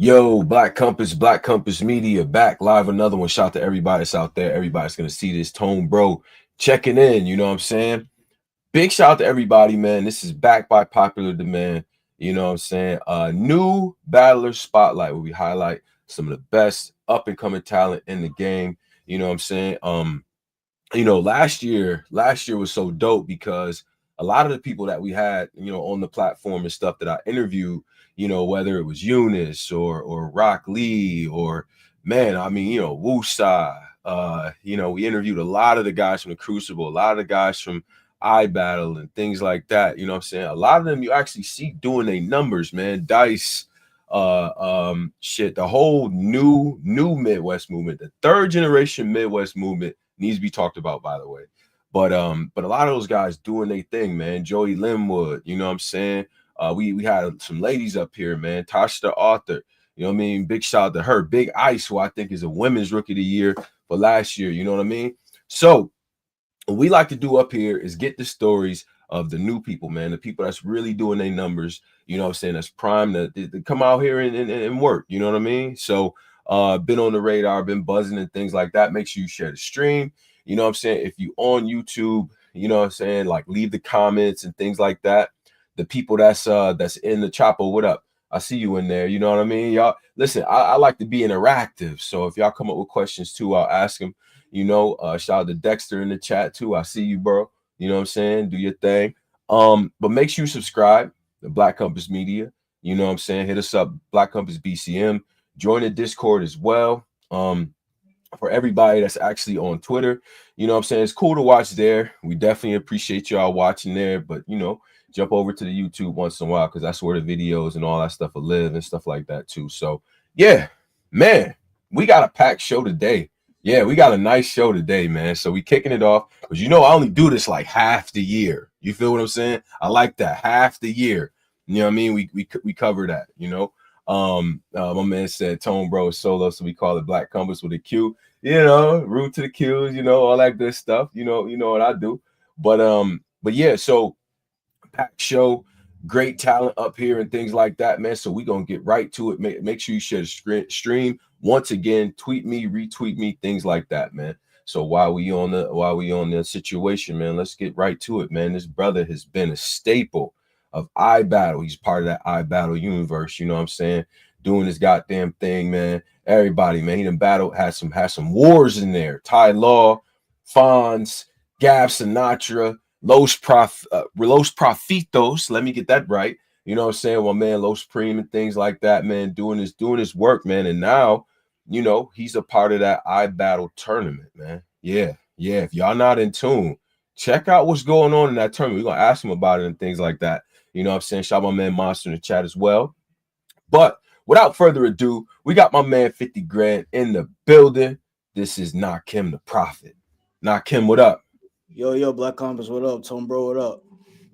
Yo, Black Compass Media back live. Another one. Shout to everybody that's out there. Everybody's gonna see this. Tone Bro checking in. You know what I'm saying? Big shout out to everybody, man. This is back by popular demand. You know what I'm saying? New battler spotlight where we highlight some of the best up and coming talent in the game. You know what I'm saying? Last year was so dope because a lot of the people that we had, on the platform and stuff that I interviewed, whether it was Eunice or Rock Lee or man, Wusa, we interviewed a lot of the guys from the Crucible, a lot of the guys from iBattle and things like that. You know what I'm saying? A lot of them you actually see doing their numbers, man. Dice, the whole new Midwest movement, the third generation Midwest movement needs to be talked about, by the way. But a lot of those guys doing their thing, man. Joey Linwood, you know what I'm saying? We had some ladies up here, man. Tasha the author, you know what I mean? Big shout out to her. Big Ice, who I think is a women's rookie of the year for last year, you know what I mean? So what we like to do up here is get the stories of the new people, man, the people that's really doing their numbers, you know what I'm saying? That's prime to come out here and work, you know what I mean? So been on the radar, been buzzing and things like that. Make sure you share the stream. You know what I'm saying? If you on YouTube, you know what I'm saying? Like leave the comments and things like that. The people that's in the chopper, what up? I see you in there. You know what I mean? Y'all listen, I like to be interactive. So if y'all come up with questions too, I'll ask them. Shout out to Dexter in the chat too. I see you, bro. You know what I'm saying? Do your thing. But make sure you subscribe to Black Compass Media. You know what I'm saying? Hit us up, Black Compass BCM. Join the Discord as well. For everybody that's actually on Twitter, you know what I'm saying? It's cool to watch there. We definitely appreciate y'all watching there, but jump over to the YouTube once in a while because that's where the videos and all that stuff will live and stuff like that too. So yeah, man, we got a packed show today. Yeah, we got a nice show today, man. So we kicking it off because I only do this like half the year. You feel what I'm saying? I like that half the year. You know what I mean? We cover that. My man said Tone Bro is solo, so we call it Black Compass with a Q. Root to the Qs. All that good stuff. You know what I do. But yeah, so packed show, great talent up here and things like that, man. So we're gonna get right to it. Make sure you share the stream. Once again, tweet me, retweet me, things like that, man. So while we on the situation, man, let's get right to it, man. This brother has been a staple of iBattle. He's part of that iBattle universe, you know what I'm saying? Doing his goddamn thing, man. Everybody, man, he done battled, had some wars in there. Ty Law, Fonz, Gab Sinatra, Los Profitos, let me get that right. You know what I'm saying? Well, man, Los Prime and things like that, man, doing his work, man. And now, he's a part of that iBattle tournament, man. Yeah. If y'all not in tune, check out what's going on in that tournament. We're gonna ask him about it and things like that. You know what I'm saying? Shout out my man Monster in the chat as well. But without further ado, we got my man 50 Grand in the building. This is Nakim the Prophet. Nakim, what up? Yo, Black Compass, what up? Tone Bro, what up?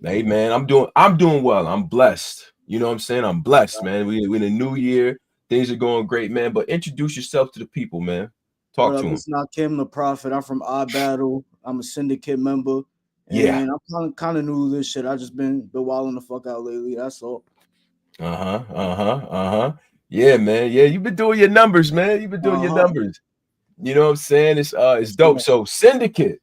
Hey man, I'm doing well. I'm blessed. You know what I'm saying? I'm blessed, man. We in a new year. Things are going great, man. But introduce yourself to the people, man. Talk to them. It's Nakim the Prophet. I'm from iBattle. I'm a syndicate member. Yeah. And I'm kind of new to this shit. I just been wilding the fuck out lately. That's all. Yeah, man. Yeah, you've been doing your numbers, man. You've been doing your numbers. You know what I'm saying? It's dope. So syndicate.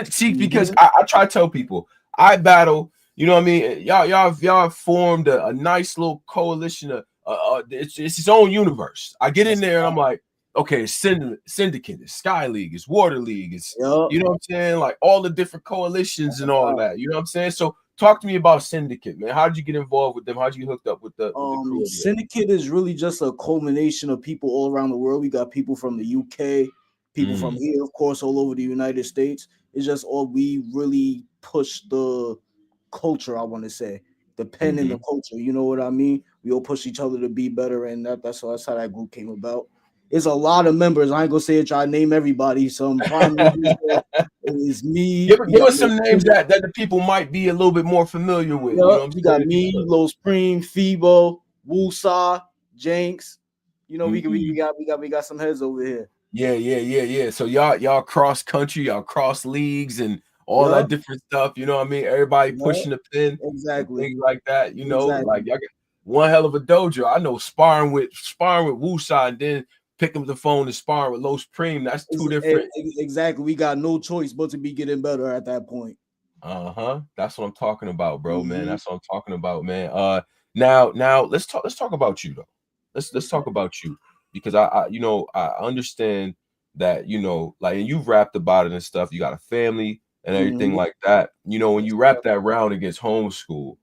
See, because I try to tell people, iBattle, you know what I mean? Y'all formed a nice little coalition of it's its own universe. I get in there and I'm like, okay, it's syndicate, it's Sky League, it's Water League, it's you know what I'm saying, like all the different coalitions and all that. You know what I'm saying? So talk to me about Syndicate, man. How did you get involved with them? How did you hook up with the crew? Syndicate is really just a culmination of people all around the world. We got people from the UK, people from here, of course, all over the United States. It's just all we really push the culture, I want to say. The pen and the culture, you know what I mean? We all push each other to be better, and that's how that group came about. It's a lot of members. I ain't gonna say it, try to name everybody. Some prime members. It's me. Give us some names that the people might be a little bit more familiar with. You know, we got me, Los Prime, Fibo, Wusa, Jenks. You know, we got some heads over here. Yeah. So y'all cross country, y'all cross leagues and all that different stuff. You know what I mean? Everybody pushing the pin, exactly, things like that. You know, like y'all. one hell of a dojo. I know sparring with Wusa and then picking up the phone and sparring with Los Preem. That's two different. Exactly. We got no choice but to be getting better at that point. That's what I'm talking about, bro, man. That's what I'm talking about, man. Now let's talk about you though. Let's talk about you, because I you know, I understand that, you know, like, and you've rapped about it and stuff. You got a family and everything like that. You know, when you rap that round against homeschool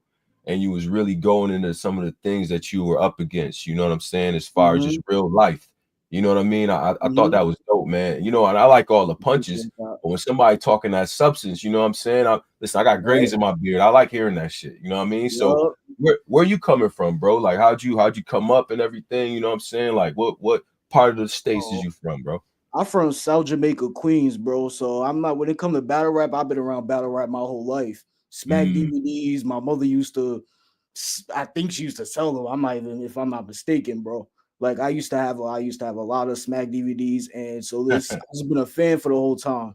and you was really going into some of the things that you were up against, you know what I'm saying, as far as just real life. You know what I mean? I thought that was dope, man. You know, and I like all the punches, but when somebody talking that substance, you know what I'm saying? Listen, I got grays in my beard. I like hearing that shit. You know what I mean? So where you coming from, bro? Like, how'd you come up and everything? You know what I'm saying? Like, what part of the states is you from, bro? I'm from South Jamaica, Queens, bro. So I'm not, when it comes to battle rap, I've been around battle rap my whole life. Smack DVDs. My mother used to, I think she used to sell them. I'm not even, if I'm not mistaken, bro. Like I used to have a lot of Smack DVDs, and so this I've just been a fan for the whole time.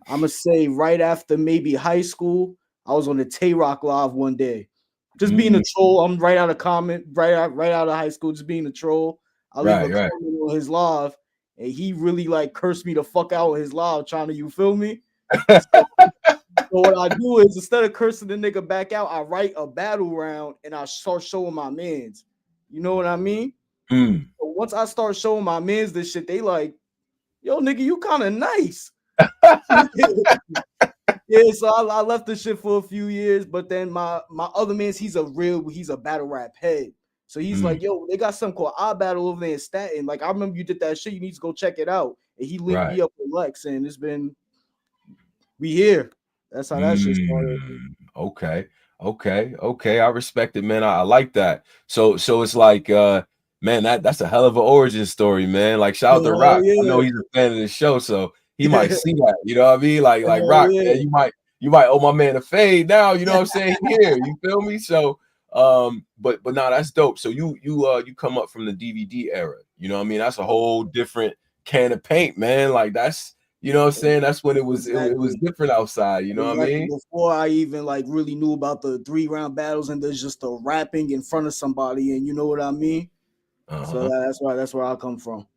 I'm gonna say right after maybe high school, I was on the Tay Rock Live one day, just being a troll. I'm right out of high school, just being a troll. I leave a comment on his live, and he really like cursed me the fuck out in his live, trying to, you feel me? So what I do is, instead of cursing the nigga back out, I write a battle round and I start showing my mans. You know what I mean? So once I start showing my mans this shit, they like, yo, nigga, you kind of nice. Yeah, so I left the shit for a few years, but then my other man's, he's a battle rap head. So he's like, yo, they got something called I Battle over there in Staten. Like, I remember you did that shit. You need to go check it out. And he linked me up with Lex, and we here. That's how that shit started. Okay. I respect it, man. I like that. So it's like, man, that's a hell of an origin story, man. Like, shout out to Rock. I know he's a fan of the show, so he might see that. You know what I mean? Like Rock, man, you might owe my man a fade now. You know what I'm saying? Here, you feel me? So, but nah, that's dope. So you come up from the DVD era. You know what I mean? That's a whole different can of paint, man. Like, that's, you know what I'm saying? That's when it was different outside, you know what I mean? Before I even like really knew about the 3-round battles and there's just the rapping in front of somebody, and you know what I mean? So that's where I come from.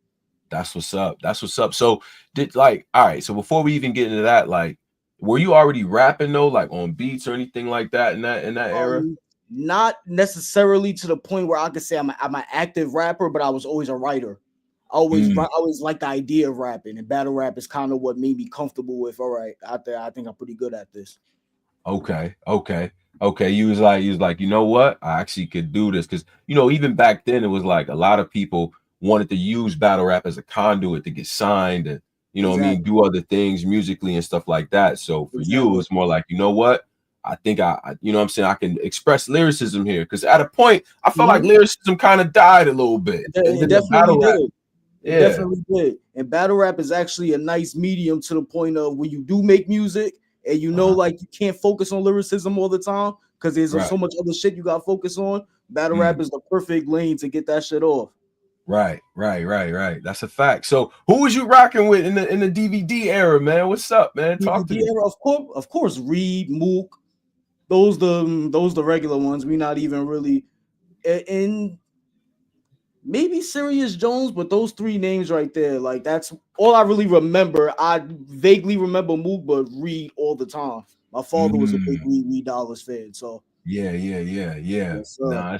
That's what's up. That's what's up. So all right, so before we even get into that, like, were you already rapping though, like on beats or anything like that in that era? Not necessarily to the point where I could say I'm an active rapper, but I was always a writer. I always liked the idea of rapping, and battle rap is kind of what made me comfortable with. All right, out there, I think I'm pretty good at this. Okay. You was like, you know what? I actually could do this, because, you know, even back then it was like a lot of people wanted to use battle rap as a conduit to get signed and, you know what I mean, do other things musically and stuff like that. So for you, it was more like, you know what? I think I you know what I'm saying, I can express lyricism here, because at a point I felt like lyricism kind of died a little bit. It definitely did. It definitely did. And battle rap is actually a nice medium, to the point of when you do make music and you know, like, you can't focus on lyricism all the time because there's so much other shit you got to focus on. Battle rap is the perfect lane to get that shit off. Right. That's a fact. So who was you rocking with in the DVD era, man? What's up, man? Talk to me. Era, of course, Reed, Mook, those the regular ones. We not even really in. Maybe Sirius Jones, but those 3 names right there, like, that's all I really remember. I vaguely remember Mook, but Reed all the time. My father was a big Reed Dollars fan, so yeah. Nah,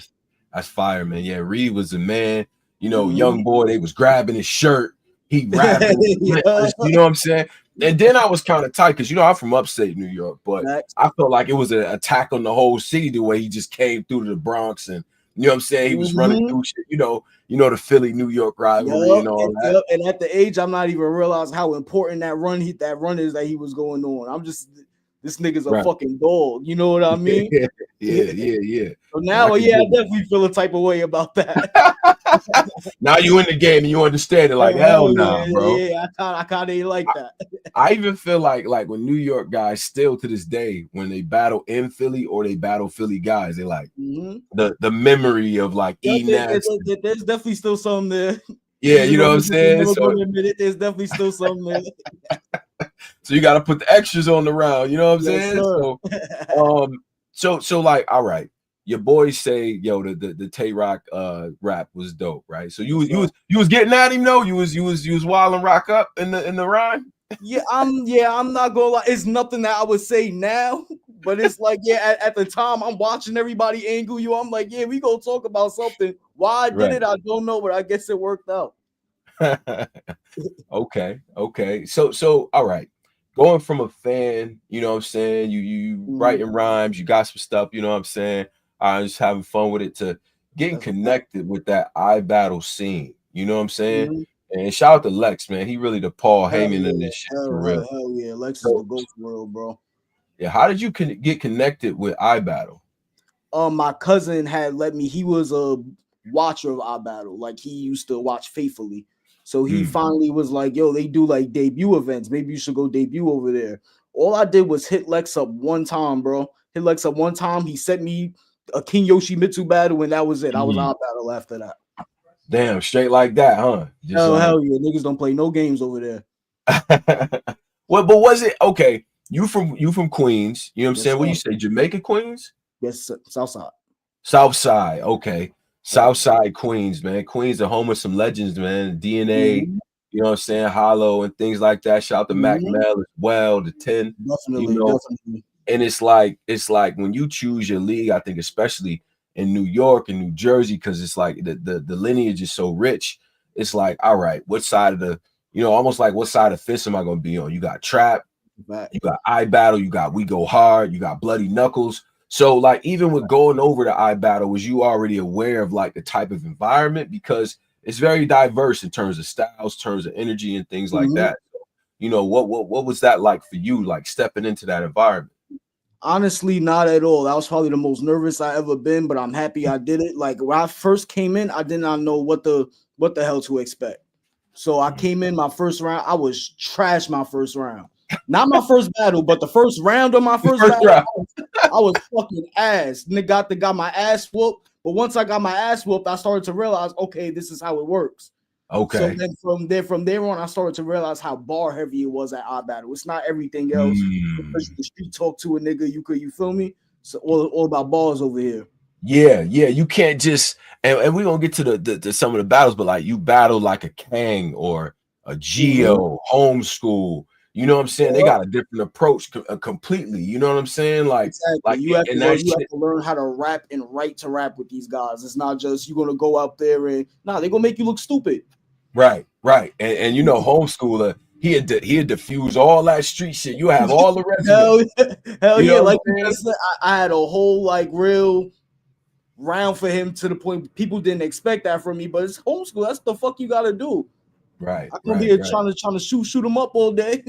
that's fire, man. Yeah, Reed was a man. You know, young boy, they was grabbing his shirt. He rapping, you know what I'm saying? And then I was kind of tight because, you know, I'm from upstate New York, but I felt like it was an attack on the whole city the way he just came through to the Bronx, and, you know what I'm saying, he was running through shit, you know the Philly New York rivalry and all that. And at the age, I'm not even realizing how important that run is that he was going on. I'm just, this nigga's a fucking dog. You know what I mean? Yeah. So now, I definitely feel a type of way about that. Now you in the game and you understand it, like, hell nah, bro. Yeah, I kind of ain't like that. I even feel like when New York guys still to this day, when they battle in Philly or they battle Philly guys, they like the memory of like there's definitely still something there. Yeah, you know what I'm saying? So, there's definitely still something there. So you got to put the extras on the round, you know what I'm saying? Sir. So like, all right. your boys say, yo, the Tay Rock rap was dope, right? So you Yes, sir. you was getting at him, though. You was wilding rock up in the rhyme. Yeah, I'm not gonna lie. It's nothing that I would say now, but it's like, yeah, at the time I'm watching everybody angle you. I'm like, yeah, we gonna talk about something. Why I did Right. it, I don't know, but I guess it worked out. Okay. So all right. Going from a fan, you know what I'm saying? You Mhm. writing rhymes, you got some stuff, you know what I'm saying? I'm just having fun with it to getting That's a fact. connected with that iBattle scene. You know what I'm saying? Mhm. And shout out to Lex, man. He really the Paul Hell Heyman in yeah, this shit for real. hell yeah. Lex is the So ghost world, bro. yeah, how did you get connected with iBattle? My cousin had let me. He was a watcher of our battle. Like he used to watch faithfully. So he Mm. finally was like, "Yo, they do like debut events. Maybe you should go debut over there." All I did was hit Lex up one time, bro. Hit Lex up one time. He sent me a King Yoshimitsu battle, and that was it. I was Mm. our battle after that. Damn, straight like that, huh? Just Hell yeah, niggas don't play no games over there. well, but was it okay? You from Queens, you know what I'm Yes, saying? What sir. you say, Jamaica, Queens? Yes, sir. Southside. South Side, okay. Yeah. South Side, Queens, man. Queens are home of some legends, man. DNA, Mhm. you know what I'm saying? Hollow and things like that. Shout out to Mac Mhm. Mel as well, the 10, you Definitely, know. definitely. And it's like when you choose your league, I think especially in New York and New Jersey, because it's like the lineage is so rich. It's like, all right, what side of the, almost like what side of fist am I gonna be on? You got trap, Back. you got eye battle, you got we go hard, you got bloody knuckles. So like even with going over to eye battle, was you already aware of like the type of environment, because it's very diverse in terms of styles, terms of energy, and things like Mhm. that. So, what was that like for you, like stepping into that environment? Honestly, not at all. That was probably the most nervous I ever been, but I'm happy I did it. Like when I first came in, I did not know what the hell to expect. So I came in my first round. I was trash my first round. Not my first battle, but the first round of my first First battle, round. I was fucking ass. Nigga got my ass whooped. But once I got my ass whooped, I started to realize, okay, this is how it works. So Okay. then from there on, I started to realize how bar heavy it was at our battle. It's not everything else. Because you Mm. can street talk to a nigga, you feel me? So all about bars over here. Yeah, you can't just and we're gonna get to the some of the battles, but like you battle like a K1NG or a Mm-hmm. Geo, homeschool, you know what I'm saying? They Yeah, got a different approach completely, you know what I'm saying? exactly. And that You have shit, to learn how to rap and write to rap with these guys. It's not just you're gonna go out there and they're gonna make you look stupid. right. And homeschooler, he'd diffuse all that street shit. You have all the resume. hell, hell You yeah. know what Like you I'm saying? just said, I had a whole like real round for him to the point people didn't expect that from me, but it's homeschool. That's the fuck you gotta do. Right, I come right, here right. trying to shoot them up all day.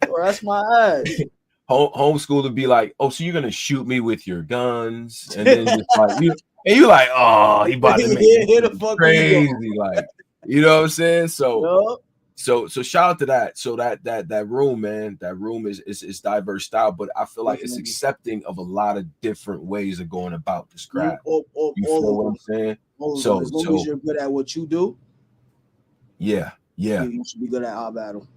Or that's my ass. Homeschool to be like, oh, so you're gonna shoot me with your guns, and then just like you like, oh, he about to make this Here the thing fuck we go. crazy, like, you know what I'm saying? So Yup. so shout out to that. So that room, man, that room is diverse style, but I feel like it's Definitely. accepting of a lot of different ways of going about this craft. You All feel of what I'm them. saying? All of them. So As long as so you're good at what you do, yeah, yeah. you should be good at our battle.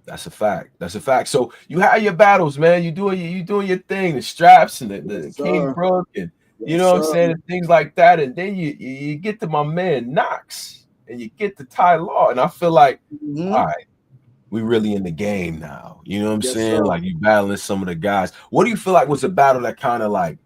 That's a fact. That's a fact. So you have your battles, man. You doing your thing, the straps and the Yes, King sir. Brook, and you Yes, know what I'm sir. saying, and things like that. And then you get to my man Knox, and you get to Ty Law, and I feel like, all Mm-hmm. right, we really in the game now. You know what I'm Yes, saying? sir. Like you battling some of the guys. What do you feel like was a battle that kind of like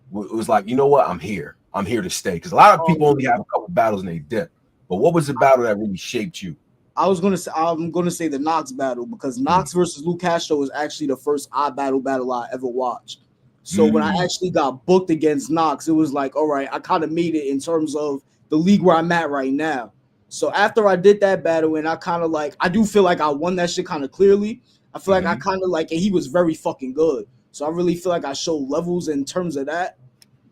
was like, you know what, I'm here. I'm here to stay. Because a lot of people only Um, have a couple battles and they dip. But what was the battle that really shaped you? I'm gonna say the Knox battle because Mm. Knox versus Lou Castro was actually the first I battle I ever watched. So when I Mm. actually got booked against Knox, it was like, all right, I kind of made it in terms of the league where I'm at right now. So after I did that battle, and I kind of like, I do feel like I won that shit kind of clearly. I feel like I Hmm. kind of like, and he was very fucking good. So I really feel like I showed levels in terms of that,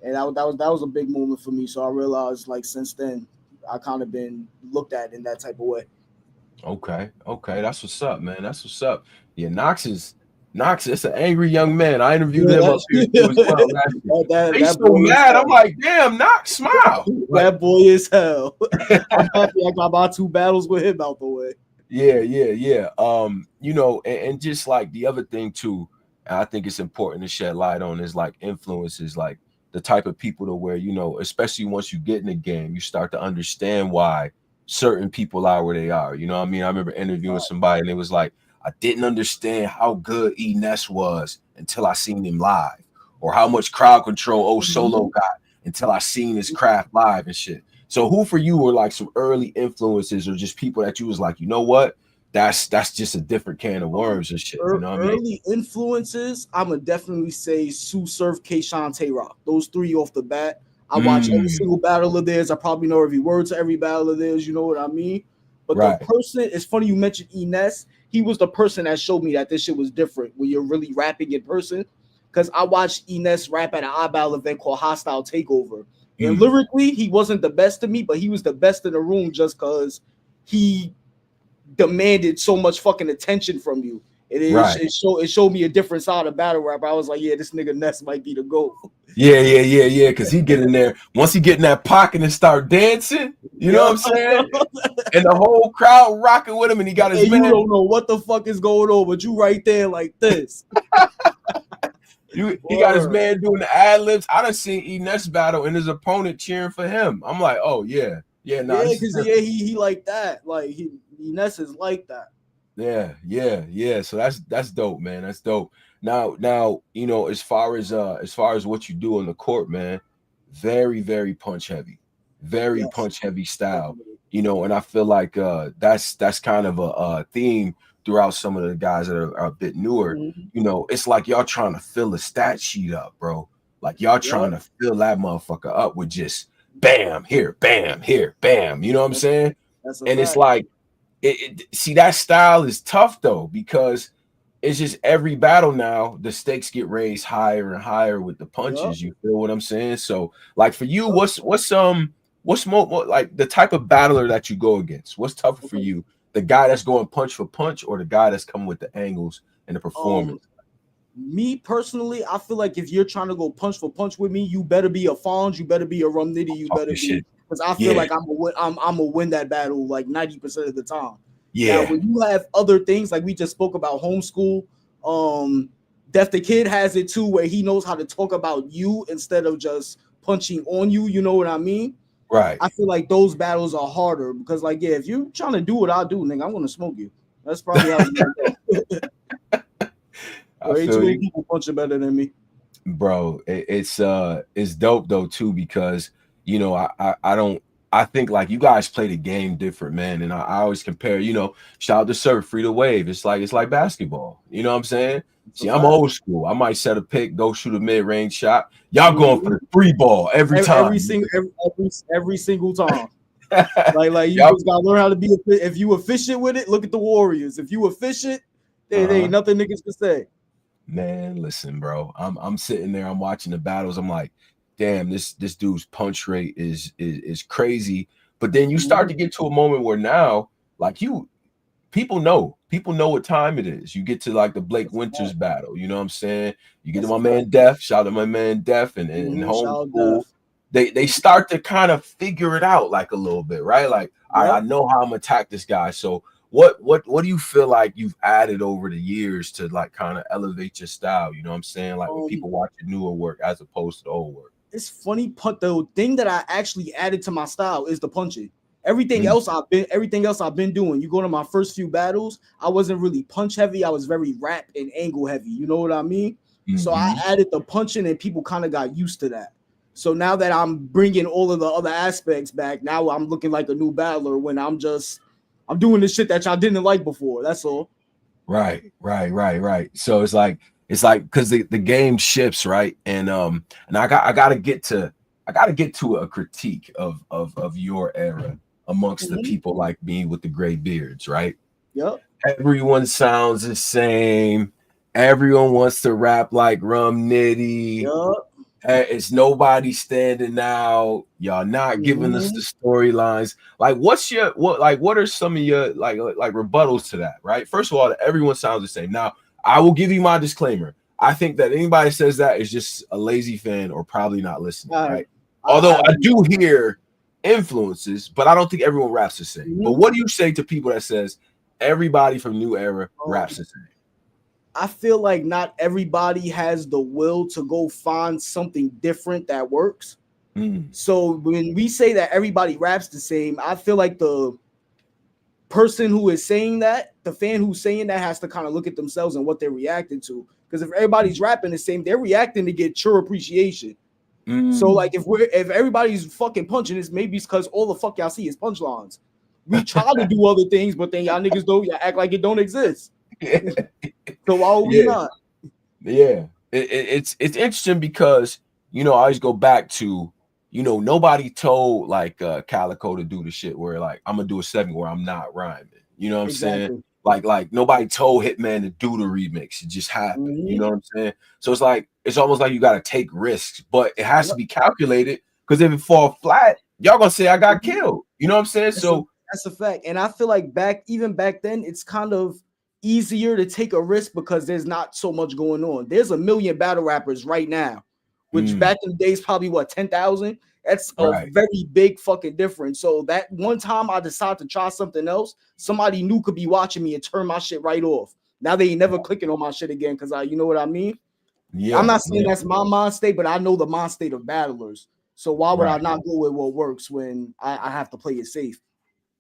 and that was a big moment for me. So I realized like since then, I kind of been looked at in that type of way. Okay. That's what's up, man. That's what's up. Yeah, Knox is an angry young man. I interviewed Yeah, him up here too as well last year. He's that so boy is mad. I'm hell. like, damn, Knox, smile. Like, That boy is hell. I'm happy I got my two battles with him out the way. yeah. And just like the other thing too, I think it's important to shed light on is like influences, like the type of people to where, you know, especially once you get in the game, you start to understand why certain people are where they are. You know what I mean? I remember interviewing somebody and it was like, I didn't understand how good Ness was until I seen him live, or how much crowd control Solo got until I seen his craft live and shit. So who for you were like some early influences, or just people that you was like, you know what? That's just a different can of worms and shit. You know what I mean? Early influences, I'm gonna definitely say Sue Surf, K1NG, Tay-Rock. Those three off the bat. I watch every single battle of theirs. I probably know every word to every battle of theirs. You know what I mean? But the person, it's funny you mentioned Ness. He was the person that showed me that this shit was different when you're really rapping in person. Because I watched Ness rap at an eyeball event called Hostile Takeover. And lyrically, he wasn't the best to me, but he was the best in the room just because he demanded so much fucking attention from you. It showed me a different side of battle rap. I was like, yeah, this nigga Ness might be the GOAT. Yeah. Because he get in there. Once he get in that pocket and start dancing, you know what I'm saying? And the whole crowd rocking with him, and he got his man. You don't know what the fuck is going on, but you right there like this. He got his man doing the ad libs. I done seen Ness battle and his opponent cheering for him. I'm like, oh yeah. Because he like that. Like Ness is like that. Yeah. So that's dope, man. That's dope. Now, you know, as far as what you do on the court, man, very, very punch heavy, punch heavy style. You know, and I feel like that's kind of a theme throughout some of the guys that are a bit newer. You know, it's like y'all trying to fill the stat sheet up, bro. Like y'all trying to fill that motherfucker up with just bam here, bam. You know what I'm saying? And it's like, see, that style is tough though, because it's just every battle now the stakes get raised higher and higher with the punches. You feel what I'm saying? So like for you, what's more like the type of battler that you go against? What's tougher for you? The guy that's going punch for punch, or the guy that's coming with the angles and the performance? Me personally, I feel like if you're trying to go punch for punch with me, you better be a Fonz, you better be a Rum Nitty, you better be, because I feel like I'm gonna win that battle like 90% of the time. Now, when you have other things like we just spoke about, homeschool, Def the Kid has it too, where he knows how to talk about you instead of just punching on you. You know what I mean? Right. I feel like those battles are harder because, like, yeah, if you're trying to do what I do, nigga, I'm gonna smoke you. That's probably how it's go. Way too many people punching better than me, bro. It's dope though too, because you know I think like you guys play the game different, man. And I always compare, you know, shout out to Surf, Free to Wave. It's like basketball. You know what I'm saying? See, I'm old school. I might set a pick, go shoot a mid-range shot. Y'all going for the free ball every time. Every single time. like you just gotta learn how to be. If you efficient with it, look at the Warriors. If you efficient, there ain't nothing niggas can say. Man, listen, bro. I'm sitting there, I'm watching the battles. I'm like, damn, this dude's punch rate is crazy. But then you start to get to a moment where now, like people know what time it is. You get to like the Blake Winters battle, you know what I'm saying? You get to my man Def, shout out to my man Def and homeschool. They start to kind of figure it out like a little bit, right? Like, I know how I'm gonna attack this guy. So what do you feel like you've added over the years to like kind of elevate your style? You know what I'm saying? Like when people watch your newer work as opposed to the old work. It's funny, but the thing that I actually added to my style is the punching. Everything else I've been doing. You go to my first few battles, I wasn't really punch heavy. I was very rap and angle heavy. You know what I mean? So I added the punching, and people kind of got used to that. So now that I'm bringing all of the other aspects back, now I'm looking like a new battler when I'm doing the shit that y'all didn't like before. That's all. Right. So it's like because the game shifts, right? And I gotta get to a critique of your era amongst the people like me with the gray beards, right? Yep. Everyone sounds the same. Everyone wants to rap like Rum Nitty. Yep. It's nobody standing out. Y'all not giving us the storylines. Like, what are some of your like rebuttals to that? Right. First of all, everyone sounds the same. Now, I will give you my disclaimer. I think that anybody says that is just a lazy fan or probably not listening. Right. Although I do hear influences, but I don't think everyone raps the same. But what do you say to people that says everybody from New Era raps the same? I feel like not everybody has the will to go find something different that works. So when we say that everybody raps the same, I feel like the person who is saying that, the fan who's saying that, has to kind of look at themselves and what they're reacting to. Because if everybody's rapping the same, they're reacting to get true appreciation. So like if everybody's fucking punching, it's maybe because all the fuck y'all see is punchlines. We try to do other things, but then y'all niggas don't, y'all act like it don't exist. So why would we not? Yeah. It's interesting because, you know, I always go back to, you know, nobody told like Calico to do the shit where like I'm gonna do a segment where I'm not rhyming. You know what I'm saying? Like nobody told Hitman to do the remix. It just happened. You know what I'm saying? So it's like it's almost like you gotta take risks, but it has to be calculated, because if it fall flat, y'all gonna say I got killed. You know what I'm saying? That's a fact. And I feel like even back then, it's kind of easier to take a risk because there's not so much going on. There's a million battle rappers right now, which back in the days probably what, 10,000. That's a very big fucking difference. So that one time I decided to try something else, somebody new could be watching me and turn my shit right off. Now they ain't never clicking on my shit again because you know what I mean? Yeah, I'm not saying that's my mind state, but I know the mind state of battlers. So why would I not go with what works when I have to play it safe?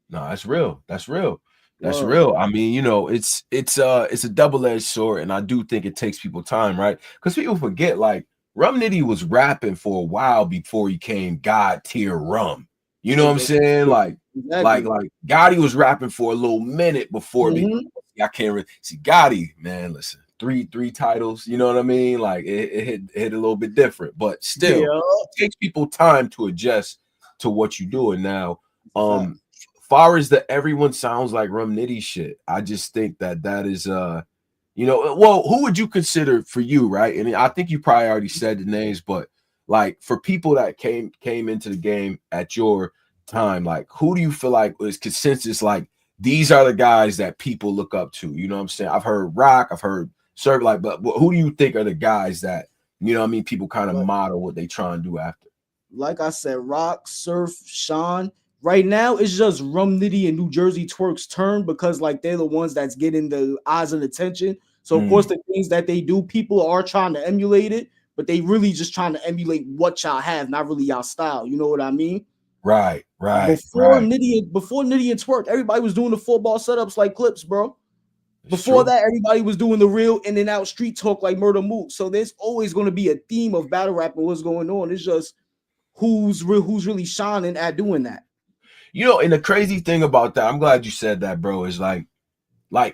No, that's real. That's real. That's real. I mean, you know, it's a double-edged sword, and I do think it takes people time, right? Because people forget, like, Rum Nitty was rapping for a while before he came God tier Rum. You know what I'm saying? Like Gotti was rapping for a little minute before I can't really see Gotti, man. Listen, three titles, you know what I mean? Like it hit a little bit different, but still it takes people time to adjust to what you're doing now. Far as the everyone sounds like Rum Nitty shit, I just think that is you know, well, who would you consider for you, right? And I think you probably already said the names, but like for people that came into the game at your time, like who do you feel like is consensus, like these are the guys that people look up to? You know what I'm saying? I've heard Rock, I've heard Surf, like, but who do you think are the guys that, you know what I mean, people kind of model what they try and do after? Like I said, Rock, Surf, Sean. Right now, it's just Rum Nitty and New Jersey Twerk's turn because like they're the ones that's getting the eyes and attention. So of course, the things that they do, people are trying to emulate it, but they really just trying to emulate what y'all have, not really y'all style. You know what I mean? Right. Before Nitty and Twerk, everybody was doing the full ball setups like Clips, bro. Before that, everybody was doing the real in and out street talk like Murder Mook. So there's always going to be a theme of battle rap and what's going on. It's just who's really shining at doing that. You know, and the crazy thing about that, I'm glad you said that, bro, is like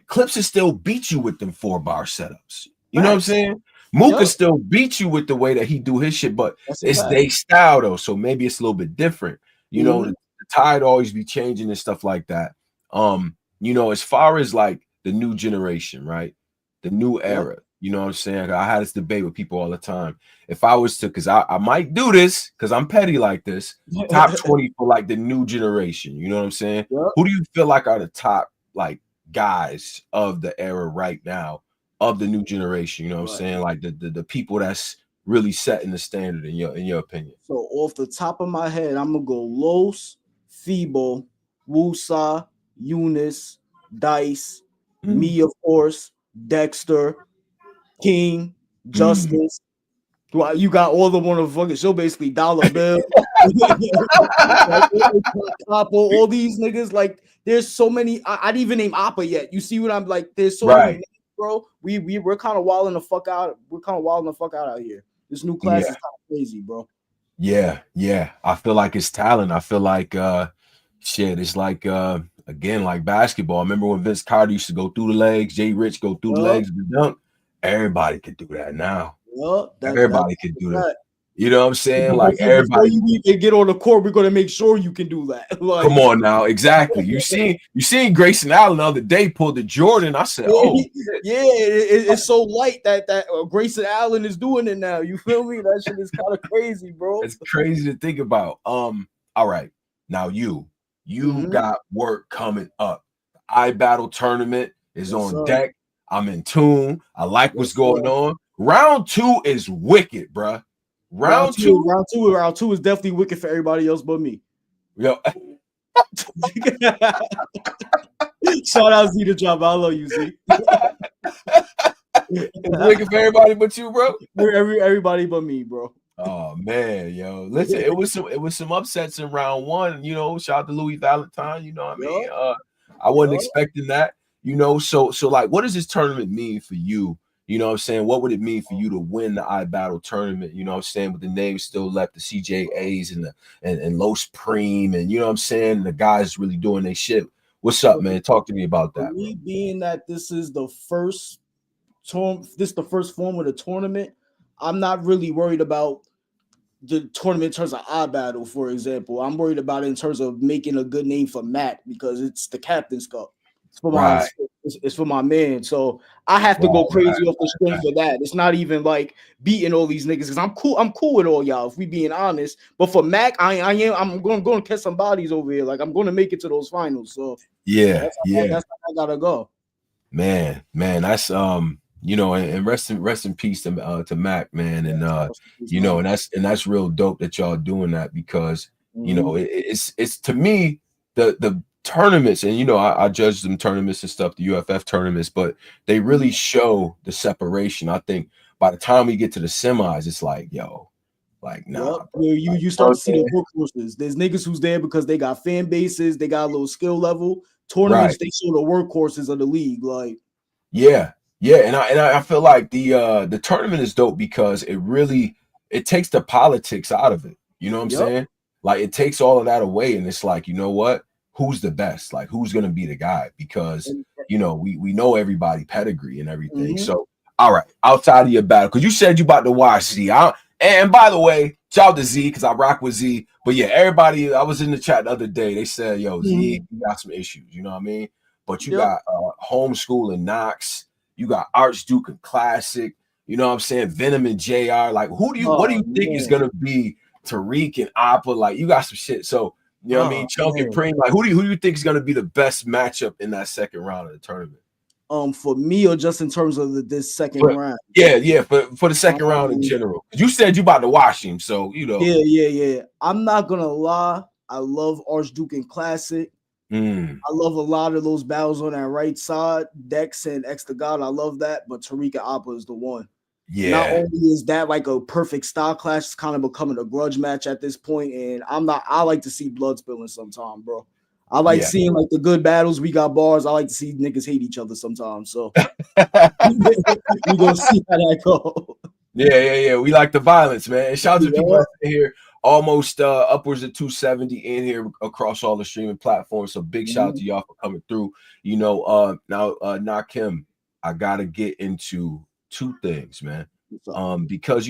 Clips is still beat you with them 4-bar setups. You know what I'm saying? Mook can still beat you with the way that he do his shit, but it's they style though, so maybe it's a little bit different. You know, the tide always be changing and stuff like that. You know, as far as like the new generation, right? The new era. You know what I'm saying? I had this debate with people all the time. If I was to, because I might do this because I'm petty like this, top 20 for like the new generation. You know what I'm saying? Who do you feel like are the top like guys of the era right now, of the new generation? You know what I'm saying? Like the people that's really setting the standard in your opinion. So off the top of my head, I'm gonna go Los, Feeble, Wusa, Eunice, Dice, me, of course, Dexter, King, Justice. Well, you got all the one of fucking show, basically Dollar Bill, like, all these niggas. Like, there's so many. I didn't even name Appa yet. You see what I'm like? There's so many names, bro. We're kind of wilding the fuck out. We're kind of wilding the fuck out here. This new class is kind of crazy, bro. Yeah. I feel like it's talent. I feel like shit. It's like again, like basketball. Remember when Vince Carter used to go through the legs, Jay Rich go through the legs and dunk? Everybody could do that now. Everybody could do that. You know what I'm saying? Like everybody. Before you even get on the court, we're gonna make sure you can do that. Like, come on now, exactly. You seen Grayson Allen the other day pull the Jordan. I said, oh yeah, it's so light that Grayson Allen is doing it now. You feel me? That shit is kind of crazy, bro. It's crazy to think about. All right, now you got work coming up. The iBattle tournament is on deck. I'm in tune. I like what's going on. Round 2 is wicked, bruh. Round two is definitely wicked for everybody else but me. Yo. Shout out Z the Job. I love you, Z. looking for everybody but you, bro. Everybody but me, bro. Oh man, yo, listen, it was some upsets in round one. Shout out to Louis Valentine. You know what I mean? Yup, I wasn't yup. expecting that. So like, what does this tournament mean for you? You know what I'm saying? What would it mean for you to win the I Battle tournament? You know what I'm saying? With the names still left, the CJAs and the and Los Preem, and you know what I'm saying? The guys really doing their shit. What's up, For, man? Talk to me about for that, bro. me, being that this is the first the first form of the tournament, I'm not really worried about the tournament in terms of I Battle, for example. I'm worried about it in terms of making a good name for Mac because it's the Captain's Cup. Right, It's for my man. So I have to go right, crazy off the strength of that. It's not even like beating all these niggas because I'm cool. I'm cool with all y'all if we being honest. But for Mac, I'm going to catch some bodies over here. Like I'm going to make it to those finals. So yeah, yeah. that's how I gotta go. Man, that's and rest in peace to Mac, man, and Man. and that's real dope that y'all doing that because Mm-hmm. it's to me the tournaments, and I judge them tournaments and stuff, the UFF tournaments, but they really show the separation. I think by the time we get to the semis, it's like, yo, like Yep. nah, bro. Where Like, you you know what start I'm to see the saying? workhorses. There's niggas who's there because they got fan bases, they got a little skill level. Right. Tournaments, they show the workhorses of the league. Like, Yeah, yeah, and I feel like the tournament is dope because it takes the politics out of it. You know what I'm yep. saying? Like it takes all of that away, and it's like, you know what? Who's the best? Like who's gonna be the guy? Because And, we know everybody pedigree and everything. mm-hmm. So all right, outside of your battle, because you said you about to watch Z. And by the way, shout out to Z because I rock with Z. But yeah, everybody, I was in the chat the other day. They said, "Yo, Z, Mm-hmm. you got some issues." You know what I mean? But you Yep. got homeschool and Knox, you got Archduke and Classic, you know what I'm saying? Venom and JR. Like, what do Oh you think is man. gonna be Tariq and Appa? Like, you got some shit. So, you know what I mean? Oh Chunk and man. Preem, like who do you think is gonna be the best matchup in that second round of the tournament? For me or just in terms of this second But round. yeah, for the second round in Um, general. You said you about to watch him, so yeah. I'm not gonna lie. I love Archduke and Classic. mm, I love a lot of those battles on that right side. Dex and X the God, I love that. But Tariq and Appa is the one. Not yeah, only is that like a perfect style clash, it's kind of becoming a grudge match at this point, and I like to see blood spilling sometime, bro. I like yeah. seeing like the good battles. We got bars. I like to see niggas hate each other sometimes. So we gonna see how that go. Yeah. We like the violence, man. And shout out to the people Yeah. that's in here, almost upwards of 270 in here across all the streaming platforms. So big shout out Mhm. to y'all for coming through. Now Nakim, I gotta get into two things, man. So, Because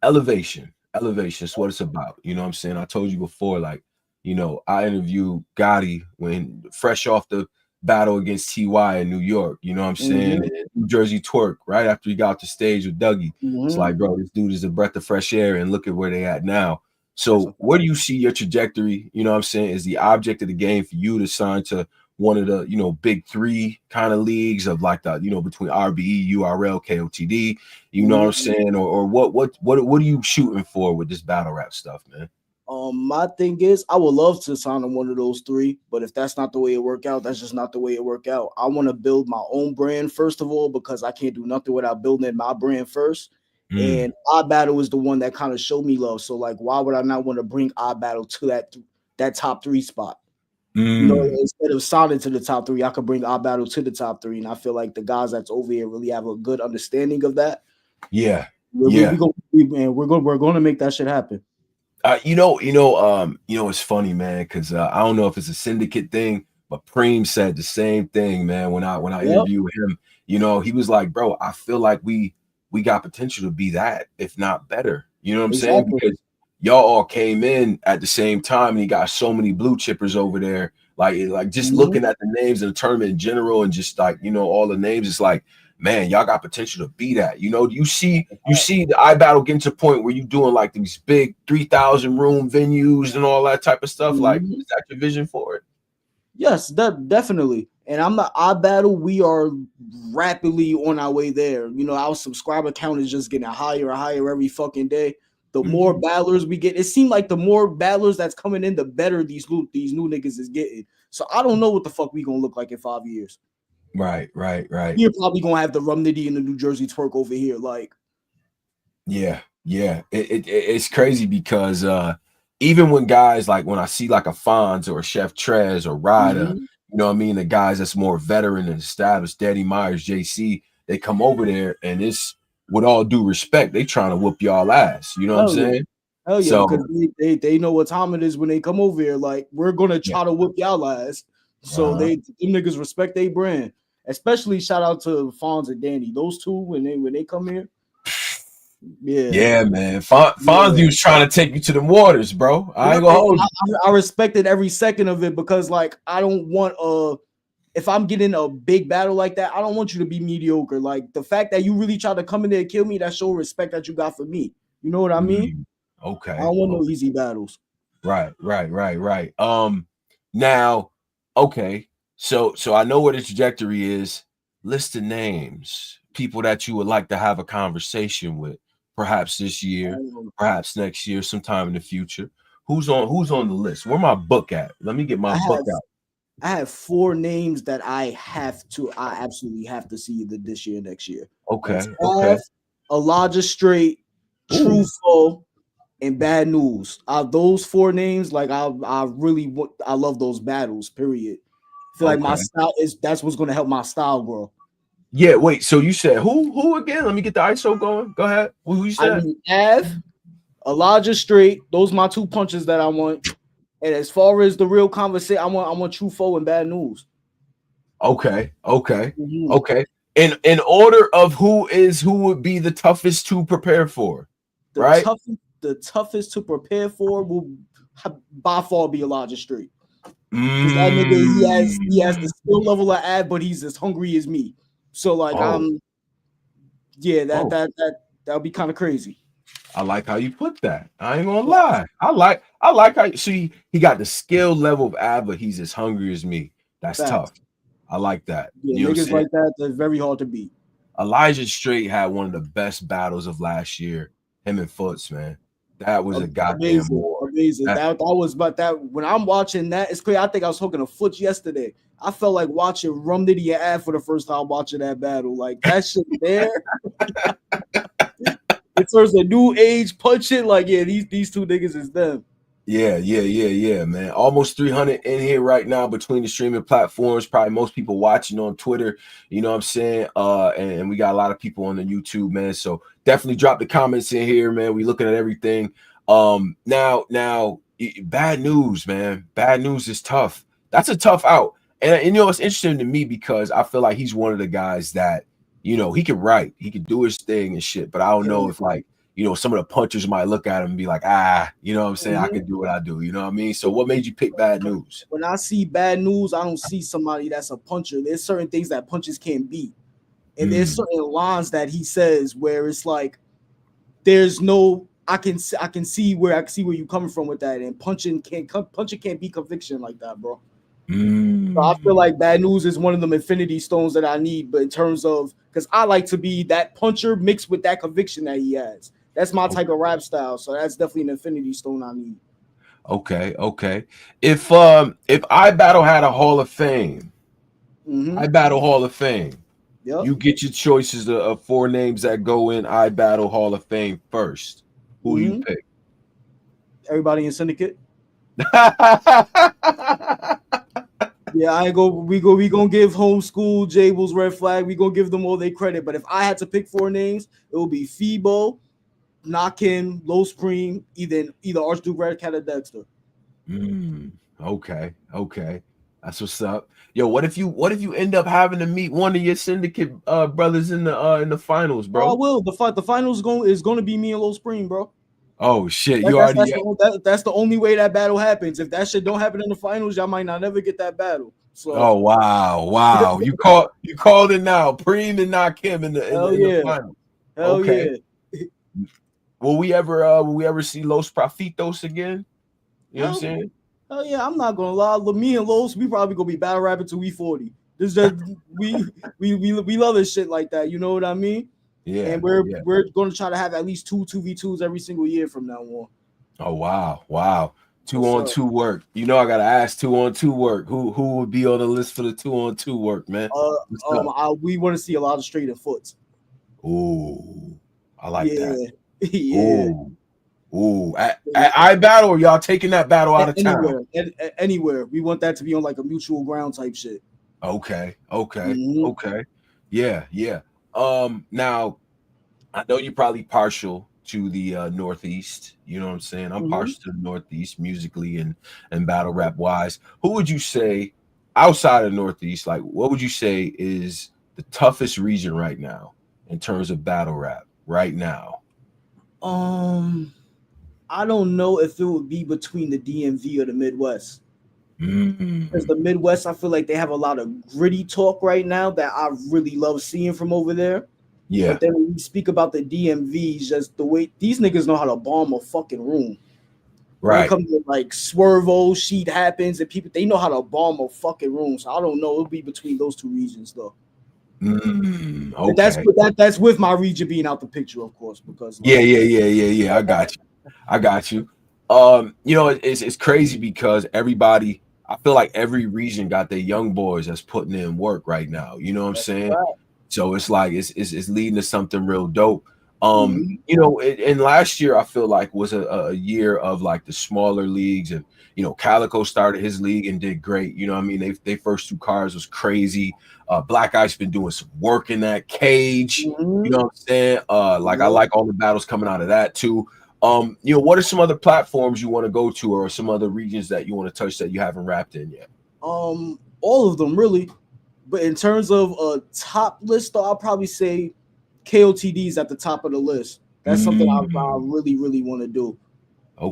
elevation is what it's about. You know what I'm saying? I told you before, like, I interviewed Gotti when fresh off the battle against TY in New York, you know what I'm saying? mhm, And New Jersey Twerk, right after he got off the stage with Dougie. It's mhm. like, bro, this dude is a breath of fresh air, and look at where they at now. That's a So where do you see your trajectory? You know what I'm saying? Is the object of the game for you to sign to one of the, big three kind of leagues of like the, between RBE, URL, KOTD, you know what I'm mhm. saying? Or what are you shooting for with this battle rap stuff, man? My thing is, I would love to sign on one of those three, but if that's not the way it work out, that's just not the way it work out. I want to build my own brand first of all because I can't do nothing without building my brand first. Mm, And I Battle is the one that kind of showed me love. So like, why would I not want to bring I Battle to that top three spot? mm, Instead of signing to the top three, I could bring our battle to the top three. And I feel like the guys that's over here really have a good understanding of that. yeah, We yeah. go and we're going to make that shit happen. It's funny, man, because I don't know if it's a syndicate thing, but Preem said the same thing, man. When I Yep, interviewed him, he was like, "Bro, I feel like we got potential to be that, if not better." You know what I'm saying? exactly. Because y'all all came in at the same time, and he got so many blue chippers over there. Like just Mhm. looking at the names in the tournament in general, and just like all the names, it's like, man, y'all got potential to be that. You see the I battle getting to a point where you doing like these big 3,000 room venues and all that type of stuff. Like, Mhm. is that your vision for it? Yes, that definitely. And I'm not our battle. We are rapidly on our way there. Our subscriber count is just getting higher and higher every fucking day. The more Mhm. battlers we get, it seems like the more battlers that's coming in, the better these new niggas is getting. So I don't know what the fuck we gonna look like in 5 years. Right, right, right. You're probably gonna have the Rum Nitty and the New Jersey twerk over here. Like, Yeah, yeah. It's crazy because even when guys like when I see like a Fonz or a Chef Trez or Ryder, mhm. you know what I mean, the guys that's more veteran and established, Daddy Myers, JC, they come over there and it's with all due respect, they trying to whoop y'all ass. You know what I'm Hell yeah. saying? Hell yeah, So because they know what time it is when they come over here. Like, we're gonna yeah, try to whoop y'all ass. So uh-huh. them niggas respect their brand. Especially shout out to Fonz and Danny. Those two when they come here. Yeah. Yeah, man. Yeah. Fonzie was trying to take you to the waters, bro. I ain't gonna And hold you. I respected every second of it because like I don't want if I'm getting a big battle like that, I don't want you to be mediocre. Like the fact that you really try to come in there and kill me, that show respect that you got for me. You know what I mean? I Okay. don't want no Okay. easy battles. Right, right, right, right. Now, okay. So I know what the trajectory is. List the names, people that you would like to have a conversation with, perhaps this year, Um, perhaps next year, sometime in the future. Who's on the list? Where my book at? Let me get my I book have out. I have 4 names that I absolutely have to see this year, next year. That's Okay, Av, okay. Elijah Straight, Ooh, Truthful, and Bad News. Those 4 names, like I really I love those battles. Period. I feel like my okay. style is that's what's gonna help my style grow. Yeah, wait. So you said who again? Let me get the ISO going. Go ahead. Who you I said? need Av, Elijah Straight. Those my 2 punches that I want. And as far as the real conversation, I want Truthful and Bad News. Okay, okay, Mhm. okay. In order of who would be the toughest to prepare for, The right? toughest to prepare for will by far be Elijah Street. Because that nigga he has the Mm. skill level I add, but he's as hungry as me. So like Oh, I'm yeah, oh, that'll be kind of crazy. I like how you put that. I ain't gonna lie. I like how you see he got the skill level of Ab, but he's as hungry as me. That's tough. Facts. I like that. Yeah, You know what I'm niggas saying? like that, they're very hard to beat. Elijah Straight had one of the best battles of last year. Him and Foots, man. That was a goddamn Amazing, war. amazing. That, That was but that when I'm watching that, it's clear. I think I was hooking a foot yesterday. I felt like watching Rum Nitty and Ad for the first time watching that battle. Like that shit there. In terms of new age punching, like yeah, these 2 niggas is them. yeah, man. Almost 300 in here right now between the streaming platforms. Probably most people watching on Twitter. You know what I'm saying? And we got a lot of people on the YouTube, man. So definitely drop the comments in here, man. We looking at everything. Bad news, man. Bad news is tough. That's a tough out. And you know, it's interesting to me because I feel like he's one of the guys that, you know, he can write, he can do his thing and shit. But I don't know if like, you know, some of the punchers might look at him and be like, you know what I'm saying? I Mhm. can do what I do. You know what I mean? So what made you pick Bad News? When I see Bad News, I don't see somebody that's a puncher. There's certain things that punches can't beat, and there's Mm, certain lines that he says where it's like there's no. I can see where you're coming from with that, and punching can't be conviction like that, bro. So I feel mm. like Bad News is one of them infinity stones that I need, but in terms of because I like to be that puncher mixed with that conviction that he has. That's my type of rap style, so that's definitely an infinity stone I need. Okay, okay. If I Battle had a Hall of Fame, Mm-hmm. I Battle Hall of Fame. Yep. You get your choices of 4 names that go in I Battle Hall of Fame first. Who you Mm-hmm. pick? Everybody in Syndicate. Yeah, I ain't go. We gonna give homeschool Jables red flag. We gonna give them all their credit. But if I had to pick 4 names, it would be Febo, Nakim, Low Supreme, either Archduke Red Cat or Dexter. Okay, okay. That's what's up. Yo, what if you end up having to meet one of your syndicate brothers in the finals, Oh, I bro? will. The finals is going to be me and Low Supreme, bro. Oh shit, That, you that's already that's that's the only way that battle happens. If that shit don't happen in the finals, y'all might not never get that battle. So oh wow. You called it now. Preem and not Kim in the in the hell in the yeah, final. hell Okay. yeah, Will we ever see Los Profitos again? You know what I'm hell saying? hell yeah. I'm not gonna lie. Me and Los, we probably gonna be battle rapping till we 40. This just we love this shit like that. You know what I mean? And Yeah, we're yeah. we're gonna try to have at least two 2v2s every single year from now on. Oh wow. Two on two work. You know, I gotta ask 2-on-2 work. Who would be on the list for the 2-on-2 work, man? What's up? We want to see a lot of straight and foots. Ooh, I like Yeah, that. yeah. Ooh, ooh. At I battle, or y'all taking that battle out of town? Anywhere. We want that to be on like a mutual ground type shit. Okay, okay, Mm-hmm. okay. Yeah, yeah. Now I know you're probably partial to the Northeast. You know what I'm saying? I'm Mm-hmm. partial to the Northeast musically and battle rap wise. Who would you say outside of Northeast? Like, what would you say is the toughest region right now in terms of battle rap right now? I don't know if it would be between the DMV or the Midwest. Because Mm, the Midwest, I feel like they have a lot of gritty talk right now that I really love seeing from over there. yeah, But then when we speak about the DMV, just the way these niggas know how to bomb a fucking room. When it right. comes to like swervo, shit happens, and people they know how to bomb a fucking room. So I don't know. It'll be between those two regions though. And Okay. that's with my region being out the picture, of course, because Yeah, like yeah, yeah, yeah, yeah. I got you. I got you. You know, it's crazy because everybody, I feel like every region got their young boys that's putting in work right now. You know what I'm that's saying? right. So it's like it's leading to something real dope. Mm-hmm. You know, and last year I feel like was a year of like the smaller leagues, and you know, Calico started his league and did great. You know what I mean? They first two cars was crazy. Black Ice been doing some work in that cage. You Mm-hmm. know what I'm saying? Like I Yep. like all the battles coming out of that too. You know, what are some other platforms you want to go to, or some other regions that you want to touch that you haven't rapped in yet? All of them really. But in terms of a top list, though, I'll probably say KOTD is at the top of the list. That's something I Mm, really, really want to do.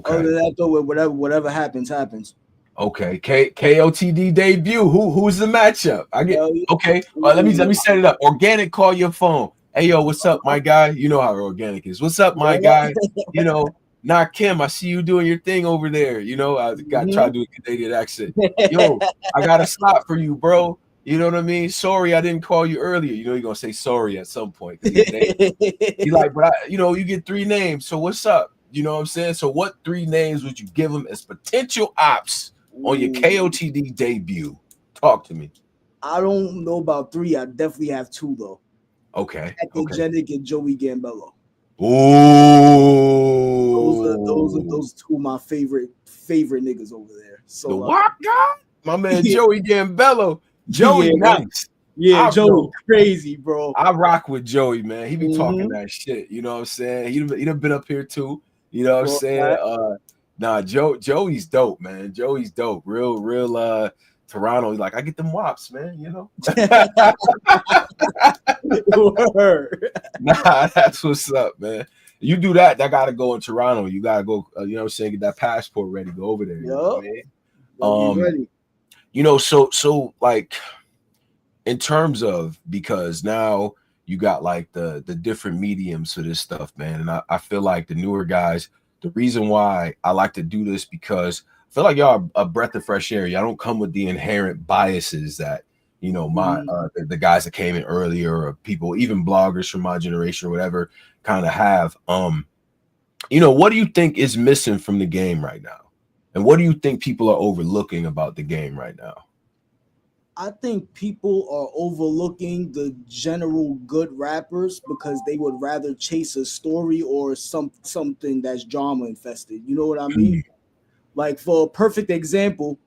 Other okay. than that, though, whatever happens, happens. Okay, KOTD debut. Who's the matchup? I get Hell yeah. okay. Let Ooh, me set it up. Organic, call your phone. Hey yo, what's up, my guy? You know how organic is. What's up, my yeah. guy? You know, Nakim, I see you doing your thing over there. You know, I got try to Mhm. do a Canadian accent. Yo, I got a slot for you, bro. You know what I mean? Sorry, I didn't call you earlier. You know, you're gonna say sorry at some point because he like, but you know, you get three names. So what's up? You know what I'm saying? So what three names would you give him as potential ops on your Ooh, KOTD debut? Talk to me. I don't know about three. I definitely have two though. Okay. Okay. Ecogenic and Joey Gambello. Ooh. Those two of my favorite niggas over there. The So what guy? My man yeah, Joey Gambello. yeah, Joey nice. yeah, I Joey bro. crazy, bro. I rock with Joey, man. He be talking Mm-hmm. that shit. You know what I'm saying? He done been up here too. You know what I'm For a saying? fact. Nah, Joey's dope, man. Joey's dope. Real Toronto. He's like, I get them wops, man, you know. Word. Nah, that's what's up, man. You do that, that gotta go in Toronto. You gotta go, you know what I'm saying, get that passport ready, go over there, you know what Yup. I mean? Gotta be ready. You know, so like in terms of, because now you got like the different mediums for this stuff, man. And I feel like the newer guys, the reason why I like to do this, because I feel like y'all are a breath of fresh air. Y'all don't come with the inherent biases that, you know, my Mhm. the guys that came in earlier, or people, even bloggers from my generation or whatever, kind of have. You know, what do you think is missing from the game right now? And what do you think people are overlooking about the game right now? I think people are overlooking the general good rappers because they would rather chase a story or something that's drama infested. You know what I mean? Mm, Like for a perfect example,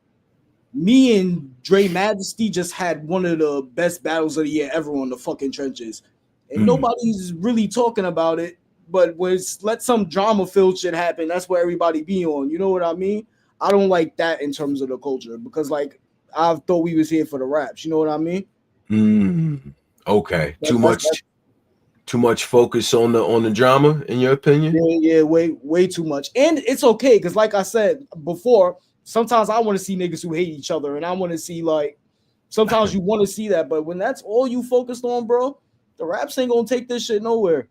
me and Dre Majesty just had one of the best battles of the year ever on the fucking trenches. And mm, nobody's really talking about it. But when it's let some drama filled shit happen, that's where everybody be on. You know what I mean? I don't like that in terms of the culture because like I thought we was here for the raps. You know what I mean? mm. Okay. That's Too much focus on the drama, in your opinion? yeah, way too much. And it's okay because like I said before, sometimes I want to see niggas who hate each other, and I want to see like sometimes you want to see that, but when that's all you focused on, bro, the raps ain't gonna take this shit nowhere.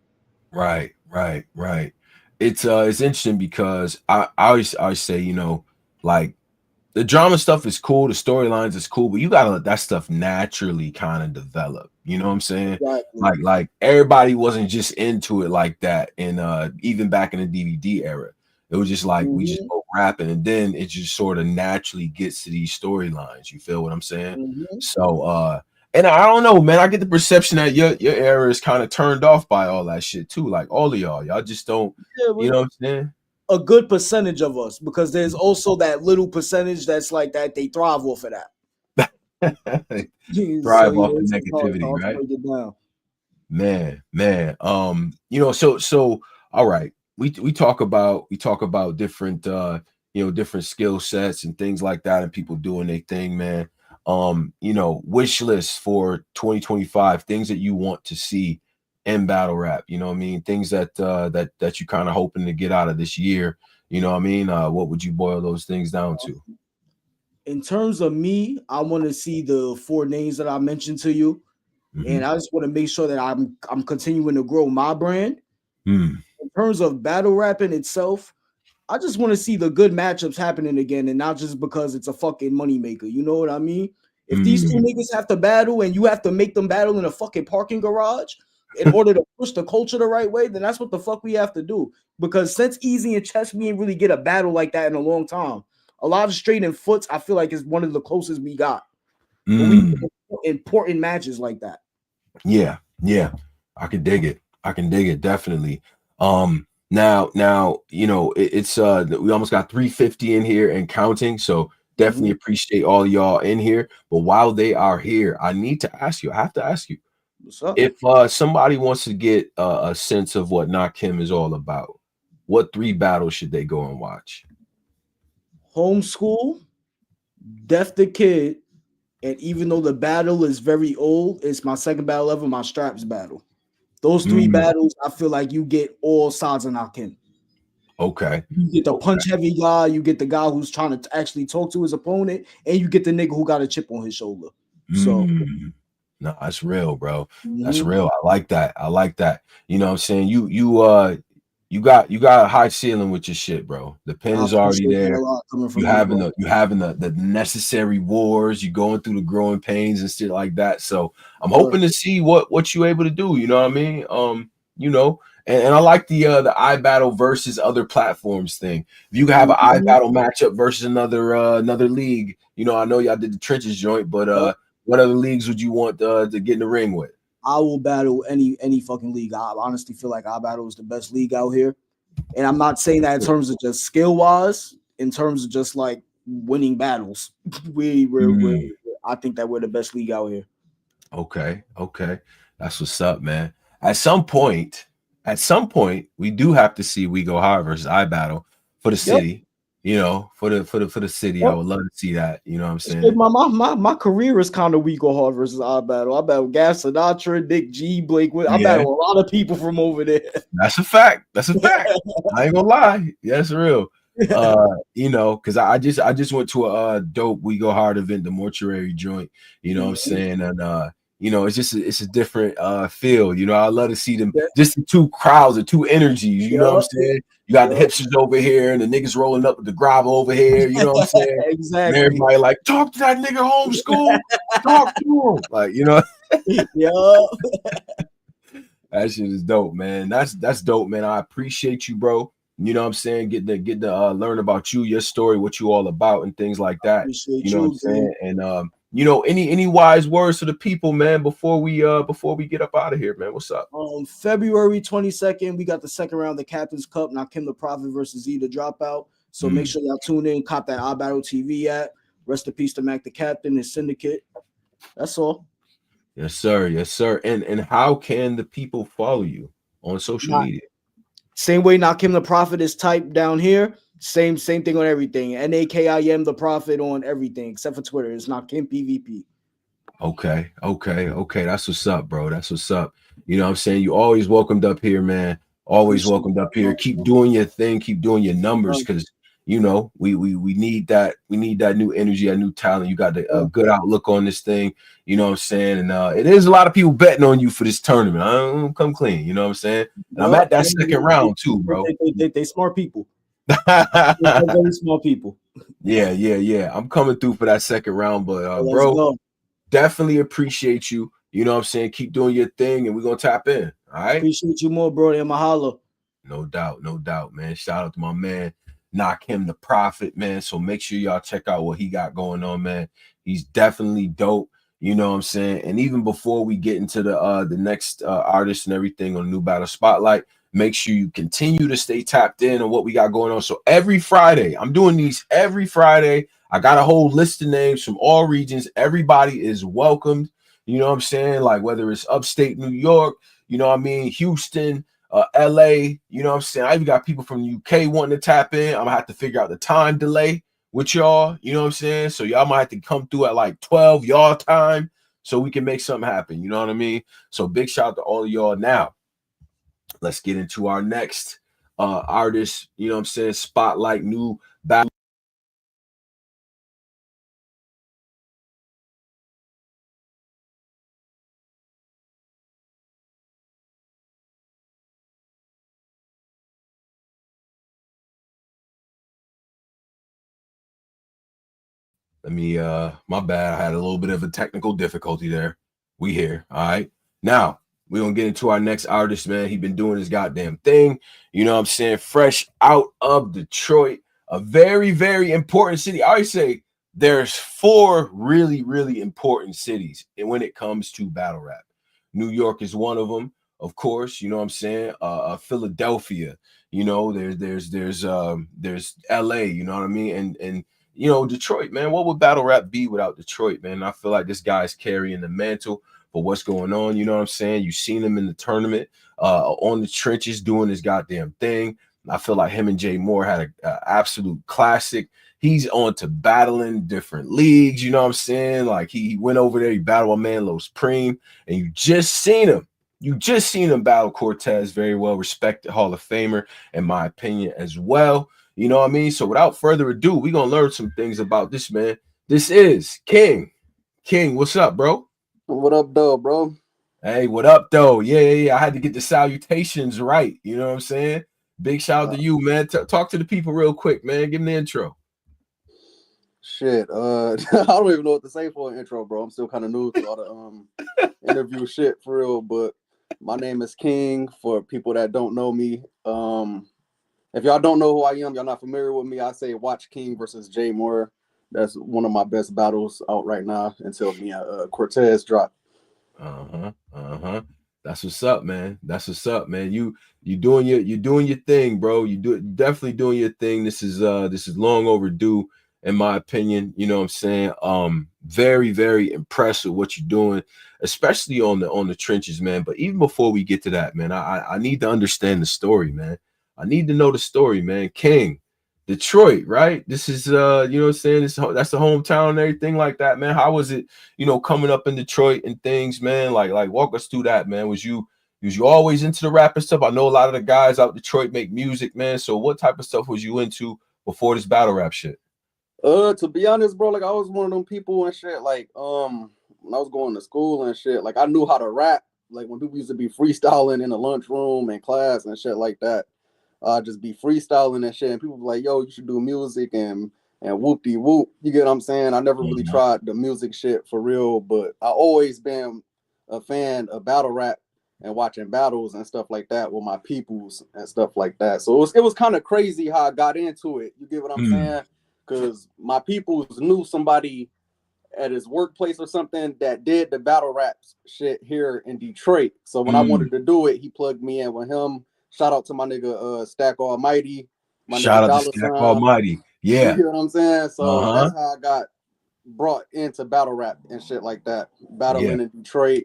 Right, right, right. It's interesting because I always say, you know, like the drama stuff is cool, the storylines is cool, but you gotta let that stuff naturally kind of develop. You know what I'm saying? Exactly. Like everybody wasn't just into it like that in even back in the DVD era. It was just like we just Mhm. both rapping, and then it just sort of naturally gets to these storylines. You feel what I'm saying? Mhm. So and I don't know, man. I get the perception that your era is kind of turned off by all that shit too. Like all of y'all just don't, Yeah, you know what I'm a good percentage of us, because there's also that little percentage that's like that they thrive off of that. saying? So Thrive off of it's negativity, hard to right? break it down. Man. You know, so all right. We talk about different you know, different skill sets and things like that, and people doing their thing, man. You know, wish lists for 2025, things that you want to see in battle rap, you know what I mean? Things that that you kind of hoping to get out of this year, you know what I mean? What would you boil those things down to? In terms of me, I want to see the four names that I mentioned to you, Hmm. and I just want to make sure that I'm continuing to grow my brand. Hmm. In terms of battle rapping itself, I just want to see the good matchups happening again, and not just because it's a fucking moneymaker. You know what I mean? If these two Hmm. niggas have to battle and you have to make them battle in a fucking parking garage in order to push the culture the right way, then that's what the fuck we have to do. Because since Easy and Chess, we ain't really get a battle like that in a long time. A lot of straight and foots, I feel like, is one of the closest we got. But we need Hmm. important matches like that. Yeah. I can dig it. I can dig it definitely. Now, you know, it's we almost got 350 in here and counting. So definitely Mhm. appreciate all y'all in here. But while they are here, I need to ask you, I have to ask you, What's up? if somebody wants to get a sense of what Nakim is all about, what three battles should they go and watch? Homeschool, Death the Kid, and even though the battle is very old, it's my second battle ever, my straps battle. Those three Mm, battles, I feel like you get all sides of Nakim. okay. You get the Okay. punch heavy guy, you get the guy who's trying to actually talk to his opponent, and you get the nigga who got a chip on his shoulder. So, Mm. No, that's real, bro. That's mhm. real. I like that. I like that. You know what I'm saying? You got a high ceiling with your shit, bro. The pen I is already appreciate that a there. lot coming from you, bro. You having the necessary wars, you going through the growing pains and shit like that. So I'm Word. hoping to see what you able to do, you know what I mean? You know, and I like the iBattle versus other platforms thing. If you could have an Mhm. iBattle matchup versus another league, you know, I know y'all did the trenches joint, but Yep. what other leagues would you want to get in the ring with? I will battle any fucking league. I honestly feel like our battle is the best league out here. And I'm not saying that in terms of just skill wise, in terms of just like winning battles. We're Mm, I think that we're the best league out here. okay. That's what's up, man. At some point, we do have to see We Go Hard versus iBattle for the Yep. city. You know, for the city. I Yep. would love to see that. You know what I'm Shit, saying? my career is kind of weak or hard versus I battle. I battle Gas Sinatra, Dick G, Blake. I Yeah, battle a lot of people from over there. that's a fact. That's a fact. I ain't gonna lie. Yeah, that's real. You know, because I just went to a dope We Go Hard event, the mortuary joint, you know what I'm Mhm. saying? And you know, it's a different feel. You know, I love to see them Yeah, just the two crowds, the two energies, you know what I'm yeah, saying? You got the yeah. hipsters over here and the niggas rolling up with the gravel over here, you know what I'm saying? And Exactly. everybody like, talk to that nigga homeschool, talk to him. Like, you know, Yeah. that shit is dope, man. That's dope, man. I appreciate you, bro. You know what I'm saying? Get to learn about you, your story, what you all about, and things like that. You Appreciate know what I'm you, dude. saying? And you know, any wise words to the people, man, before we get up out of here, man. What's up? February 22nd, we got the second round of the Captain's Cup. Now Kim the Prophet versus Z the Dropout. So make Mm. sure y'all tune in, cop that iBattle TV app. Rest in peace to Mac the Captain and Syndicate. That's all. Yes, sir. Yes, sir. And how can the people follow you on social Not media? same way Nakim the Prophet is typed down here. Same thing on everything. Nakim the Prophet on everything except for Twitter. It's Nakim PvP. Okay. That's what's up, bro. That's what's up. You know what I'm saying? You always welcomed up here, man. Always Appreciate welcomed up here. Keep that. doing your thing, keep doing your numbers, Man. because you know we need that. We need that new energy, that new talent. You got a Yeah. good outlook on this thing. You know what I'm saying? And it is a lot of people betting on you for this tournament. I don't come clean. You know what I'm saying? And I'm at Yup. that second round too, bro. They smart people. They're very smart people. Yeah. I'm coming through for that second round, but Well, let's bro, go. definitely appreciate you. You know what I'm saying? Keep doing your thing and we're gonna tap in. All right. Appreciate you more, bro. And mahalo. No doubt, no doubt, man. Shout out to my man, Nakim the Prophet, man. So make sure y'all check out what he got going on, man. He's definitely dope. You know what I'm saying? And even before we get into the next artist and everything on New Battle Spotlight, make sure you continue to stay tapped in on what we got going on. So every Friday, I'm doing these every Friday. I got a whole list of names from all regions. Everybody is welcomed. You know what I'm saying? Like whether it's upstate New York, you know what I mean, Houston, LA, you know what I'm saying? I even got people from the UK wanting to tap in. I'm gonna have to figure out the time delay with y'all, you know what I'm saying? So y'all might have to come through at like 12 y'all time so we can make something happen, you know what I mean? So big shout out to all of y'all. Now let's get into our next artist, you know what I'm saying, spotlight new battle. Let me my bad. I had a little bit of a technical difficulty there. We here. All right. Now we're gonna get into our next artist, man. He been doing his goddamn thing. You know what I'm saying? Fresh out of Detroit, a very, very important city. I always say there's 4 really, really important cities when it comes to battle rap. New York is one of them, of course. You know what I'm saying? Philadelphia. You know, there's LA. You know what I mean? And you know, Detroit, man. What would battle rap be without Detroit, man? I feel like this guy's carrying the mantle for what's going on. You know what I'm saying? You've seen him in the tournament, on the trenches, doing his goddamn thing. I feel like him and Jay Moore had a absolute classic. He's on to battling different leagues. You know what I'm saying? Like he went over there, he battled my man Los Preem, and you just seen him. You just seen him battle Cortez, very well respected Hall of Famer, in my opinion, as well. You know what I mean? So without further ado, we're gonna learn some things about this man. This is King. King, what's up, bro? What up, though, bro? Hey, what up, though? Yeah. I had to get the salutations right. You know what I'm saying? Big shout out Uh, to you, man. Talk to the people real quick, man. Give them the intro. shit. I don't even know what to say for an intro, bro. I'm still kind of new to all the interview shit for real. But my name is King. For people that don't know me, if y'all don't know who I am, y'all not familiar with me, I say watch King versus Jay Moore. That's one of my best battles out right now until me and Cortez drop. Uh-huh. That's what's up, man. That's what's up, man. You doing your thing, bro. Definitely doing your thing. This is long overdue, in my opinion. You know what I'm saying? Very, very impressed with what you're doing, especially on the trenches, man. But even before we get to that, man, I need to understand the story, man. I need to know the story, man. King, Detroit, right? This is you know what I'm saying? That's the hometown and everything like that, man. How was it, you know, coming up in Detroit and things, man? Like walk us through that, man. Was you always into the rap and stuff? I know a lot of the guys out Detroit make music, man. So what type of stuff was you into before this battle rap shit? To be honest, bro, like I was one of them people and shit. Like, when I was going to school and shit, like I knew how to rap. Like when people used to be freestyling in the lunchroom and class and shit like that, just be freestyling and shit. And people be like, "Yo, you should do music and whoop de whoop." You get what I'm saying? I never really Uh-huh. tried the music shit for real, but I always been a fan of battle rap and watching battles and stuff like that with my peoples and stuff like that. So it was kind of crazy how I got into it. You get what I'm Mm, saying? Because my peoples knew somebody at his workplace or something that did the battle rap shit here in Detroit. So when I mm. wanted to do it, he plugged me in with him. Shout out to my nigga Stack Almighty, my Shout nigga out to Dollar Stack Sign. Almighty. You Yeah. get what I'm saying? So Uh-huh. that's how I got brought into battle rap and shit like that. Yeah. Battling in Detroit.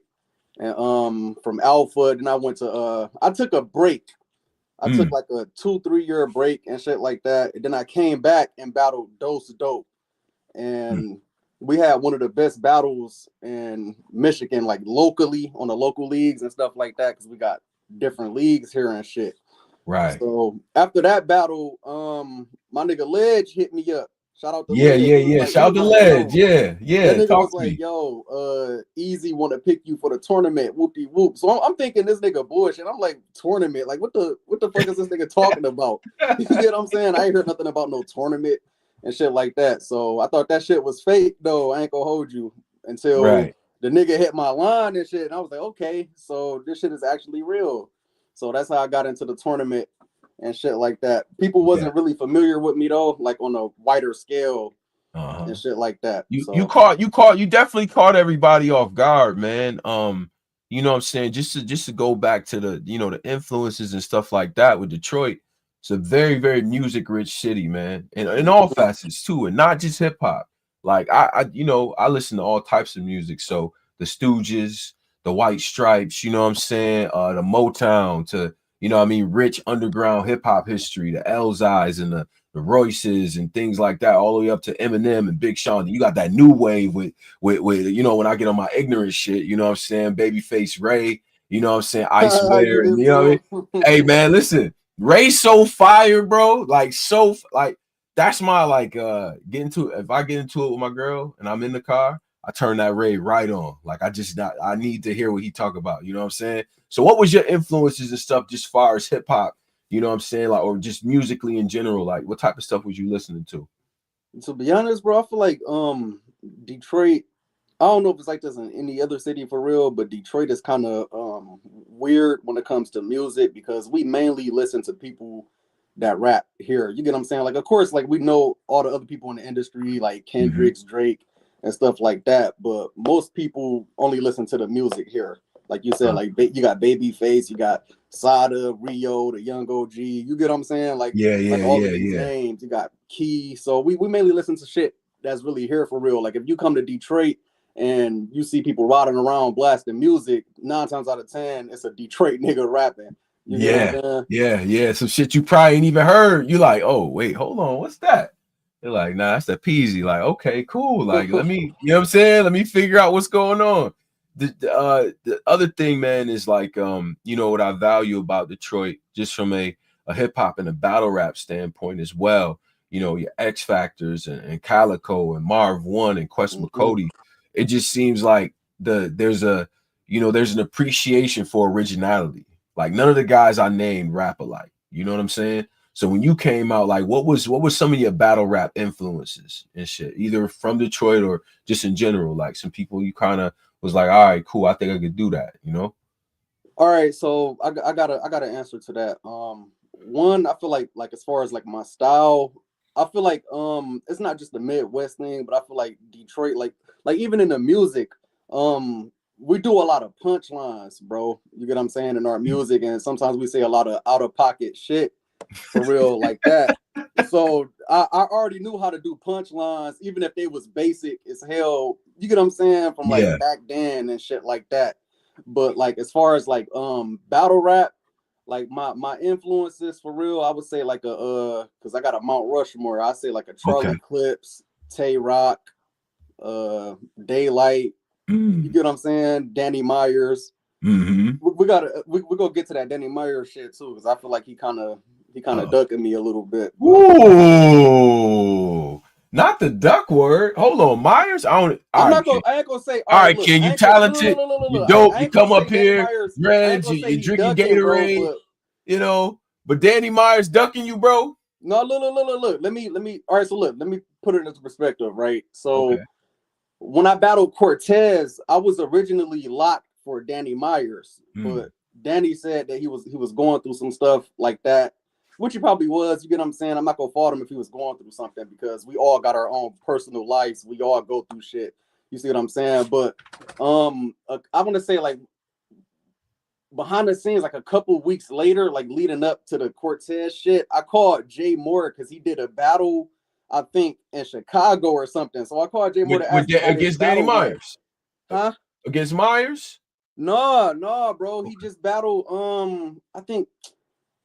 And from Alpha, then I went to I took a break. I took Mm, like a 2-3 year break and shit like that. And then I came back and battled Dose Dope, mm. and we had one of the best battles in Michigan, like locally on the local leagues and stuff like that, because we got different leagues here and shit. Right. So after that battle, my nigga Ledge hit me up. Shout out to Yeah, Ledge. yeah, yeah. He Shout out was to like, Ledge. yo, Yeah, that yeah. nigga Talk was to like, me. yo, Easy want to pick you for the tournament, whoop de whoop. So I'm thinking this nigga bullshit. I'm like, tournament? Like, what the fuck is this nigga talking about? You get what I'm saying? I ain't heard nothing about no tournament and shit like that. So I thought that shit was fake, though. I ain't gonna hold you until Right. the nigga hit my line and shit. And I was like, okay, so this shit is actually real. So that's how I got into the tournament. and shit like that. People wasn't really familiar with me though, like on a wider scale and shit like that. You So you definitely caught everybody off guard, man. You know what I'm saying? Just to go back to the, you know, the influences and stuff like that with Detroit. It's a very, very music rich city, man. And in all facets too, and not just hip hop. Like I you know, I listen to all types of music. So the Stooges, the White Stripes, you know what I'm saying? The Motown to, you know what I mean, rich underground hip hop history, the Elzais and the Royces and things like that, all the way up to Eminem and Big Sean. You got that new wave with you know, when I get on my ignorant shit, you know what I'm saying, Babyface Ray, you know what I'm saying, I Swear, and you know what I mean? Hey man, listen, Ray's so fire, bro. Like so like that's my like getting to if I get into it with my girl and I'm in the car, I turn that Ray right on. Like I need to hear what he talk about, you know what I'm saying? So what was your influences and stuff just far as hip hop? You know what I'm saying? Like, or just musically in general, like what type of stuff was you listening to? to be honest, bro, I feel like Detroit, I don't know if it's like this in any other city for real, but Detroit is kind of weird when it comes to music because we mainly listen to people that rap here. You get what I'm saying? Like, of course, like we know all the other people in the industry, like Kendrick's, Drake, and stuff like that. But most people only listen to the music here. Like you said, like you got Babyface, you got Sada, Rio, the Young OG. You get what I'm saying? Like all of these names. You got Key. So we mainly listen to shit that's really here for real. Like if you come to Detroit and you see people riding around blasting music, 9 times out of 10, it's a Detroit nigga rapping. You get what I'm saying? Yeah. Some shit you probably ain't even heard. You like, oh wait, hold on, what's that? You're like, nah, that's the Peasy. Like, okay, cool. Like, let me, you know what I'm saying? Let me figure out what's going on. The other thing, man, is like, you know, what I value about Detroit, just from a hip hop and a battle rap standpoint as well. You know, your X Factors and Calico and Marv One and Quest McCody. It just seems like there's an appreciation for originality. Like none of the guys I named rap alike. You know what I'm saying? So when you came out, like what was some of your battle rap influences and shit, either from Detroit or just in general? Like some people you kind of was like, all right, cool, I think I could do that, you know? All right, so I got an answer to that. One, I feel like as far as like my style, I feel like it's not just the Midwest thing, but I feel like Detroit, like even in the music, we do a lot of punchlines, bro. You get what I'm saying, in our music, and sometimes we say a lot of out of pocket shit for real like that. So I already knew how to do punchlines, even if they was basic as hell. You get what I'm saying, from like back then and shit like that. But like as far as like battle rap, like my influences for real, I would say like a because I got a Mount Rushmore. I say like a Charlie Clips, Tay Rock, Daylight. You get what I'm saying? Danny Myers. We're gonna get to that Danny Myers shit too, because I feel like he kind of ducking me a little bit. Ooh, not the duck word. Hold on, Myers. I ain't gonna say. All right, look, Ken, you talented, you dope. You come up here, Reg, you drinking Gatorade, bro, you know. But Danny Myers ducking you, bro. No, look. Let me. All right, so look, let me put it into perspective, right? So when I battled Cortez, I was originally locked for Danny Myers, but Danny said that he was going through some stuff like that, which he probably was. You get what I'm saying? I'm not gonna fault him if he was going through something, because we all got our own personal lives. We all go through shit. You see what I'm saying? But I want to say, like, behind the scenes, like a couple weeks later, like leading up to the Cortez shit, I called Jay Moore because he did a battle, I think, in Chicago or something. So I called Jay Moore to ask him how against Danny Myers. Huh? Against Myers? No, bro. He just battled. I think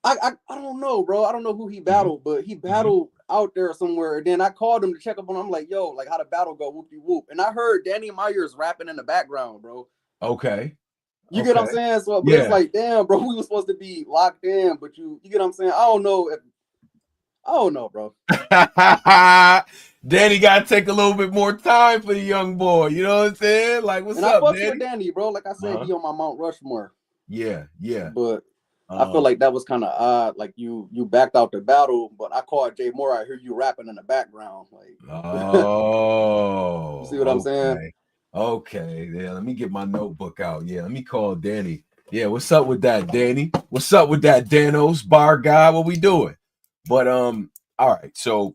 I don't know, bro. I don't know who he battled, but he battled out there somewhere. And then I called him to check up on him. I'm like, yo, like, how the battle go? Whoopie whoop. And I heard Danny Myers rapping in the background, bro. Okay. You get what I'm saying? So, but it's like, damn, bro, we were supposed to be locked in, but you get what I'm saying? I don't know, bro. Danny got to take a little bit more time for the young boy. You know what I'm saying? Like, what's up, I Danny? with Danny, bro. Like I said, he on my Mount Rushmore. Yeah. But I feel like that was kind of odd. Like you backed out the battle, but I called Jay Moore. I hear you rapping in the background. Like, oh, you see what I'm saying? Okay. Yeah, let me get my notebook out. Yeah, let me call Danny Yeah, what's up with that, Danny? What's up with that, Danos, bar guy? What we doing? But all right. So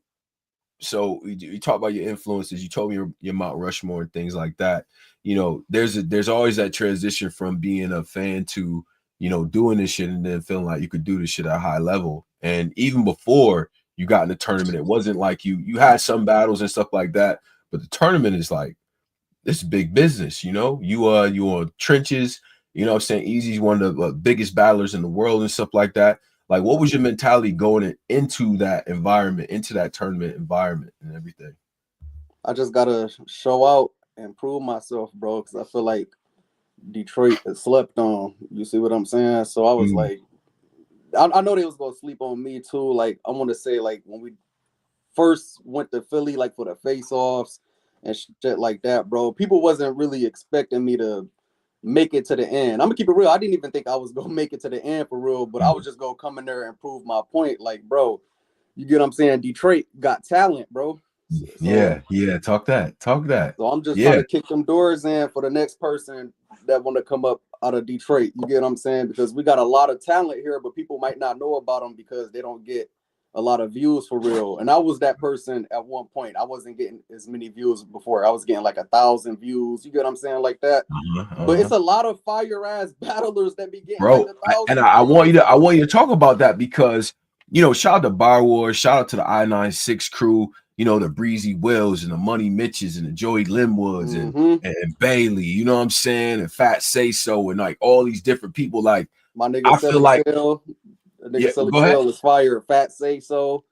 you talk about your influences. You told me your Mount Rushmore and things like that. You know, there's always that transition from being a fan to, you know, doing this shit and then feeling like you could do this shit at a high level. And even before you got in the tournament, it wasn't like you had some battles and stuff like that, but the tournament is like, this is big business, you know. You on trenches, you know what I'm saying? Easy's one of the biggest battlers in the world and stuff like that. Like, what was your mentality going into that environment, into that tournament environment and everything? I just gotta show out and prove myself, bro, because I feel like Detroit is slept on. You see what I'm saying? So I was like, I know they was gonna sleep on me too. Like, I want to say, like, when we first went to Philly, like for the face-offs and shit like that, bro, people wasn't really expecting me to make it to the end. I'm gonna keep it real. I didn't even think I was gonna make it to the end for real, but I was just gonna come in there and prove my point. Like, bro, you get what I'm saying? Detroit got talent, bro. So Yeah. Talk that. so I'm just trying Yeah. to kick them doors in for the next person that want to come up out of Detroit. You get what I'm saying? Because we got a lot of talent here, but people might not know about them because they don't get a lot of views for real. And I was that person at one point. I wasn't getting as many views before. I was getting like 1,000 views. You get what I'm saying? Like that. But it's a lot of fire ass battlers that be getting like Bro. 1,000 I want you views, to bro. talk about that because, you know, shout out to Bar Wars, shout out to the I-96 crew, you know, the Breezy Wills and the Money Mitches and the Joey Linwoods and Bailey, you know what I'm saying? And Fat Say So and like all these different people. Like, My nigga I feel like, Selig the nigga yeah, Selig go ahead. is fire. Fat Say So.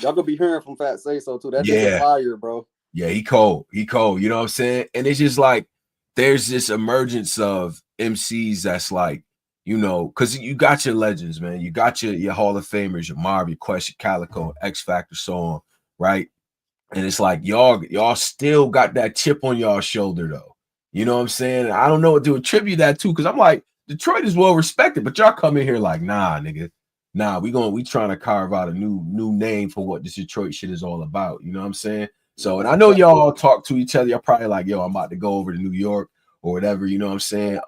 Y'all gonna be hearing from Fat Say So too. That nigga Yeah. fire, bro. Yeah, he cold. He cold. You know what I'm saying? And it's just like there's this emergence of MCs that's like, you know, because you got your legends, man. You got your Hall of Famers, your Marv, your Quest, your Calico, X Factor, so on, right? And it's like y'all still got that chip on y'all shoulder, though. You know what I'm saying? And I don't know what to attribute that to, because I'm like, Detroit is well respected, but y'all come in here like, nah, nigga. Nah, we trying to carve out a new name for what this Detroit shit is all about. You know what I'm saying? So, and I know y'all all talk to each other. Y'all probably like, yo, I'm about to go over to New York or whatever. You know what I'm saying?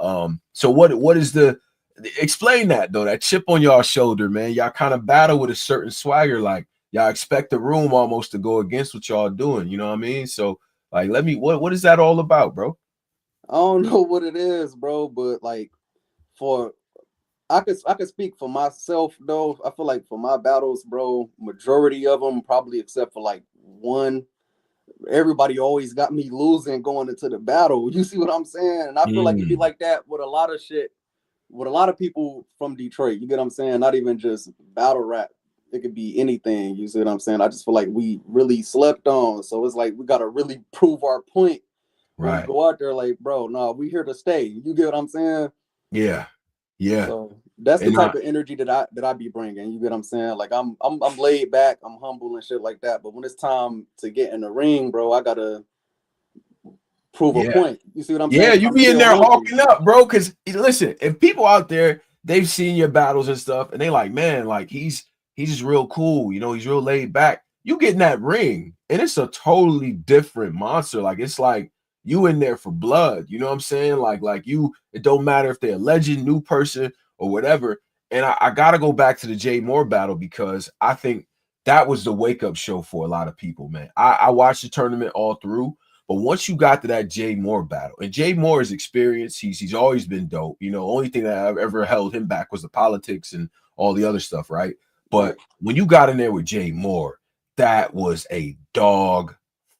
So what is the explain that though? That chip on y'all shoulder, man. Y'all kind of battle with a certain swagger, like y'all expect the room almost to go against what y'all doing. You know what I mean? So, like, what is that all about, bro? I don't know what it is, bro, but like for I could speak for myself though. I feel like for my battles, bro, majority of them, probably except for like one, everybody always got me losing going into the battle. You see what I'm saying? And I feel like it'd be like that with a lot of shit, with a lot of people from Detroit. You get what I'm saying? Not even just battle rap. It could be anything. You see what I'm saying? I just feel like we really slept on. So it's like we gotta really prove our point when we Right. go out there. Like, bro, no, we here to stay. You get what I'm saying? Yeah. Yeah. So that's the And type of energy that I be bringing. You get what I'm saying? Like I'm laid back, I'm humble and shit like that. But when it's time to get in the ring, bro, I gotta prove a yeah. point. You see what I'm saying? Yeah, 'Cause you I'm be in still there hungry. hawking up, bro. Because listen, if people out there they've seen your battles and stuff, and they like, man, like he's just real cool. You know, he's real laid back. You get in that ring, and it's a totally different monster. Like it's like you in there for blood. You know what I'm saying? Like you. It don't matter if they're a legend, new person, or whatever. And I gotta go back to the Jay Moore battle because I think that was the wake up show for a lot of people, man. I watched the tournament all through. But once you got to that Jay Moore battle, and Jay Moore's experience, he's always been dope. You know, only thing that I've ever held him back was the politics and all the other stuff, right? But Right. when you got in there with Jay Moore, that was a dog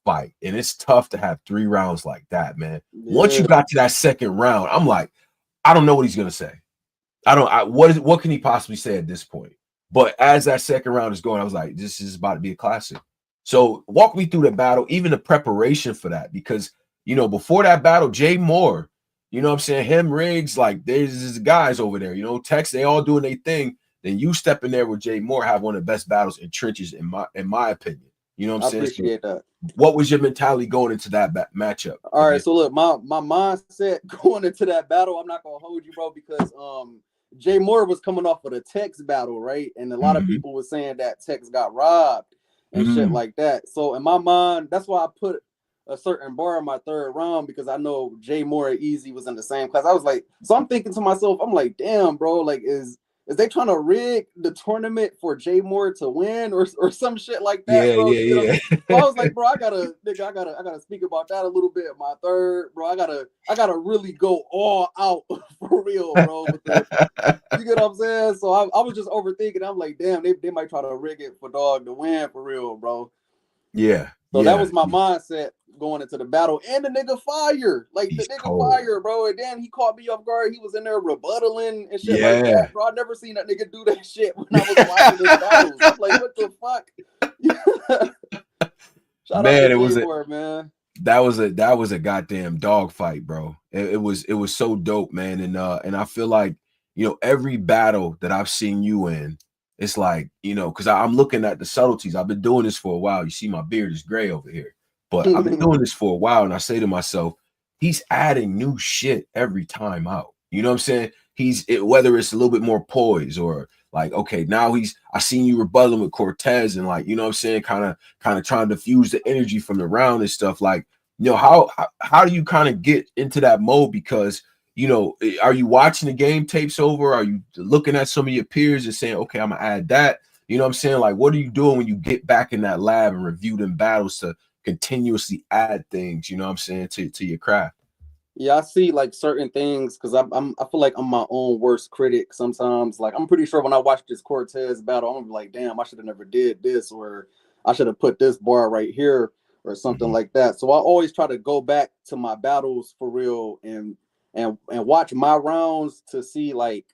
fight. And it's tough to have 3 rounds like that, man. Once you Yeah. got to that second round, I'm like, I don't know what he's gonna say. What can he possibly say at this point? But as that second round is going, I was like, this is about to be a classic. So walk me through the battle, even the preparation for that, because you know, before that battle, Jay Moore, you know what I'm saying, him Riggs, like there's guys over there, you know, Tex, they all doing their thing. Then you step in there with Jay Moore, have one of the best battles in trenches, in my opinion. You know what I'm I saying? So appreciate that. what was your mentality going into that matchup All right, against? so look, my mindset going into that battle, I'm not gonna hold you, bro, because Jay Moore was coming off of the Tex battle, right? And a lot of Mm-hmm. people were saying that Tex got robbed and shit Mm-hmm. like that. So in my mind, that's why I put a certain bar in my third round because I know Jay Moore and Easy was in the same class. I was like, so I'm thinking to myself, I'm like, damn, bro, like is they trying to rig the tournament for Jay Moore to win or some shit like that, Yeah, bro? yeah, You get what I'm yeah. saying? So I was like, bro, I gotta speak about that a little bit. My third, bro, I gotta really go all out for real, bro. With the, you get what I'm saying? So I was just overthinking. I'm like, damn, they might try to rig it for dog to win for real, bro. Yeah, So that yeah. was my mindset going into the battle. And the nigga fire. Like the He's nigga cold. fire, bro. And then he caught me off guard. He was in there rebuttaling and shit like Yeah. that, bro. I never seen that nigga do that shit when I was watching his battles. I'm like, what the fuck? Shout out to Man, Jay Moore, man. that was a goddamn dog fight, bro. It was so dope, man. And I feel like, every battle that I've seen you in, it's like, because I'm looking at the subtleties. I've been doing this for a while. You see my beard is gray over here, but I've been doing this for a while, and I say to myself, he's adding new shit every time out. You know what I'm saying? Whether it's a little bit more poise or like, okay, now I seen you rebuttaling with Cortez and like, you know what I'm saying, kind of trying to diffuse the energy from the round and stuff. Like, how do you kind of get into that mode? Because are you watching the game tapes over? Are you looking at some of your peers and saying, okay, I'm gonna add that? You know what I'm saying? Like, what are you doing when you get back in that lab and review them battles to continuously add things, you know what I'm saying, to your craft? Yeah, I see like certain things because I feel like I'm my own worst critic sometimes. Like I'm pretty sure when I watched this Cortez battle, I'm gonna be like, damn, I should have never did this, or I should have put this bar right here or something like that. So I always try to go back to my battles for real and watch my rounds to see like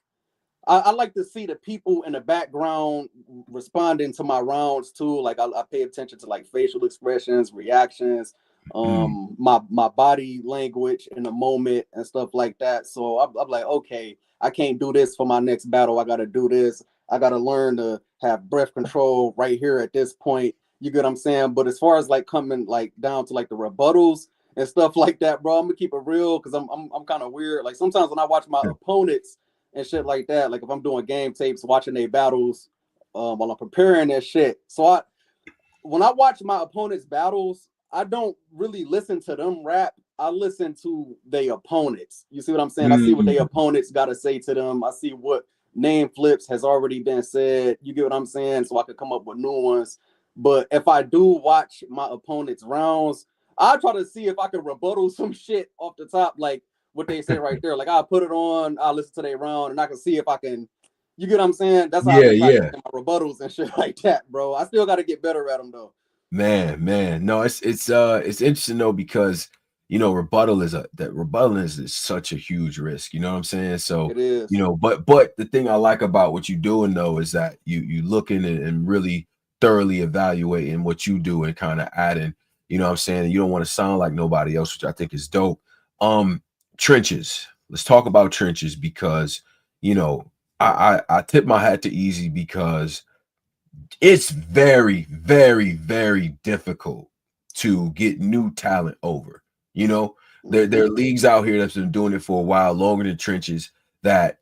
I like to see the people in the background responding to my rounds too. Like I pay attention to like facial expressions, reactions, my body language in the moment and stuff like that. So I'm like, okay, I can't do this for my next battle. I got to do this. I got to learn to have breath control right here at this point. You get what I'm saying? But as far as like coming like down to like the rebuttals and stuff like that, bro, I'm gonna keep it real because I'm kind of weird. Like sometimes when I watch my opponents and shit like that, like if I'm doing game tapes, watching their battles, while I'm preparing that shit. So when I watch my opponents' battles, I don't really listen to them rap. I listen to their opponents. You see what I'm saying? I see what their opponents got to say to them. I see what name flips has already been said. You get what I'm saying? So I could come up with new ones. But if I do watch my opponent's rounds, I try to see if I can rebuttal some shit off the top, like what they say right there. Like I'll put it on, I'll listen to their round, and I can see if I can. You get what I'm saying? That's how I be Yeah. practicing my rebuttals and shit like that, bro. I still got to get better at them though. Man. No, it's interesting though, because rebuttal is such a huge risk. You know what I'm saying? So It is. but the thing I like about what you're doing though is that you looking and really thoroughly evaluating what you do and kind of adding. You know what I'm saying? You don't want to sound like nobody else, which I think is dope. Trenches. Let's talk about trenches because I tip my hat to Easy because it's very, very, very difficult to get new talent over. There are leagues out here that's been doing it for a while, longer than trenches, that,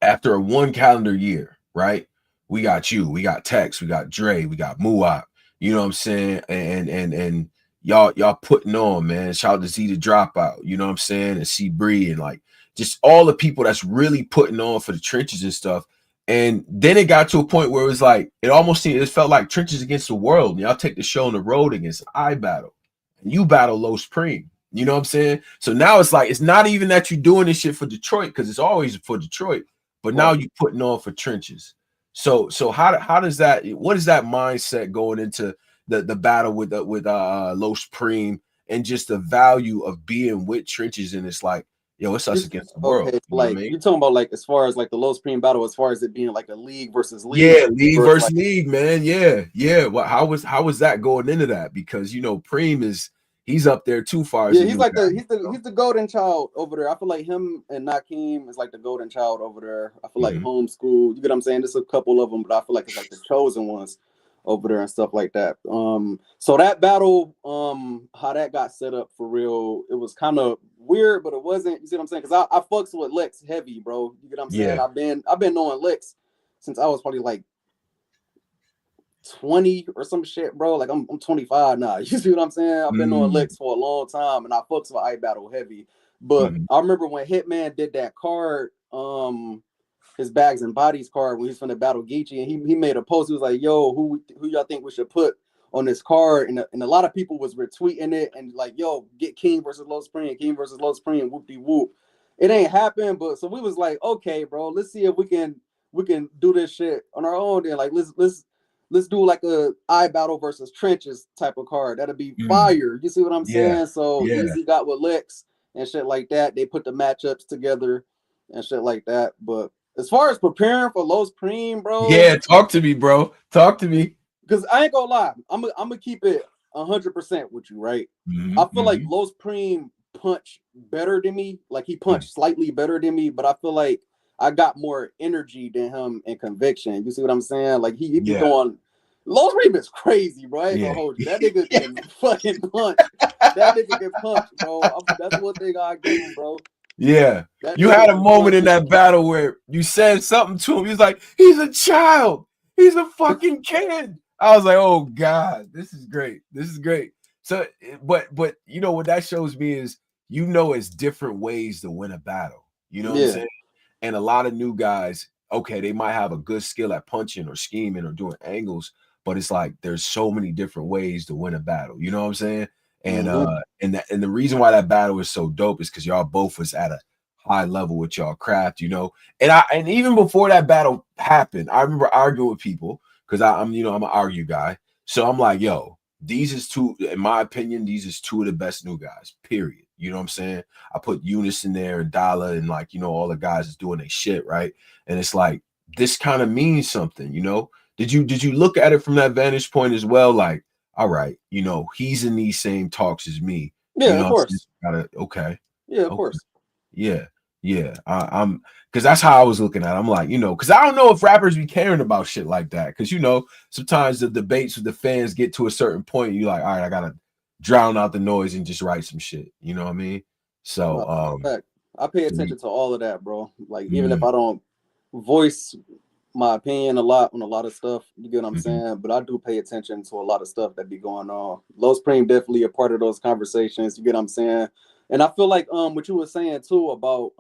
after a one calendar year, right? We got you, we got Tex, we got Dre, we got Muop, you know what I'm saying? And y'all putting on, man. Shout out to Z the Dropout, you know what I'm saying? And C Bree and like just all the people that's really putting on for the trenches and stuff. And then it got to a point where it was like, it felt like trenches against the world. And y'all take the show on the road against I battle. And you battle Low Supreme. You know what I'm saying? So now it's like, it's not even that you're doing this shit for Detroit, because it's always for Detroit. But now you're putting on for trenches. So how does that, what is that mindset going into the battle with Low Supreme, and just the value of being with trenches? And it's like, yo, it's us against the world. Okay, You know what I like mean? you're talking about like as far as like the Low Supreme battle, as far as it being like a league versus league, Yeah, league or it's versus like, league, man. Yeah. Well, how was that going into that? Because Preem he's up there too far as yeah, a he's new like guy. he's the golden child over there. I feel like him and Nakim is like the golden child over there. I feel like homeschool. You get what I'm saying? There's a couple of them, but I feel like it's like the chosen ones over there and stuff like that. So that battle, how that got set up for real, it was kind of weird, but it wasn't. You see what I'm saying? Because I fucks with Lex heavy, bro. You get what I'm saying? Yeah. I've been knowing Lex since I was probably like 20 or some shit, bro. Like I'm 25 now. You see what I'm saying? I've been on licks for a long time, and I fucks with iBattle heavy. But I remember when Hitman did that card, his Bags and Bodies card, when he's from the Battle Geechee, and he made a post. He was like, "Yo, who y'all think we should put on this card?" And a lot of people was retweeting it and like, "Yo, get King versus Low Supreme, King versus Low Supreme, whoop de whoop." It ain't happened, but so we was like, okay, bro, let's see if we can do this shit on our own. Then like let's do like a iBattle versus Trenches type of card. That'd be fire. You see what I'm saying? So Easy got with Lex and shit like that. They put the matchups together and shit like that. But as far as preparing for Low Supreme, bro. Yeah, talk to me, bro. Talk to me. Because I ain't gonna lie, I'm gonna keep it 100% with you, right? I feel like Low Supreme punch better than me. Like he punched slightly better than me, but I feel like I got more energy than him and conviction. You see what I'm saying? Like he be throwing. Low Supreme is crazy, bro. I ain't gonna hold you. That nigga can fucking punch. That nigga can punch, bro. That's one thing I give him, bro. Yeah. You had a moment in that battle where you said something to him. He was like, he's a child. He's a fucking kid. I was like, oh God, this is great. This is great. So, but you know what that shows me is, you know, it's different ways to win a battle. You know what I'm saying? And a lot of new guys, okay, they might have a good skill at punching or scheming or doing angles, but it's like there's so many different ways to win a battle. You know what I'm saying? And and the reason why that battle is so dope is because y'all both was at a high level with y'all craft, you know. And even before that battle happened, I remember arguing with people because I'm an argue guy. So I'm like, yo, these is two, in my opinion, these is two of the best new guys, period. You know what I'm saying? I put Eunice in there and Dollar and like, you know, all the guys is doing their shit, right? And it's like, this kind of means something, you know? Did you look at it from that vantage point as well? Like, all right, you know, he's in these same talks as me. Yeah, you know, of course. Okay. Yeah, of course. Yeah. I'm because that's how I was looking at it. I'm like, you know, because I don't know if rappers be caring about shit like that. Because, you know, sometimes the debates with the fans get to a certain point, you're like, all right, I gotta drown out the noise and just write some shit. You know what I mean? So I pay attention to all of that, bro. Like even if I don't voice my opinion a lot on a lot of stuff, you get what I'm saying? But I do pay attention to a lot of stuff that be going on. Low Supreme definitely a part of those conversations, you get what I'm saying? And I feel like what you were saying too about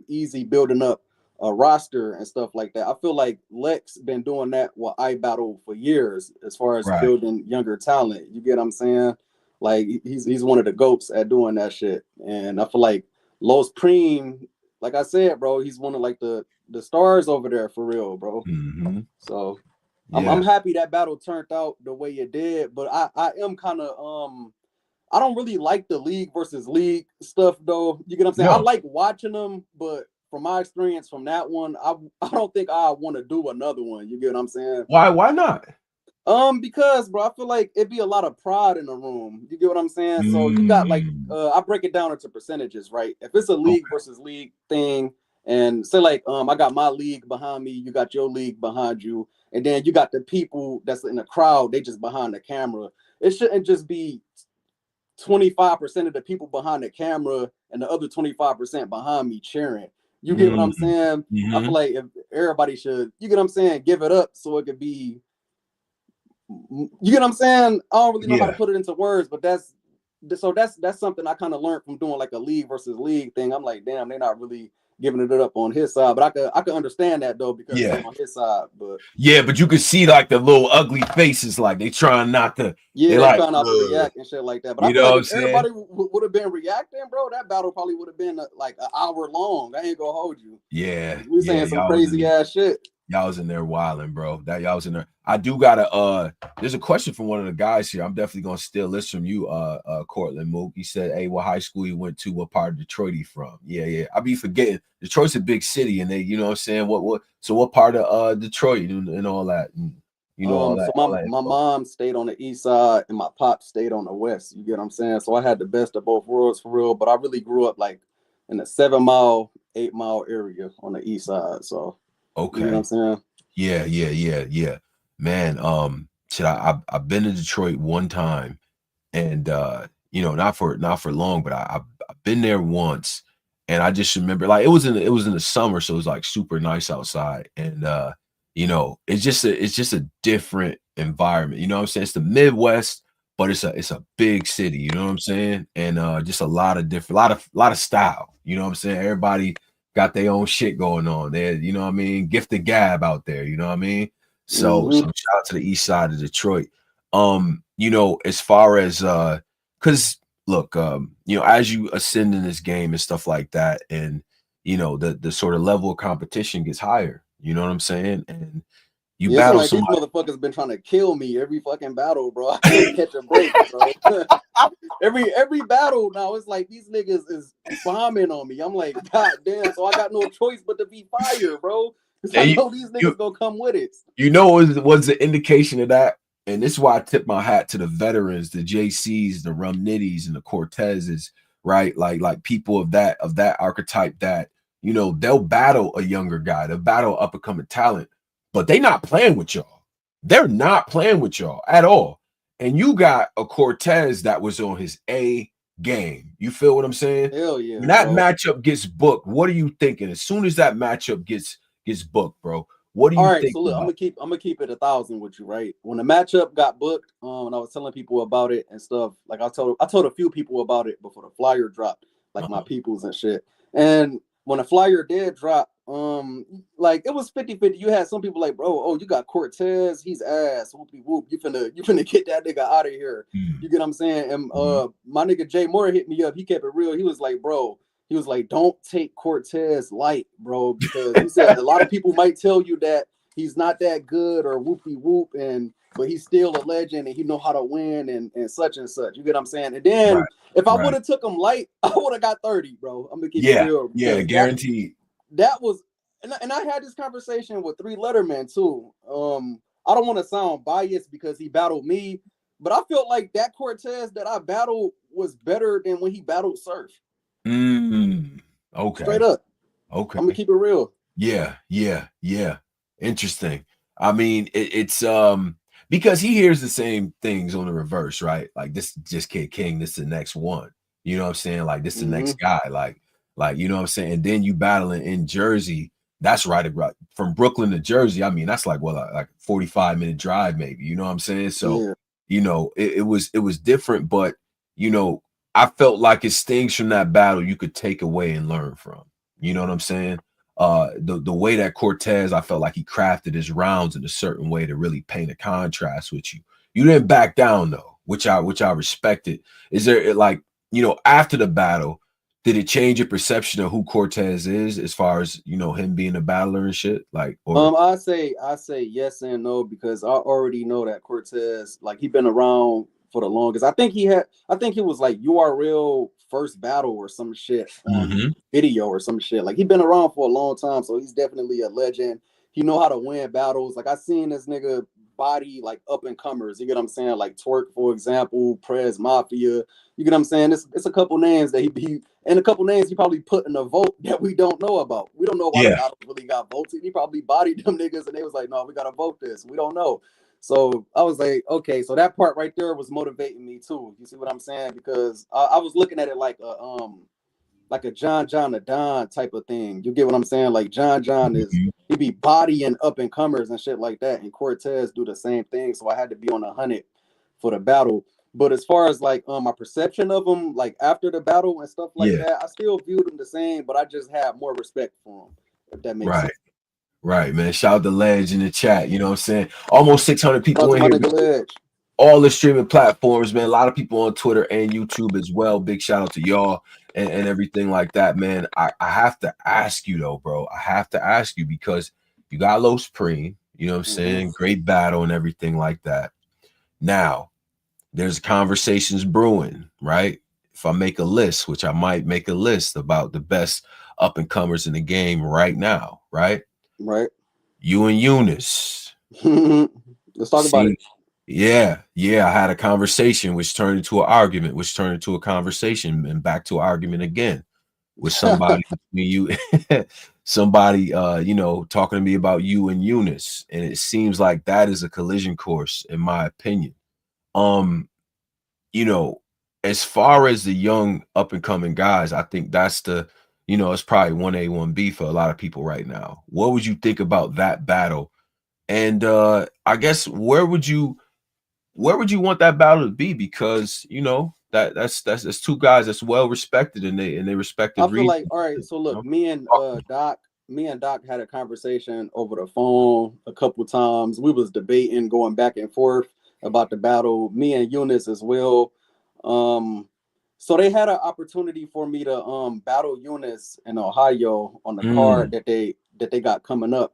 Easy building up a roster and stuff like that. I feel like Lex been doing that with iBattle for years as far as building younger talent. You get what I'm saying? Like he's one of the GOATs at doing that shit. And I feel like Low Supreme, like I said, bro, he's one of like the stars over there for real, bro. So I'm happy that battle turned out the way it did, but I am kind of I don't really like the league versus league stuff though. You get what I'm saying? I like watching them, but from my experience from that one, I don't think I want to do another one. You get what I'm saying? Why not? Because bro, I feel like it'd be a lot of pride in the room. You get what I'm saying? So you got like I break it down into percentages, right? If it's a league versus league thing, and say like I got my league behind me, you got your league behind you, and then you got the people that's in the crowd, they just behind the camera. It shouldn't just be 25% of the people behind the camera and the other 25% behind me cheering. You get what I'm saying? I feel like if everybody should, you get what I'm saying, give it up so it could be, you get what I'm saying? I don't really know how to put it into words, but that's something I kind of learned from doing like a league versus league thing. I'm like, damn, they're not really giving it up on his side, but I could understand that though because it's on his side. But but you could see like the little ugly faces, like they trying not to. Yeah, they're trying not to react and shit like that. But I feel like if everybody would have been reacting, bro, that battle probably would have been like an hour long. I ain't gonna hold you. Yeah, we saying some crazy ass shit. Y'all was in there wilding, bro. That y'all was in there. I do gotta there's a question from one of the guys here. I'm definitely gonna steal this from you, Cortland Mook. He said, hey, what high school you went to, what part of Detroit you from? Yeah. I be forgetting. Detroit's a big city, and they, you know what I'm saying? What part of Detroit and all that? And you know all that. So my mom stayed on the east side and my pop stayed on the west. You get what I'm saying? So I had the best of both worlds for real, but I really grew up like in the 7 mile, 8 mile area on the east side. So okay. You know what I'm saying? Yeah. Man, shit, I've been to Detroit one time, and you know, not for long, but I've been there once, and I just remember like it was in the summer, so it was like super nice outside, and you know, it's just a different environment. You know what I'm saying? It's the Midwest, but it's a big city. You know what I'm saying? And just a lot of different, lot of style. You know what I'm saying? Everybody got their own shit going on. There, you know what I mean? Gifted gab out there. You know what I mean? So shout out to the east side of Detroit. You know, as far as because look, you know, as you ascend in this game and stuff like that, and you know, the sort of level of competition gets higher. You know what I'm saying? And you Yeah, it's battle like these somebody. motherfuckers been trying to kill me every fucking battle, bro. I can't catch a break, bro. every battle now, it's like these niggas is bombing on me. I'm like, God damn, so I got no choice but to be fired, bro. Because I know these niggas gonna come with it. You know what was the indication of that? And this is why I tip my hat to the veterans, the JCs, the Rum Nitties, and the Cortezes, right? Like people of that archetype that, you know, they'll battle a younger guy, they'll battle up and coming talent, but they not playing with y'all. They're not playing with y'all at all. And you got a Cortez that was on his A game. You feel what I'm saying? Hell yeah. When that bro. matchup gets booked, what are you thinking? As soon as that matchup gets booked, bro, what do you think? So look, I'm gonna keep it 1,000 with you, right? When the matchup got booked, and I was telling people about it and stuff, like I told a few people about it before the flyer dropped, like my peoples and shit. And when the flyer did drop, like it was 50-50. You had some people like, bro, oh, you got Cortez, he's ass, whoopie whoop, you finna get that nigga out of here. You get what I'm saying? And my nigga Jay Moore hit me up, he kept it real. He was like, bro, he was like, don't take Cortez light, bro, because he said a lot of people might tell you that he's not that good or whoopie whoop, but he's still a legend and he know how to win and such and such. You get what I'm saying? And then if I would have took him light, I would have got 30, bro. I'm gonna keep it real. Yeah, guaranteed. That was, and I had this conversation with 3 Letterman too. I don't want to sound biased because he battled me, but I felt like that Cortez that I battled was better than when he battled Surf. Okay. Straight up. Okay. I'm gonna keep it real. Yeah. Interesting. I mean, it's because he hears the same things on the reverse, right? Like this just K1NG, this is the next one. You know what I'm saying? Like this is the next guy. Like you know what I'm saying? And then you battling in Jersey. That's right from Brooklyn to Jersey. I mean, that's like like 45-minute drive, maybe. You know what I'm saying? So you know, it was different, but you know, I felt like it's things from that battle you could take away and learn from. You know what I'm saying? The way that Cortez, I felt like he crafted his rounds in a certain way to really paint a contrast with you. You didn't back down though, which I respected. Is there like, you know, after the battle, did it change your perception of who Cortez is as far as, you know, him being a battler and shit? Like, or I say yes and no, because I already know that Cortez, like, he been around for the longest. I think it was like URL first battle or some shit on video or some shit. Like, he been around for a long time, so he's definitely a legend. He know how to win battles. Like, I seen this nigga body like up and comers. You get what I'm saying? Like Twerk, for example, Prez Mafia. You get what I'm saying? It's a couple names that he and a couple names he probably put in a vote that we don't know about. We don't know why the battle really got voted. He probably bodied them niggas and they was like, no, we gotta vote this. We don't know. So I was like, okay, so that part right there was motivating me too. You see what I'm saying? Because I was looking at it like a John the Don type of thing. You get what I'm saying? Like John is he be bodying up and comers and shit like that, and Cortez do the same thing. So I had to be on 100 for the battle. But as far as like my perception of him, like after the battle and stuff like that, I still viewed him the same, but I just have more respect for him. If that makes sense. Right, man. Shout out to Ledge in the chat. You know what I'm saying? Almost 600 people in here. All the streaming platforms, man. A lot of people on Twitter and YouTube as well. Big shout out to y'all and everything like that, man. I have to ask you though, bro. I have to ask you because you got Low Supreme, you know what I'm saying? Great battle and everything like that. Now, there's conversations brewing, right? If I make a list, which I might make a list about the best up and comers in the game right now, right? Right. You and Eunice. Let's talk about it. Yeah. I had a conversation which turned into an argument, which turned into a conversation and back to an argument again with somebody somebody you know, talking to me about you and Eunice. And it seems like that is a collision course, in my opinion. You know, as far as the young up and coming guys, I think that's the, you know, it's probably 1A, 1B for a lot of people right now. What would you think about that battle And I guess where would you want that battle to be? Because you know that's two guys that's well respected in they I respective feel like, regions. all right, so You look, know? me and Doc had a conversation over the phone a couple times. We was debating, going back and forth about the battle. Me and Eunice as well. Um, so they had an opportunity for me to battle Eunice in Ohio on the card Mm, that they got coming up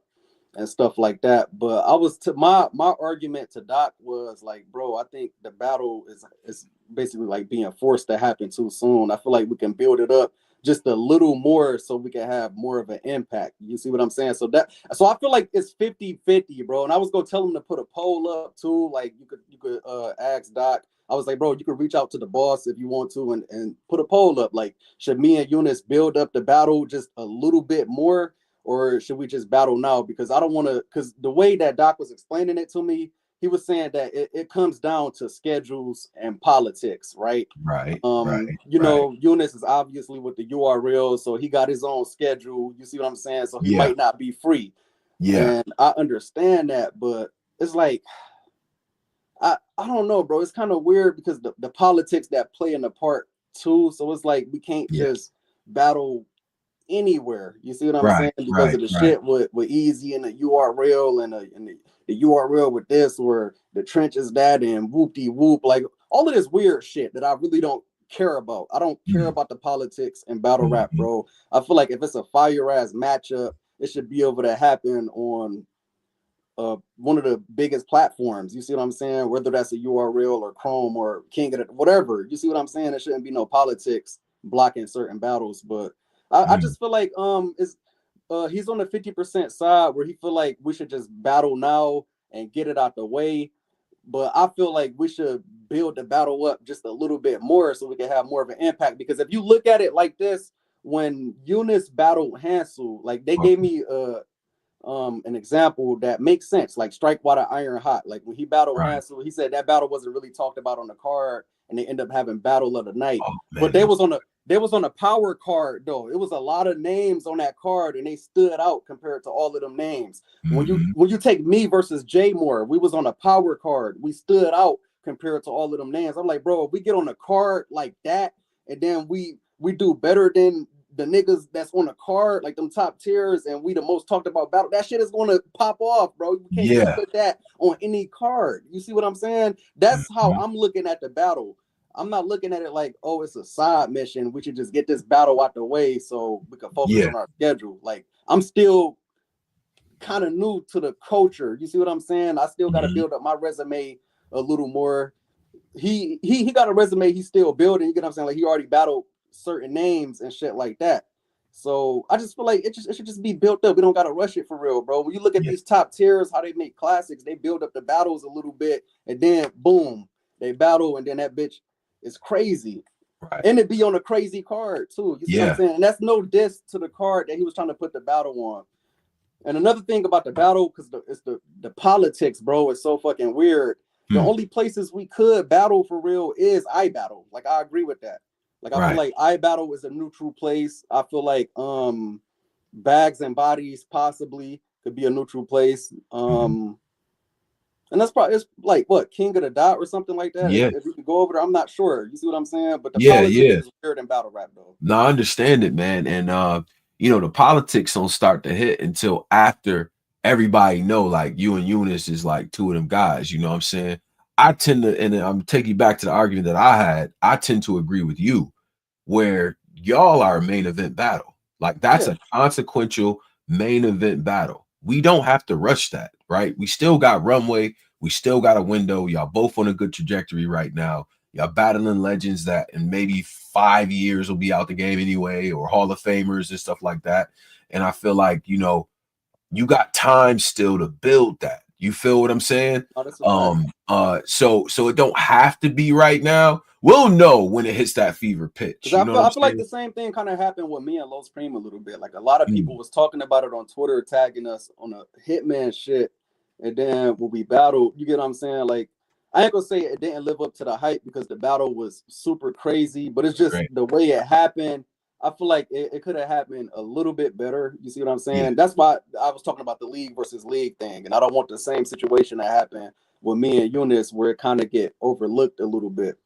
and stuff like that. But I was to my argument to Doc was like, bro, I think the battle is basically like being forced to happen too soon. I feel like we can build it up just a little more so we can have more of an impact. You see what I'm saying? So I feel like it's 50-50, bro. And I was gonna tell him to put a poll up too. Like you could ask Doc. I was like, bro, you could reach out to the boss if you want to and put a poll up. Like, should me and Eunice build up the battle just a little bit more? Or should we just battle now? Because I don't want to, because the way that Doc was explaining it to me, he was saying that it comes down to schedules and politics, right? right, You right. know, Eunice is obviously with the URL, so he got his own schedule. You see what I'm saying? So he Yeah, might not be free. yeah, And I understand that, but it's like I don't know, bro. It's kind of weird because the politics that play in the part too. So it's like we can't yeah. just battle anywhere. You see what I'm saying? Right, Because right, of the right. shit with Easy and the URL and the URL with this, or the trenches that, and whoop de whoop, like all of this weird shit that I really don't care about. I don't care Mm, about the politics and battle rap, mhm. bro. I feel like if it's a fire ass matchup, it should be able to happen on one of the biggest platforms. You see what I'm saying? Whether that's a URL or Chrome or King of the, whatever. You see what I'm saying? There shouldn't be no politics blocking certain battles. But I Mm, just feel like it's he's on the 50% side where he feel like we should just battle now and get it out the way. But I feel like we should build the battle up just a little bit more so we can have more of an impact. Because if you look at it like this, when Eunice battled Hansel, like they gave okay, me an example that makes sense, like strike while the iron hot. Like when he battled right. Hansel, he said that battle wasn't really talked about on the card, and they end up having battle of the night. Oh But man, that was they was on a power card though. It was a lot of names on that card, and they stood out compared to all of them names. mhm. When you take me versus Jay Moore, we was on a power card. We stood out compared to all of them names. I'm like, bro, if we get on a card like that, and then we do better than the niggas that's on the card, like them top tiers, and we the most talked about battle, that shit is gonna pop off, bro. You can't just Yeah. put that on any card. You see what I'm saying? That's how Mhm. I'm looking at the battle. I'm not looking at it like, oh, it's a side mission. We should just get this battle out the way so we can focus Yeah. on our schedule. Like, I'm still kind of new to the culture. You see what I'm saying? I still got to Mhm. build up my resume a little more. He got a resume he's still building. You get what I'm saying? Like he already battled certain names and shit like that. So I just feel like it should just be built up. We don't gotta rush it for real, bro. When you look at Yeah. these top tiers, how they make classics, they build up the battles a little bit, and then boom, they battle, and then that bitch is crazy. Right. And it be on a crazy card too. You see what I'm Yeah. saying? And that's no diss to the card that he was trying to put the battle on. And another thing about the battle, because it's the politics, bro, is so fucking weird. The Mm. only places we could battle for real is iBattle. Like I agree with that. Like I feel Right. like iBattle is a neutral place. I feel like Bags and Bodies possibly could be a neutral place. Mhm. And that's probably, it's like what, King of the Dot or something like that. Yeah. If you could go over there, I'm not sure. You see what I'm saying? But the Yeah. politics Yeah. is weird in battle rap though. No, I understand it, man. And you know, the politics don't start to hit until after everybody know like you and Eunice is like two of them guys. You know what I'm saying? I tend to, and I'm taking you back to the argument that I had. I tend to agree with you, where y'all are a main event battle. Like that's Yeah. a consequential main event battle. We don't have to rush that, right? We still got runway. We still got a window. Y'all both on a good trajectory right now. Y'all battling legends that in maybe 5 years will be out the game anyway, or Hall of Famers and stuff like that. And I feel like, you know, you got time still to build that. You feel what I'm saying? Oh, that's a fact. So it don't have to be right now. We'll know when it hits that fever pitch. Because You know what I'm I feel like saying? the same thing kind of happened with me and Los Cream a little bit. Like a lot of people Mm, was talking about it on Twitter, tagging us on a Hitman shit. And then when we battled, you get what I'm saying? Like, I ain't gonna say it didn't live up to the hype because the battle was super crazy, but it's just great. the way it happened. I feel like it could have happened a little bit better. You see what I'm saying? Yeah. That's why I was talking about the league versus league thing, and I don't want the same situation to happen with me and Eunice, where it kind of get overlooked a little bit.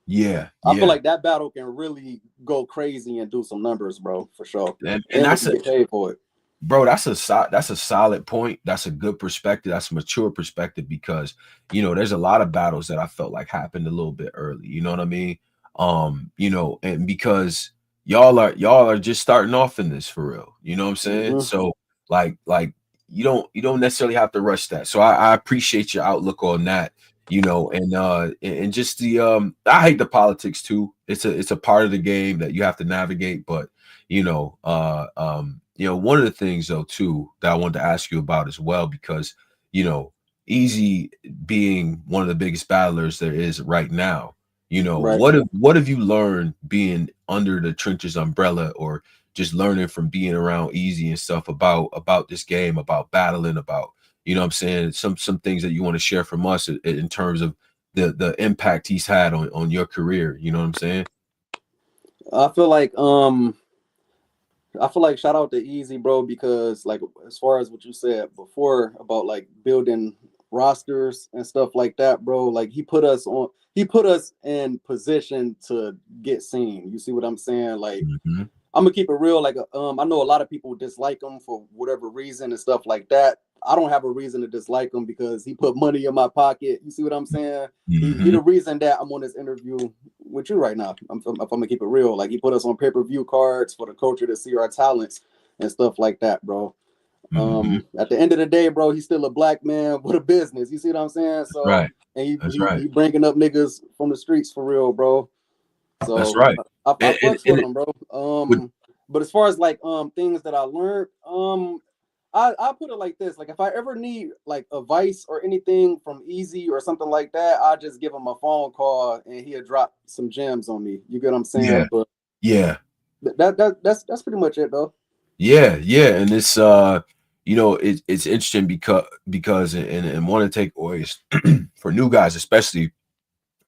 Yeah. I feel Yeah. like that battle can really go crazy and do some numbers, bro, for sure. And And we that's can get paid for it. bro, that's a solid point. That's a good perspective. That's a mature perspective because there's a lot of battles that I felt like happened a little bit early. You know what I mean? And because y'all are just starting off in this for real. You know what I'm saying? So like you don't necessarily have to rush that. So I appreciate your outlook on that. And just I hate the politics too. It's a part of the game that you have to navigate, but one of the things though too that I wanted to ask you about as well, because Easy being one of the biggest battlers there is right now, Right. what have you learned being under the trenches umbrella, or just learning from being around Easy and stuff about this game, about battling, about what I'm saying, some things that you want to share from us in terms of the impact he's had on your career, you know what I'm saying? I feel like shout out to Easy, bro, because like as far as what you said before about like building rosters and stuff like that, bro, like he put us in position to get seen. You see what I'm saying? Like Mhm. I'm gonna keep it real. Like, I know a lot of people dislike him for whatever reason and stuff like that. I don't have a reason to dislike him because he put money in my pocket. You see what I'm saying? He Mhm. the reason that I'm on this interview with you right now. If I'm gonna keep it real, like he put us on pay-per-view cards for the culture to see our talents and stuff like that, bro. Mhm. At the end of the day, bro, he's still a black man with a business. You see what I'm saying? So, Right. and That's he right. bringing up niggas from the streets for real, bro. That's So right. I And fucks and with it him, bro. would But as far as like things that I learned, I put it like this: like if I ever need like advice or anything from Easy or something like that, I just give him a phone call and he'll drop some gems on me. You get what I'm yeah. saying? But Yeah. that's pretty much it, though. Yeah. Yeah. And it's it's interesting because and one of the takeaways for new guys especially,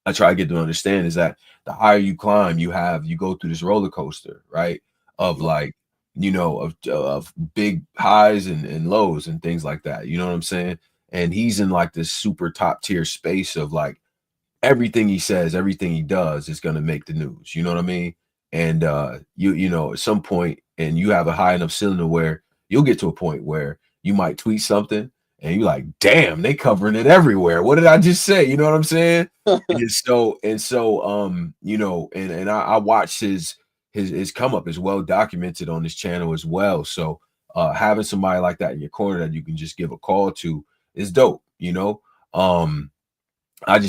I try to get to understand, is that the higher you climb, you go through this roller coaster, right? Of like, of big highs and lows and things like that. You know what I'm saying? And he's in like this super top tier space of like everything he says, everything he does is gonna make the news. You know what I mean? And at some point, and you have a high enough cylinder where you'll get to a point where you might tweet something and you're like, damn, they covering it everywhere. What did I just say? You know what I'm saying? And I watched his come up is well documented on this channel as well. So having somebody like that in your corner that you can just give a call to is dope. I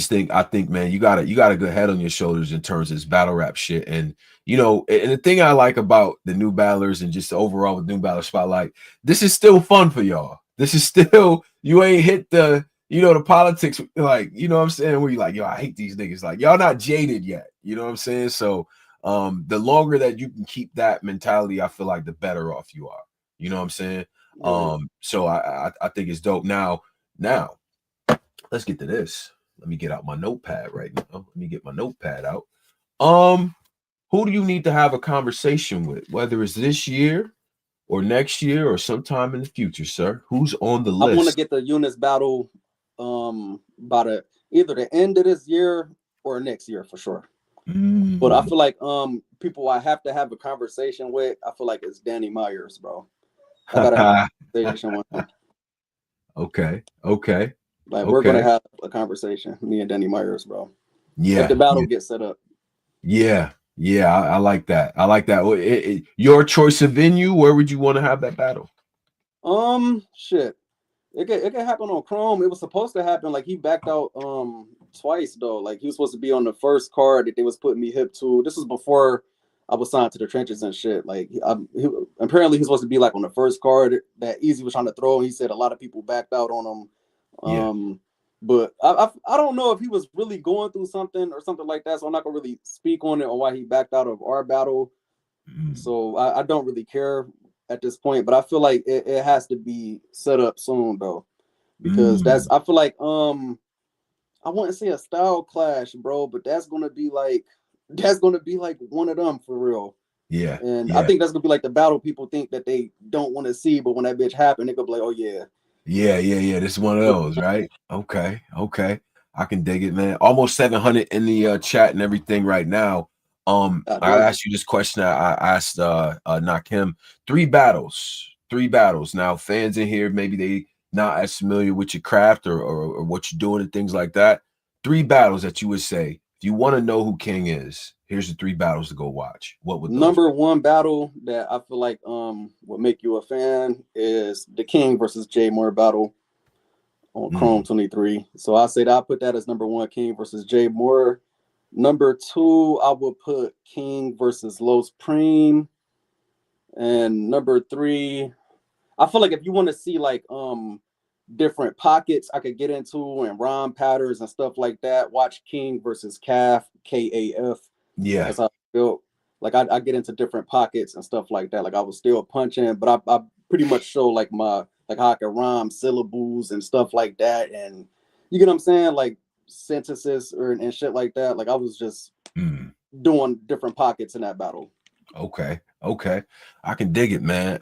think, man, you got a good head on your shoulders in terms of this battle rap shit. And and the thing I like about the new battlers and just overall with new battle spotlight, this is still fun for y'all. This is still, you ain't hit the politics, like, what I'm saying, where you like, yo, I hate these niggas. Like, y'all not jaded yet. You know what I'm saying? So the longer that you can keep that mentality, I feel like the better off you are. You know what I'm saying? Yeah. So I think it's dope. Now let's get to this. Let me get out my notepad right now. Let me get my notepad out. Who do you need to have a conversation with, whether it's this year or next year or sometime in the future, sir? Who's on the I want to list? get the Eunice battle by either the end of this year or next year for sure. But I Mm. feel like people I have to have a conversation with, I feel like it's Danny Myers, bro. I gotta have a conversation with him. Okay. Okay. Like we're gonna Okay. have a conversation, me and Danny Myers, bro. If the Yeah. battle Yeah. gets set up. Yeah. Yeah. I like that. I like that. Your choice of venue, where would you want to have that battle? Shit. It could happen on Chrome. It was supposed to happen. Like he backed out twice though. Like he was supposed to be on the first card that they was putting me hip to. This was before I was signed to the trenches and shit. Like apparently he's supposed to be like on the first card that Easy was trying to throw. He said a lot of people backed out on him. Yeah. But I don't know if he was really going through something or something like that. So I'm not gonna really speak on it or why he backed out of our battle. Mm. So I don't really care at this point. But I feel like it has to be set up soon though, because Mm. I feel like I wouldn't say a style clash, bro, but that's gonna be like one of them for real. Yeah. And I Yeah. think that's gonna be like the battle people think that they don't want to see, but when that bitch happened, they gonna be like, oh yeah. Yeah. Yeah. Yeah. This is one of those, right? Okay. Okay. I can dig it, man. Almost 700 in the chat and everything right now. I Damn. asked you this question. I asked Nakim, three battles. Now, fans in here, maybe they not as familiar with your craft or what you're doing and things like that. Three battles that you would say, if you want to know who King is, here's the three battles to go watch. What would those be? Number one battle that I feel like would make you a fan is the King versus Jay Moore battle on Chrome 23. So I say that I put that as number one, King versus Jay Moore. Number two, I would put King versus Los Preem. And number three, I feel like if you want to see like different pockets I could get into and rhyme patterns and stuff like that, watch King versus Calf, KAF. Yeah. That's how I feel. Like I get into different pockets and stuff like that. Like I was still punching, but I pretty much show like my like how I can rhyme syllables and stuff like that. And you get what I'm saying? Like sentences and shit like that. Like I was just doing different pockets in that battle. Okay. Okay. I can dig it, man.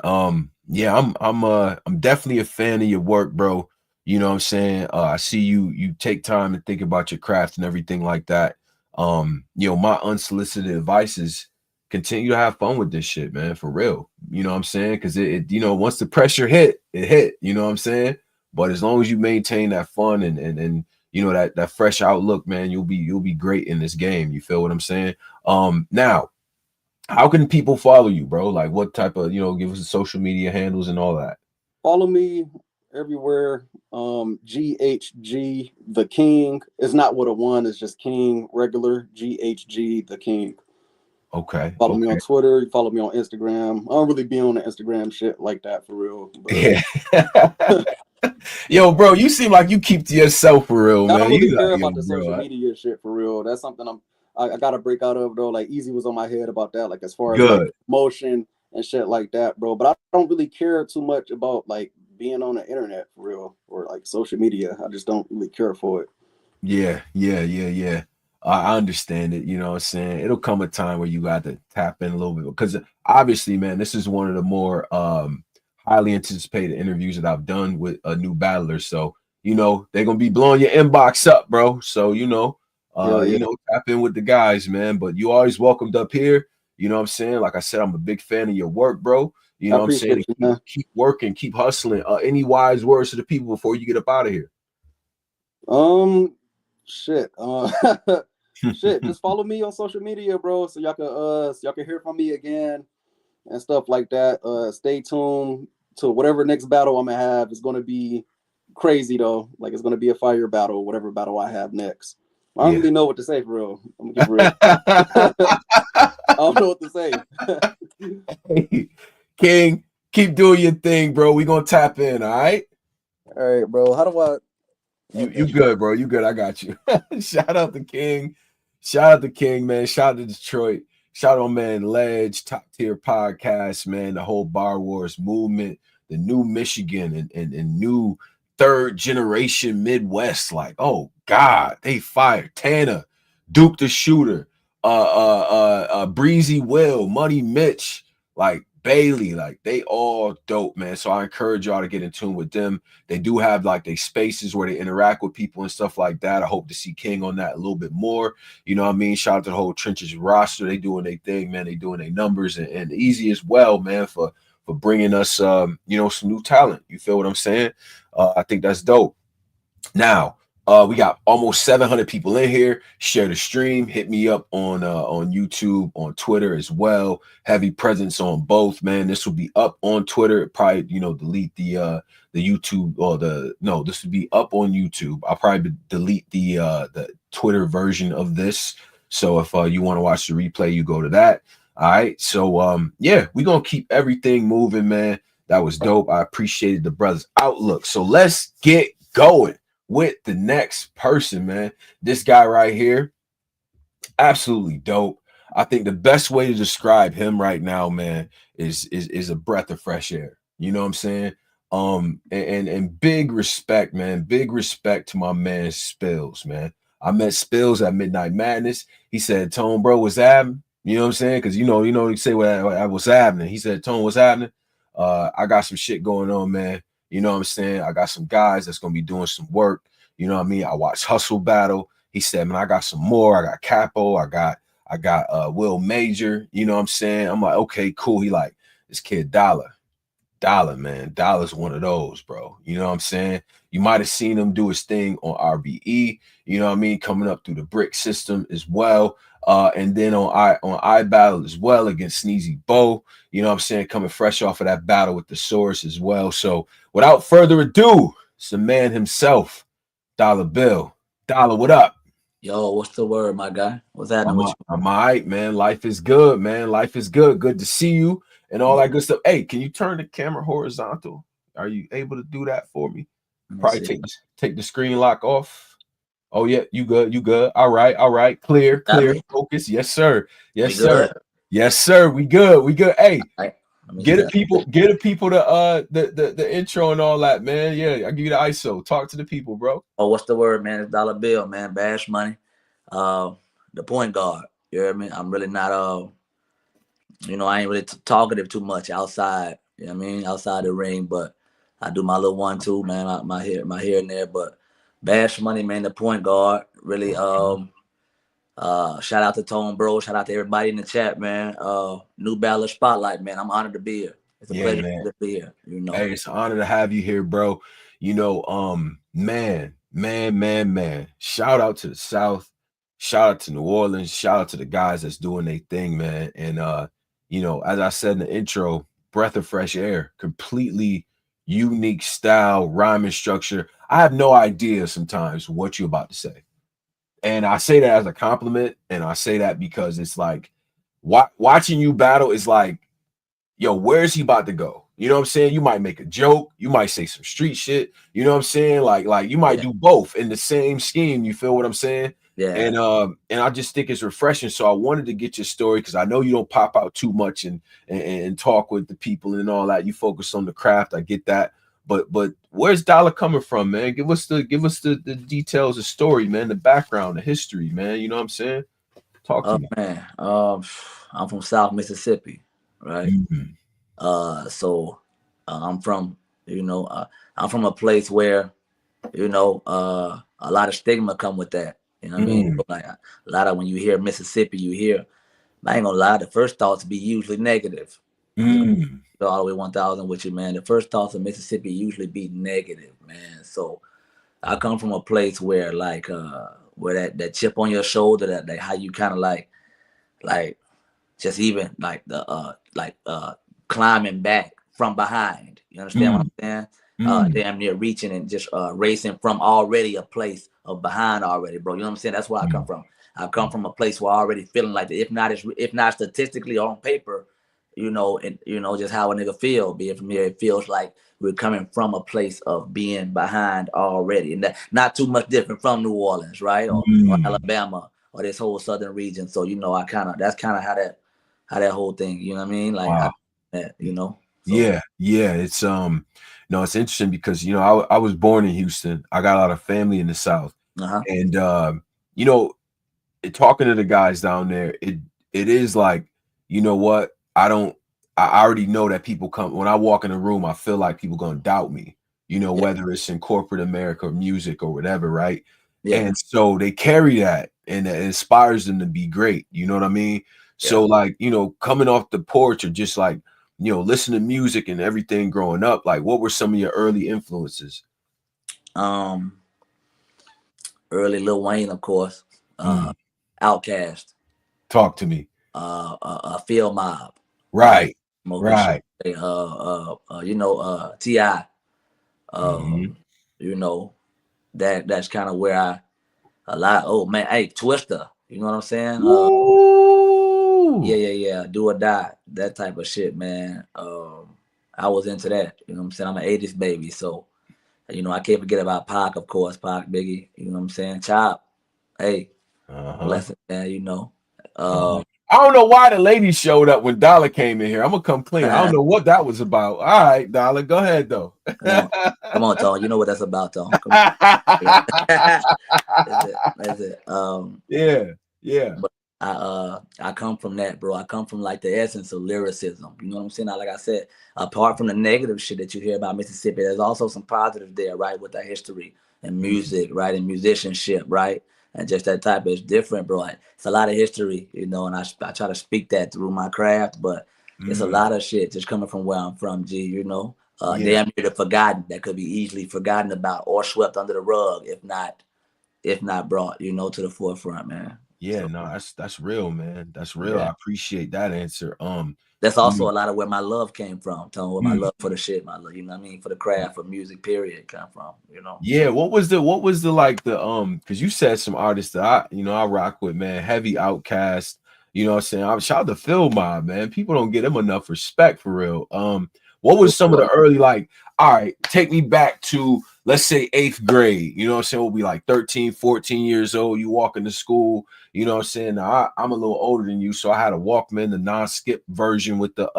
Yeah, I'm definitely a fan of your work, bro. You know what I'm saying? I see you take time to think about your craft and everything like that. You know, my unsolicited advice is continue to have fun with this shit, man, for real. You know what I'm saying? Because it you know, once the pressure hit, it hit, you know what I'm saying? But as long as you maintain that fun and you know that fresh outlook, man, you'll be great in this game. You feel what I'm saying? Now, how can people follow you, bro? Like what type of, you know, give us the social media handles and all that. Follow me everywhere. GHG the King. It's not with a one, it's just King regular. GHG the King. Okay. Follow me on Okay. Twitter, follow me on Instagram. I don't really be on the Instagram shit like that for real. But Yeah. Yo, bro, you seem like you keep to yourself for real, I man. don't really You like, care yo, about the bro. social media shit for real. That's something I gotta break out of though. Like Easy was on my head about that, like as far as like Good. motion and shit like that, bro. But I don't really care too much about like being on the internet for real or like social media. I just don't really care for it. Yeah, yeah, yeah, yeah. I understand it. You know what I'm saying? It'll come a time where you got to tap in a little bit because obviously, man, this is one of the more highly anticipated interviews that I've done with a new battler. So, you know, they're gonna be blowing your inbox up, bro. So, Hell yeah. tap in with the guys, man. But you always welcomed up here. You know what I'm saying? Like I said, I'm a big fan of your work, bro. You I know what I'm saying? appreciate you, man. Keep working, keep hustling. Any wise words to the people before you get up out of here? Shit. Shit. Just follow me on social media, bro, so y'all can hear from me again and stuff like that. Stay tuned to whatever next battle I'm gonna have. It's gonna be crazy though. Like it's gonna be a fire battle, whatever battle I have next. I don't Yeah. really know what to say for real. I'm gonna keep real. I don't know what to say. Hey, King, keep doing your thing, bro. We gonna tap in, all right? All right, bro. How do I? Okay. You good, bro. You good. I got you. Shout out to King. Shout out to King, man. Shout out to Detroit. Shout out, man, Ledge, top tier podcast, man. The whole Bar Wars movement, the new Michigan and new third generation Midwest. Like, oh God, they fired Tana, Duke the Shooter, Breezy Will, Money Mitch, like Bailey, like they all dope, man. So I encourage y'all to get in tune with them. They do have like they spaces where they interact with people and stuff like that. I hope to see King on that a little bit more. You know what I mean? Shout out to the whole Trenches roster. They doing their thing, man. They doing their numbers and Easy as well, man, for bringing us, you know, some new talent. You feel what I'm saying? I think that's dope. Now, we got almost 700 people in here. Share the stream. Hit me up on YouTube, on Twitter as well. Heavy presence on both, man. This will be up on Twitter. Probably, you know, delete the YouTube or this would be up on YouTube. I'll probably delete the Twitter version of this. So if you want to watch the replay, you go to that. All right. So yeah, we're gonna keep everything moving, man. That was dope. I appreciated the brother's outlook. So let's get going with the next person, man. This guy right here, absolutely dope. I think the best way to describe him right now, man, is a breath of fresh air. You know what I'm saying? And big respect, man. Big respect to my man Spills, man. I met Spills at Midnight Madness. He said, Tone, bro, what's happening? You know what I'm saying? Because you know, you say what's happening. He said, Tone, what's happening? I got some shit going on, man. You know what I'm saying? I got some guys that's gonna be doing some work. You know what I mean? I watched Hustle Battle. He said, man, I got some more. I got Capo. I got Will Major. You know what I'm saying? I'm like, okay, cool. He like, this kid Dollar, man. Dollar's one of those, bro. You know what I'm saying? You might have seen him do his thing on RBE, you know what I mean, coming up through the brick system as well. And then on I Battle as well against Sneezy Bo, you know what I'm saying, coming fresh off of that battle with the Source as well. So without further ado, it's the man himself, Dollar Bill. Dollar, what up? Yo, what's the word, my guy? What's happening with you? I'm all right, man. Life is good, man. Life is good. Good to see you and all that good stuff. Hey, can you turn the camera horizontal? Are you able to do that for me? Probably take the screen lock off. Oh, yeah, you good. You good. All right. Clear. Focus. Yes, sir. Yes, sir. Yes, sir. We good. We good. Hey, get the people the intro and all that, man. Yeah, I'll give you the ISO. Talk to the people, bro. Oh, what's the word, man? It's Dollar Bill, man. Bash Money. The point guard. You hear me? I'm really not you know, I ain't really talkative too much outside. You know what I mean? Outside the ring, but I do my little 1-2, man. My here and there. But Bash Money, man, the point guard. Really shout out to Tone Bro. Shout out to everybody in the chat, man. New Balor Spotlight, man. I'm honored to be here. It's a pleasure to be here. You know, hey, it's an honor to have you here, bro. You know, man. Shout out to the South. Shout out to New Orleans. Shout out to the guys that's doing their thing, man. And you know, as I said in the intro, breath of fresh air, completely unique style, rhyming structure. I have no idea sometimes what you're about to say. And I say that as a compliment, and I say that because it's like watching you battle is like, yo, where's he about to go? You know what I'm saying? You might make a joke, you might say some street shit, you know what I'm saying? Like you might do both in the same scheme. You feel what I'm saying? Yeah. And I just think it's refreshing. So I wanted to get your story because I know you don't pop out too much and talk with the people and all that. You focus on the craft. I get that. But where's Dollar coming from, man? Give us the details, the story, man, the background, the history, man. You know what I'm saying? Talk to me. Man. I'm from South Mississippi, right? So I'm from, you know, I'm from a place where, you know, a lot of stigma come with that. You know what I mean? Like a lot of when you hear Mississippi, you hear, I ain't gonna lie, the first thoughts be usually negative. Go all the way 1,000 with you, man. The first thoughts of Mississippi usually be negative, man. So I come from a place where like where that chip on your shoulder, that how you kind of like just even like the climbing back from behind. You understand what I'm saying? Damn near reaching and just racing from already a place of behind already, bro. You know what I'm saying? That's where I come from. I come from a place where I already feeling like if not statistically on paper, you know, and you know just how a nigga feel. Be it from here, it feels like we're coming from a place of being behind already, and that not too much different from New Orleans, right, or Alabama or this whole southern region. So you know, that's kind of how that whole thing. You know what I mean? Like, you know. So. Yeah. It's no, it's interesting because you know I was born in Houston. I got a lot of family in the South, and you know, talking to the guys down there, it is like, you know what, I already know that people come when I walk in a room. I feel like people gonna doubt me. You know, whether it's in corporate America or music or whatever, right? Yeah. And so they carry that, and it inspires them to be great. You know what I mean? Yeah. So like, you know, coming off the porch or just like, you know, listen to music and everything growing up, like what were some of your early influences? Early Lil Wayne, of course. Outkast. Talk to me. Field Mob. Right. You know, T.I. You know, that's kind of where oh man, hey, Twister. You know what I'm saying? Yeah. Do or die. That type of shit, man. I was into that. You know what I'm saying? I'm an 80s baby. So, you know, I can't forget about Pac, of course. Pac, Biggie. You know what I'm saying? Chop. Hey. Blessing, man, you know. I don't know why the ladies showed up when Dollar came in here. I'm gonna come clean. I don't know what that was about. All right, Dollar, go ahead though. Come on, Tone. You know what that's about, Tone. That's it. Yeah. But I come from that, bro. I come from like the essence of lyricism. You know what I'm saying? Like I said, apart from the negative shit that you hear about Mississippi, there's also some positives there, right? With that history and music, right? And musicianship, right? And just that type is different, bro. It's a lot of history, you know, and I try to speak that through my craft, but it's a lot of shit just coming from where I'm from, G, you know? Damn near the forgotten, that could be easily forgotten about or swept under the rug, if not brought, you know, to the forefront, man. Yeah, So, no, that's real, man. That's real. yeah. I appreciate that answer. That's also a lot of where my love came from. Telling where my mm, love for the shit, my love, you know what I mean, for the craft, for music, period, come from, you know. yeah, what was the like the because you said some artists that I rock with, man, Heavy Outcast, you know what I'm saying? I shout out to Phil Mob, man. People don't get him enough respect for real. What was some of the early, like, all right, take me back to, let's say, 8th grade, you know what I'm saying? We'll be like 13, 14 years old. You walk into school, you know what I'm saying? Now, I'm a little older than you, so I had a Walkman, the non-skip version with the,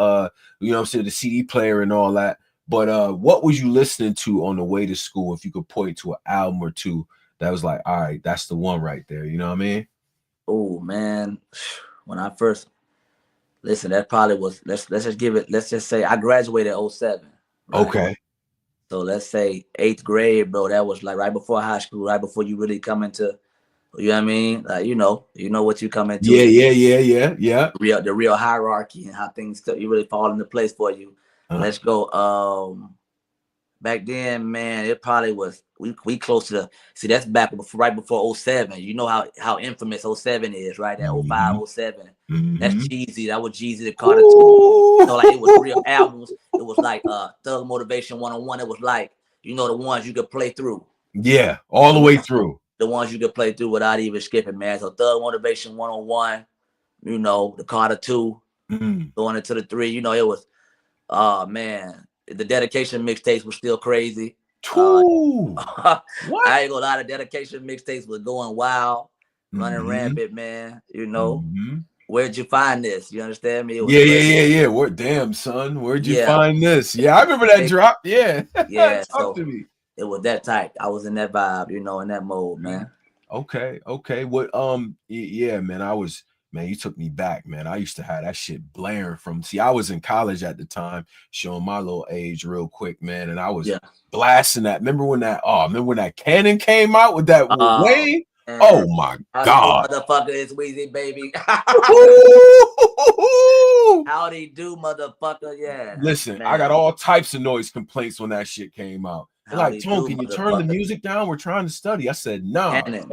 you know what I'm saying, the CD player and all that. But what was you listening to on the way to school? If you could point to an album or two that was like, all right, that's the one right there. You know what I mean? Oh man, when I first listen, that probably was let's just say I graduated 07. Right? Okay. So let's say 8th grade, bro. That was like right before high school, right before you really come into, you know what I mean? Like you know what you come into. Yeah. The real hierarchy and how things you really fall into place for you. Let's go. Back then, man, it probably was we close to the that's back right before 07. You know how infamous 07 is, right? That 05, 07. That's Jeezy. That was Jeezy, the Carter 2. So like it was real albums. It was like Thug Motivation 101. It was like, you know, the ones you could play through. Yeah, all the way through. The ones you could play through without even skipping, man. So Thug Motivation 101, you know, the Carter 2, going into the 3, you know, it was man. The dedication mixtapes were still crazy. What? I ain't gonna lie, the dedication mixtapes was going wild, running rampant, man. You know, where'd you find this? You understand me? It was crazy. Yeah. Where, damn, son, where'd you find this? Yeah, I remember that drop. Yeah, yeah. Talk to me. It was that type. I was in that vibe, you know, in that mode, man. Okay. What? Yeah, man. Man, you took me back, man. I used to have that shit blaring from. See, I was in college at the time, showing my little age real quick, man, and I was blasting that. Remember when that K1NG came out with that Wayne? Oh my God, motherfucker, it's Weezy, baby. How'd he do, motherfucker? Yeah. Listen, man. I got all types of noise complaints when that shit came out. They're like, Tone, can you turn the music down? We're trying to study. I said, nah, Cannon.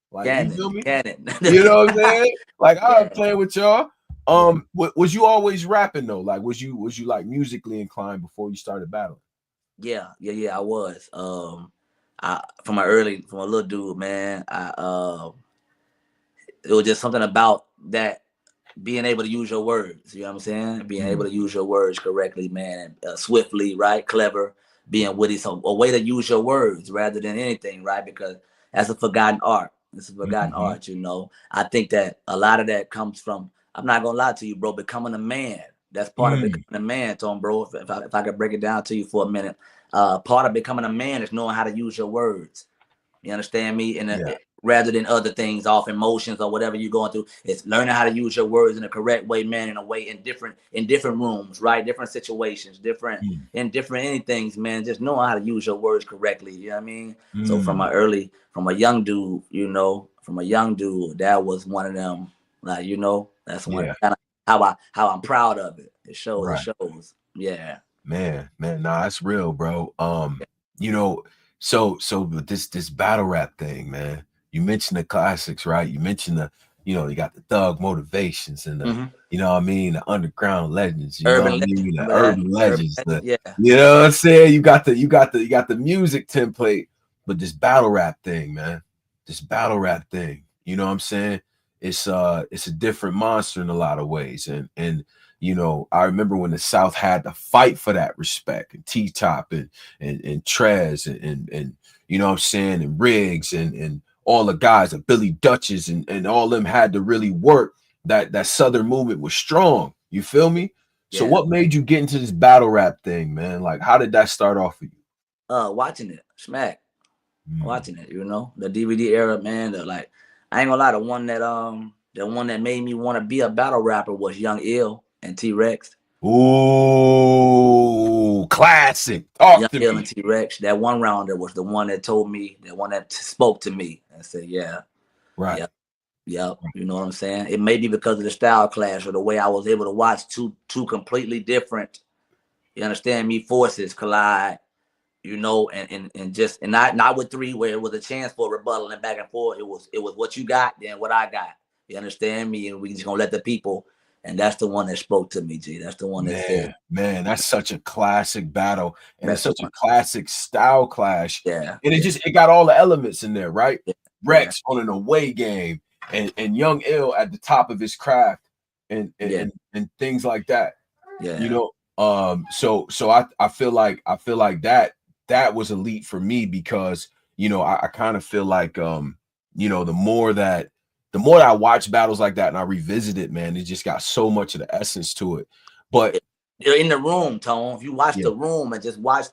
Like, you feel me? You know what I'm saying? Like, I'm playing with y'all. Was you always rapping though? Like, was you like musically inclined before you started battling? Yeah, I was. From a little dude, man. It was just something about that, being able to use your words. You know what I'm saying? Being able to use your words correctly, man, swiftly, right? Clever, being witty. So a way to use your words rather than anything, right? Because that's a forgotten art. It's a forgotten art, you know. I think that a lot of that comes from, I'm not gonna lie to you, bro, becoming a man. That's part of becoming a man, Tom, bro. If I could break it down to you for a minute, part of becoming a man is knowing how to use your words. You understand me? And rather than other things, off emotions or whatever you're going through, it's learning how to use your words in a correct way, man. In a way, in different rooms, right? Different situations, different anythings, man. Just knowing how to use your words correctly. You know what I mean? So from a young dude, you know, that was one of them. Like, you know, that's one kind of how I'm proud of it. It shows. It shows. Yeah. Man, nah, that's real, bro. You know, so this battle rap thing, man. You mentioned the classics, right? You mentioned you got the Thug Motivations and the, you know what I mean, the underground legends, you know what I mean, the urban legends, you know what I'm saying? You got the music template, but this battle rap thing, man, you know what I'm saying? It's a different monster in a lot of ways, and you know, I remember when the South had to fight for that respect, and T-Top and Trez and you know what I'm saying, and Riggs and all the guys, and Billy Dutches and all them had to really work. That Southern movement was strong. You feel me? So what made you get into this battle rap thing, man? Like, how did that start off for you? Watching it, smack. Watching it, you know, the DVD era, man. I ain't gonna lie, the the one that made me want to be a battle rapper was Young Ill and T-Rex. Ooh, classic. Talk to Young Ill me. and T-Rex. That one rounder was the one that told me, the one that spoke to me and said, yeah, Right. yep, yep. You know what I'm saying? It may be because of the style clash or the way I was able to watch two completely different, you understand me, forces collide, you know, and not with three where it was a chance for rebuttal and back and forth. It was what you got, then what I got. You understand me? And we just gonna let the people, and that's the one that spoke to me, G. That's the one that said, man, that's such a classic battle, and it's that's the such a one. classic style clash. Yeah. And it got all the elements in there, right? Yeah. Rex on an away game and Young Ill at the top of his craft and things like that. Yeah. You know, so I feel like that was elite for me because, you know, I kind of feel like you know, the more that I watch battles like that and I revisit it, man, it just got so much of the essence to it. But you're in the room, Tone. If you watch Yeah. the room and just watch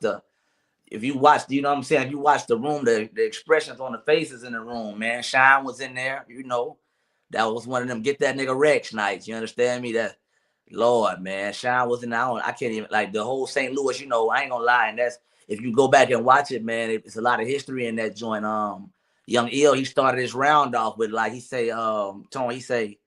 if you watch, you know what I'm saying? If you watch the room, the expressions on the faces in the room, man. Shine was in there, you know. That was one of them get that nigga Rex nights. You understand me? That Lord, man. Shine was in there. I can't even, like, the whole St. Louis, you know, I ain't gonna lie. And that's, if you go back and watch it, man, it's a lot of history in that joint. Young Ill, he started his round off with, like, he say, Tone, he say,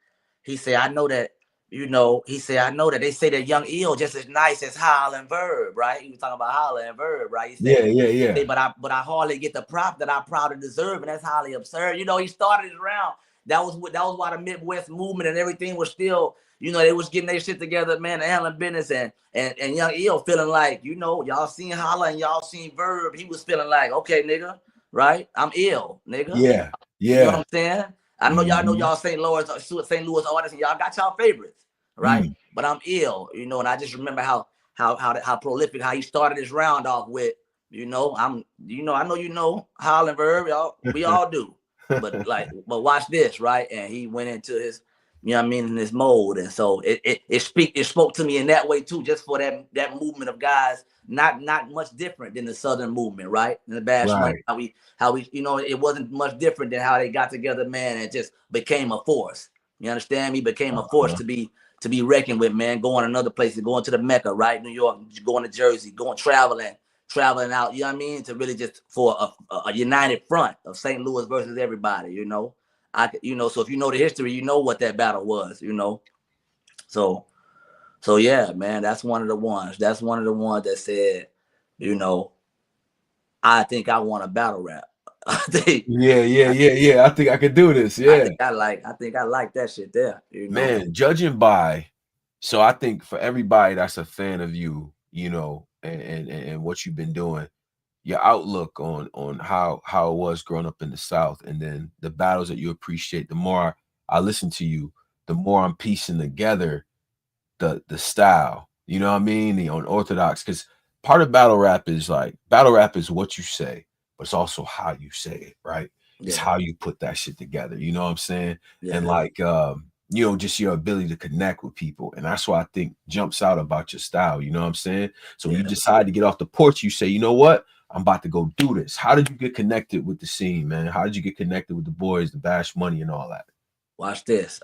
I know that, you know, he said, I know that they say that Young Ill just as nice as Howl and Verb, right? He was talking about Howl and Verb, right? He said, yeah. But I hardly get the prop that I proud to deserve, and that's highly absurd. You know, he started his round. That was why the Midwest movement and everything was still, you know, they was getting their shit together, man, and handling business, and Young Ill feeling like, you know, y'all seen Holla and y'all seen Verb. He was feeling like, okay, nigga, right? I'm ill, nigga. Yeah. You know what I'm saying? I know y'all know Mhm. y'all St. Louis artists and y'all got y'all favorites, right? But I'm ill, you know, and I just remember how prolific, how he started his round off with, you know, I know you know Howl and Verb, y'all, we all do. But watch this, right? And he went into his, you know what I mean, in his mode. And so it spoke to me in that way too, just for that movement of guys, not much different than the Southern movement, right? And the Bash Money, how we, you know, it wasn't much different than how they got together, man, and just became a force. You understand me? Became a force to be reckoned with, man. Going another place, going to the Mecca, right? New York, going to Jersey, traveling out, you know what I mean? To really just for a united front of St. Louis versus everybody, you know. So if you know the history, you know what that battle was, you know. So yeah, man, that's one of the ones. That's one of the ones that said, you know, I think I want a battle rap. I think I think I could do this. Yeah. I think I like that shit there, you know. Man, judging by, so I think for everybody that's a fan of you, you know, and what you've been doing, your outlook on how it was growing up in the South, and then the battles that you appreciate, the more I listen to you, the more I'm piecing together the style, you know what I mean, the unorthodox, because part of battle rap is what you say, but it's also how you say it, right? It's how you put that shit together, you know what I'm saying? And like you know, just your ability to connect with people, and that's what I think jumps out about your style, you know what I'm saying? So when you decide to get off the porch, you say, you know what, I'm about to go do this. How did you get connected with the scene, man? How did you get connected with the boys, the Bash Money and all that? Watch this.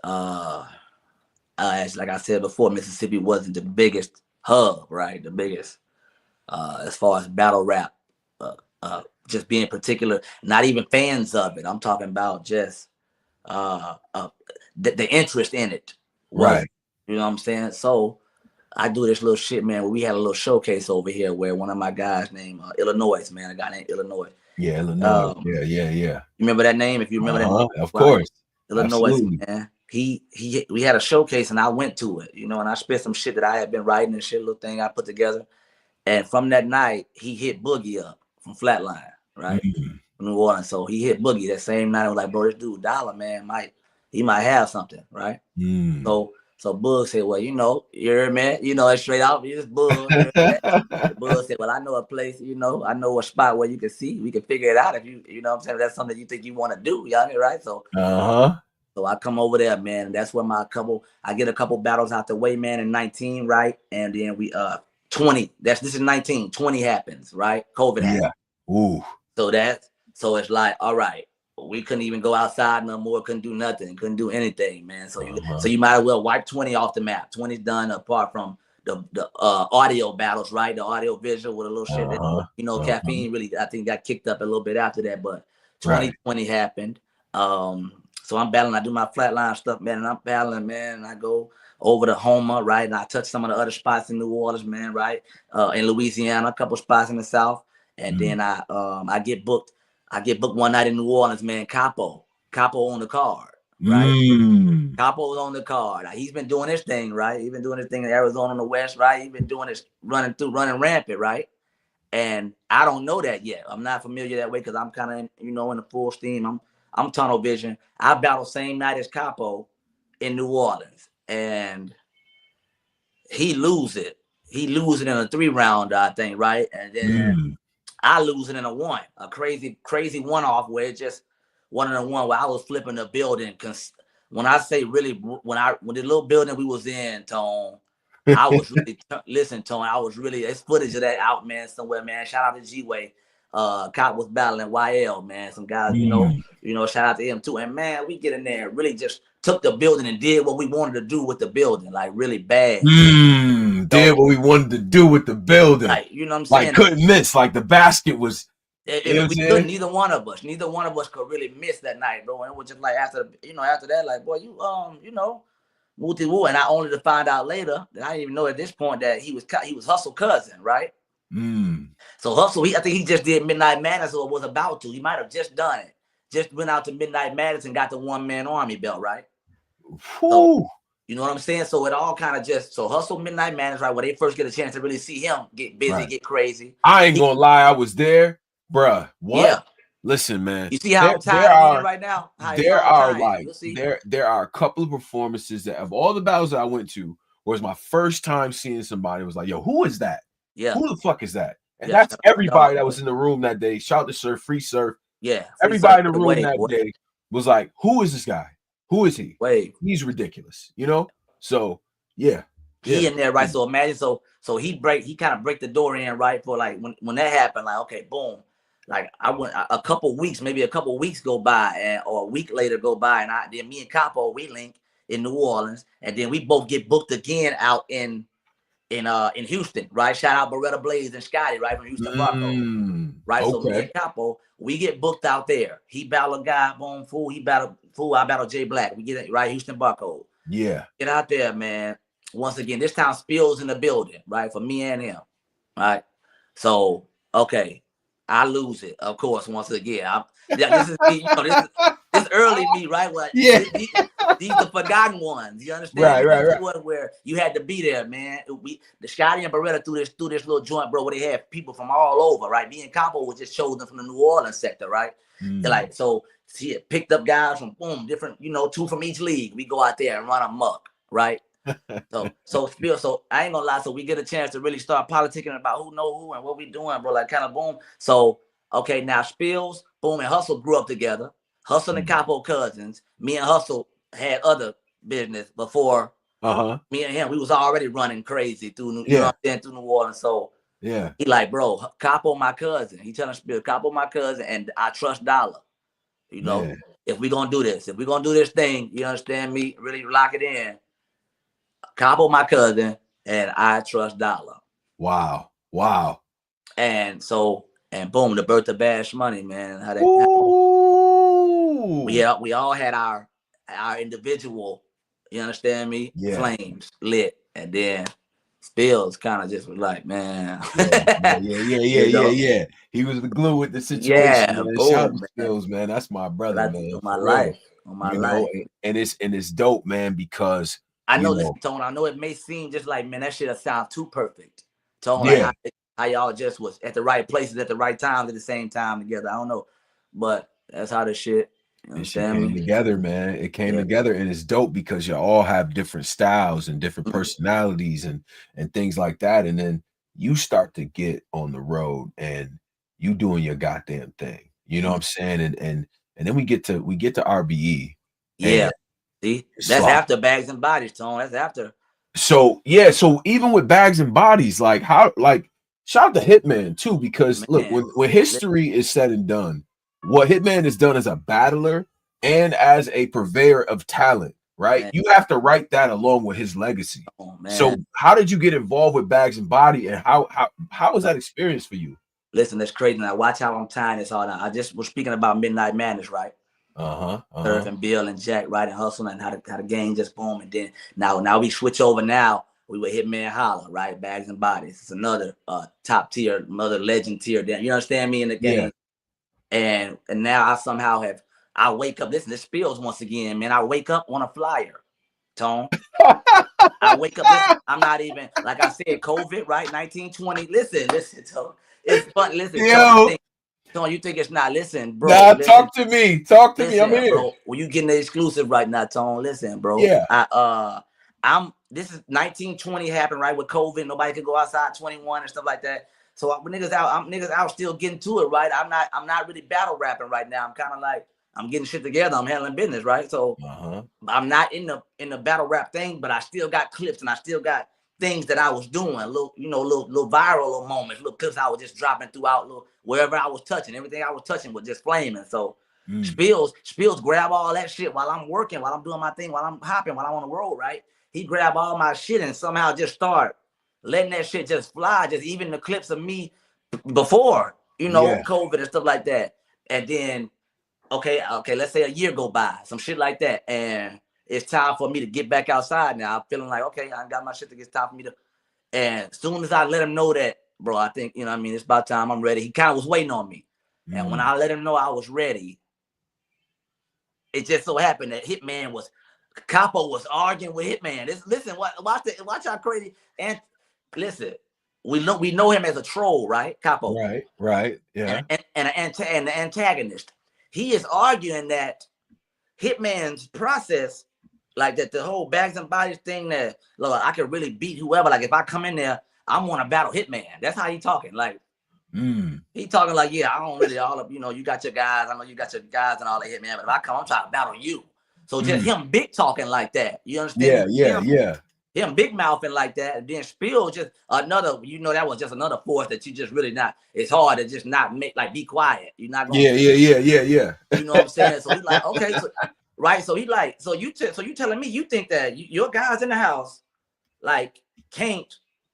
As like I said before, Mississippi wasn't the biggest hub, right? The biggest as far as battle rap, just being particular, not even fans of it. I'm talking about just the interest in it was, Right. you know what I'm saying? So I do this little shit, man, where we had a little showcase over here where one of my guys named Illinois, man, a guy named Illinois. Yeah, Illinois. Yeah. You remember that name? If you remember that name, of course. Illinois, Absolutely. man. We had a showcase and I went to it, you know, and I spit some shit that I had been writing and shit, little thing I put together. And from that night, he hit Boogie up from Flatline, right? From New Orleans. So he hit Boogie that same night. I was like, bro, this dude Dollar, man, he might have something, right? So Bug said, well, you know, you're man, you know, straight out, you just Bug. Bug said, well, I know a place, you know, I know a spot where you can see, we can figure it out if you know what I'm saying, that's something you think you want to do, young, right? So so I come over there, man, and that's where I get a couple battles out the way, man, in 19, right? And then we 20, this is 19, 20 happens, right? COVID happens. Ooh. So it's like, all right, we couldn't even go outside no more. Couldn't do nothing. Couldn't do anything, man. So you might as well wipe 20 off the map. 20's done apart from the audio battles, right? The audio visual with a little shit that, you know, caffeine really, I think, got kicked up a little bit after that. But 2020 happened. So I'm battling. I do my flatline stuff, man, and I'm battling, man. And I go over to Houma, right? And I touch some of the other spots in New Orleans, man, right? In Louisiana, a couple spots in the South. And then I get booked. I get booked one night in New Orleans, man. Capo on the card, right? Capo's on the card. He's been doing his thing, right? He's been doing his thing in Arizona in the West, right? He's been doing this running rampant, right? And I don't know that yet. I'm not familiar that way because I'm kind of, you know, in the full steam. I'm tunnel vision. I battled same night as Capo in New Orleans, and he lose it. He lose it in a 3-round, I think, right? And then I lose it in a 1, a crazy one-off where it's just 1-on-1 where I was flipping the building. When I say really, when the little building we was in, Tone, I was really Tone. I was really, there's footage of that out, man, somewhere, man. Shout out to G-Way. Cop was battling YL, man. Some guys, you know, shout out to him too. And man, we get in there, really just took the building and did what we wanted to do with the building, like really bad. Did what we wanted to do with the building. Like, you know what I'm saying? Like couldn't miss. Like the basket was. We couldn't. Neither one of us could really miss that night, bro. And it was just like after that, like, boy, you know, woo. And I only to find out later that I didn't even know at this point that he was Hustle cousin, right? So Hustle, I think he just did Midnight Madness or was about to. He might have just done it. Just went out to Midnight Madness and got the 1-man army belt, right? So, you know what I'm saying? So it all kind of just, so Hustle Midnight Madness, right? Where they first get a chance to really see him get busy, get crazy. I ain't gonna lie, I was there, bruh. What? Yeah. Listen, man. You see how I'm tired right now? There are a couple of performances that of all the battles that I went to, was my first time seeing somebody was like, yo, who is that? Yeah. Who the fuck is that? And that's everybody that was in the room that day. Shout to Surf, Free Surf. Yeah. Everybody in the room that day was like, who is this guy? Who is he? He's ridiculous, you know? So yeah. He in there, right? So imagine, so he kind of break the door in, right? For like when that happened, like, okay, boom. Like I went a couple weeks go by, or a week later go by, and then me and Capo, we link in New Orleans, and then we both get booked again out in Houston, right? Shout out Beretta Blaze and Scotty, right, from Houston Barcode, right? So me and Capo, we get booked out there. He battle a guy, boom, fool. He battle fool. I battle Jay Black. We get it right, Houston Barcode. Yeah, get out there, man. Once again, this time Spills in the building, right, for me and him, right? So okay, I lose it, of course. Once again, this is me, you know, this early me, right? Well, these the forgotten ones. You understand? Right. Where you had to be there, man. The Scotty and Beretta through this little joint, bro, where they had people from all over, right? Me and Capo was just chosen from the New Orleans sector, right? Like, so he had picked up guys from different, you know, 2 from each league. We go out there and run amok, right? so I ain't gonna lie. So we get a chance to really start politicking about who know who and what we doing, bro. Like kind of boom. So okay, now Spills, boom, and Hustle grew up together. Hustle and Capo cousins. Me and Hustle had other business before. Me and him, we was already running crazy through New Orleans. So he like, bro, Capo my cousin. He telling Spills, Capo my cousin, and I trust Dollar. You know, if we gonna do this, thing, you understand me? Really lock it in. Capo my cousin, and I trust Dollar. Wow. And so, and boom, the birth of Bash Money, man. How that we all had our individual, you understand me? Flames lit, and then Spills kind of just was like, man. Yeah. He was the glue with the situation. Yeah, man. boom, Shout out to Spills, man. That's my brother, man. On my life. And it's dope, man, because I know this, Tone. I know it may seem just like, man, that shit sound too perfect. Tone, like how y'all just was at the right places at the right times at the same time together. I don't know, but that's how the shit. It came together, man. It came together, and it's dope because you all have different styles and different personalities and things like that. And then you start to get on the road and you doing your goddamn thing. You know what I'm saying? And then we get to RBE. Yeah. See, that's after Bags and Bodies, Tone. That's after. So even with Bags and Bodies, like how, like shout out to Hitman too, because look, when history is said and done, what Hitman has done as a battler and as a purveyor of talent, right? Man. You have to write that along with his legacy. Oh, man. So how did you get involved with Bags and Body, and how was that experience for you? Listen, that's crazy. Now watch how I'm tying this all down. I just was speaking about Midnight Madness, right? Surf and Bill and Jack, right, and Hustle, and how the game just boom. And then now we switch over. Now we were Hitman Holla, right? Bags and Bodies. It's another top tier, another legend tier. You understand me in the game? Yeah. And now I somehow I wake up. Listen, this spills once again, man. I wake up on a flyer, Tone. I wake up. Listen, I'm not even, like I said, COVID, right? 1920. Listen, Tone. It's fun. Listen, Tone, you think it's not? Listen, bro. Nah, listen, talk to me. Talk to me. I'm here. Bro, when you getting the exclusive right now, Tone. Listen, bro. Yeah. This is 1920 happened, right? With COVID, nobody could go outside, 21 and stuff like that. So niggas out still getting to it, right? I'm not really battle rapping right now. I'm kind of like, I'm getting shit together. I'm handling business, right? So I'm not in the battle rap thing, but I still got clips and I still got things that I was doing, little viral little moments, little clips I was just dropping throughout, wherever I was touching. Everything I was touching was just flaming. So Spills grab all that shit while I'm working, while I'm doing my thing, while I'm hopping, while I'm on the road, right? He grabbed all my shit and somehow just start letting that shit just fly, just even the clips of me before, COVID and stuff like that. And then, okay, let's say a year go by, some shit like that. And it's time for me to get back outside now. I'm feeling like, okay, I got my shit to get. It's time for me to. And as soon as I let him know that, bro, I think, it's about time I'm ready. He kind of was waiting on me. And when I let him know I was ready, it just so happened that Capo was arguing with Hitman. Listen, watch how crazy. And listen, we know him as a troll, right? Capo. Right. Yeah. And the antagonist. He is arguing that Hitman's process, like that, the whole Bags and Bodies thing, that look, I can really beat whoever. Like if I come in there, I'm gonna battle Hitman. That's how he talking. Like he talking like, yeah, I don't really all of you got your guys. I know you got your guys and all that Hitman, but if I come, I'm trying to battle you. So just him big talking like that. You understand? Yeah. Him big mouthing like that, and then Spill just another. That was just another force that you just really not. It's hard to just not make be quiet. You're not gonna. Yeah. You know what I'm saying? So he's like, okay, so, right? So he like, so you telling me you think that your guys in the house like can't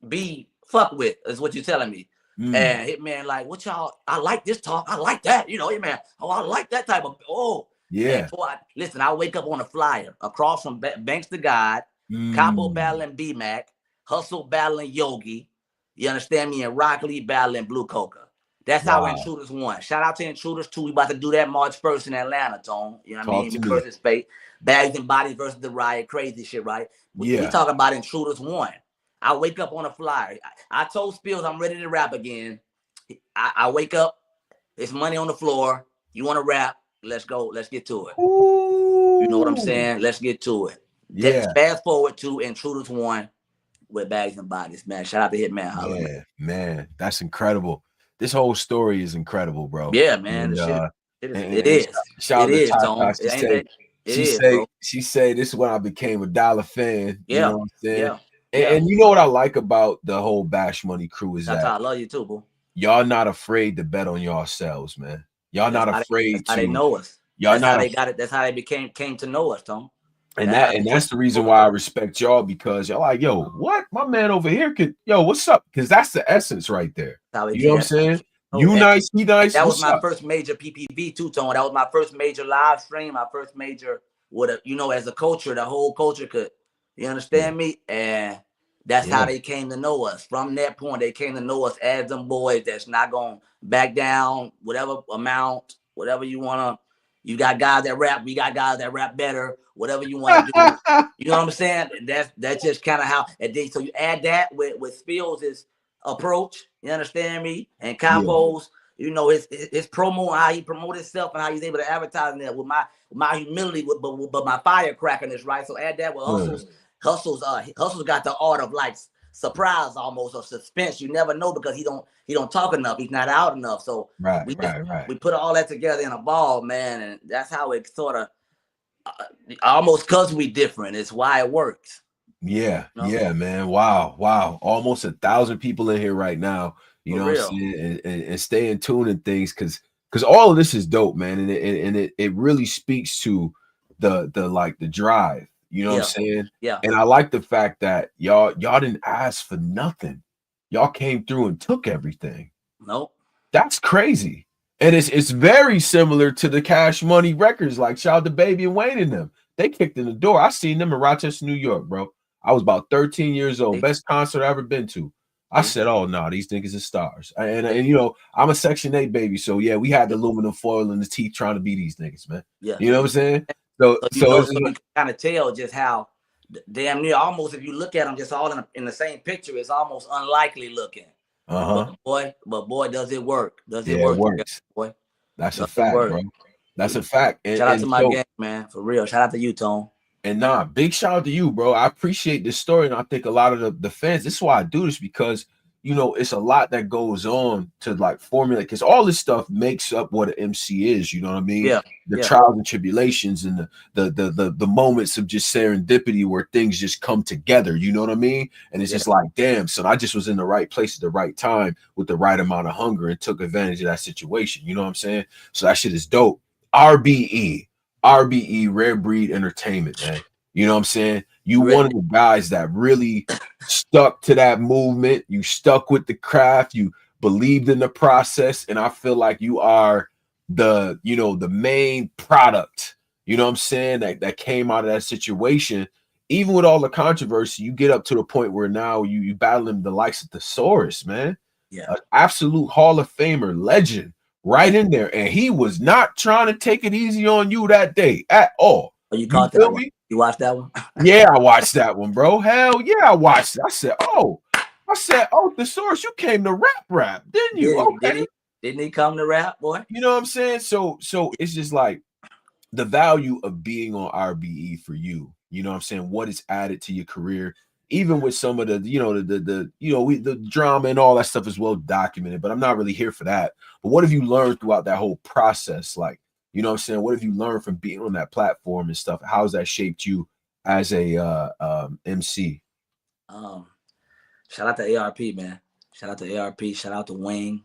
be fucked with is what you're telling me? And Hitman like, what y'all? I like this talk. I like that. Hitman. Oh, I like that type of. Yeah. Listen, I wake up on a flyer across from Banks to God. Capo battling B-Mac, Hustle battling Yogi, you understand me, and Rock Lee battling Blue Coca. That's how Intruders won. Shout out to Intruders 2. We about to do that March 1st in Atlanta, Tone. You know what I mean? Versus Fate. Bags and Bodies versus the Riot. Crazy shit, right? We talking about Intruders 1. I wake up on a flyer. I told Spills I'm ready to rap again. I wake up. It's money on the floor. You want to rap? Let's go. Let's get to it. Ooh. You know what I'm saying? Let's get to it. Yeah. Fast forward to Intruders 1 with Bags and Bodies, man. Shout out to Hitman Holla. Man, that's incredible. This whole story is incredible, bro. Yeah, man. It is. Shout out to Tata. She said this is when I became a Dollar fan. Yeah. You know what I'm saying? Yeah. And you know what I like about the whole Bash Money crew is that I love you too, boo. Y'all not afraid to bet on yourselves, man. Y'all not afraid to. That's how they know us. That's how they got it. That's how they came to know us, Tom. And that's the reason why I respect y'all, because y'all like, yo, what? My man over here what's up? Because that's the essence right there. You know what I'm saying? You nice, he nice. That was my first major PPV too, Tone. That was my first major live stream, my first major as a culture, the whole culture could, you understand me? And that's how they came to know us. From that point, they came to know us as them boys that's not gonna back down, whatever amount, whatever you wanna. You got guys that rap, we got guys that rap better, whatever you want to do. You know what I'm saying? That's just kind of how. And then, so you add that with Spills' approach, you understand me? And Capo's, his promo, how he promote himself and how he's able to advertise in there with my humility, but my firecrackerness, right? So add that with Hustle's got the art of like surprise almost, or suspense. You never know because he don't talk enough. He's not out enough. So we put all that together in a ball, man, and that's how it sort of almost because we different. It's why it works. Yeah, man. Wow. Almost 1,000 people in here right now. You know what I'm saying? And stay in tune and things, because because all of this is dope, man, and it really speaks to the like the drive. You know what I'm saying? Yeah. And I like the fact that y'all didn't ask for nothing. Y'all came through and took everything. Nope. That's crazy. And it's very similar to the Cash Money records, like shout out to Baby and Wayne and them. They kicked in the door. I seen them in Rochester, New York, bro. I was about 13 years old. Best concert I ever been to. I said, oh no, these niggas are stars. And you know, I'm a Section 8 baby. So yeah, we had the aluminum foil in the teeth trying to be these niggas, man. Yeah. You know what I'm saying? So you can kind of tell just how damn near almost if you look at them just all in the same picture, it's almost unlikely looking. But boy, does it work? Does it work? It works. Boy, that's a fact, bro. That's a fact. And, shout out to my gang, man, for real. Shout out to you, Tone. And nah, big shout out to you, bro. I appreciate this story, and I think a lot of the fans. This is why I do this, because you know it's a lot that goes on to like formulate, because all this stuff makes up what an MC is. You know what I mean? Yeah. The trials and tribulations and the moments of just serendipity where things just come together. You know what I mean? And it's just like, damn, son, I just was in the right place at the right time with the right amount of hunger and took advantage of that situation. You know what I'm saying? So that shit is dope. RBE, Rare Breed Entertainment, man. You know what I'm saying? You one of the guys that really stuck to that movement. You stuck with the craft. You believed in the process. And I feel like you are the, you know, the main product, you know what I'm saying, that came out of that situation. Even with all the controversy, you get up to the point where now you battling the likes of Thesaurus, man. Yeah. An absolute Hall of Famer, legend. Right in there, and he was not trying to take it easy on you that day at all. Oh, you caught that one? You watched that one? Yeah, I watched that one, bro. Hell yeah, I watched it. I said, oh, the source, you came to rap, didn't you? Okay. Didn't he come to rap, boy? You know what I'm saying? So it's just like the value of being on RBE for you. You know what I'm saying? What is added to your career, even with some of the, you know, the drama and all that stuff is well documented, but I'm not really here for that. But what have you learned throughout that whole process? Like, you know what I'm saying? What have you learned from being on that platform and stuff? How has that shaped you as a MC? Shout out to ARP, man. Shout out to ARP. Shout out to Wayne.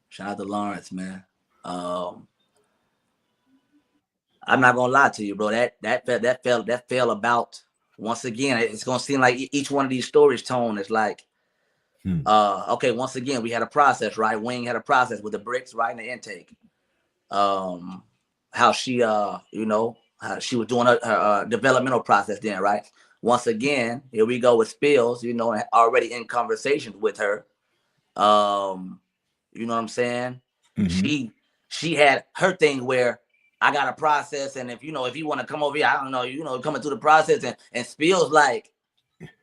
Shout out to Lawrence, man. I'm not gonna lie to you, bro. That fell about. Once again, it's gonna seem like each one of these stories, Tone, is like, okay, once again, we had a process, right? Wing had a process with the bricks, right, and the intake. How she, you know, how she was doing her developmental process then, right? Once again, here we go with Spills, you know, already in conversations with her. You know what I'm saying? Mm-hmm. She had her thing where I got a process, and if you want to come over here, I don't know, you know, coming through the process, and Spills like,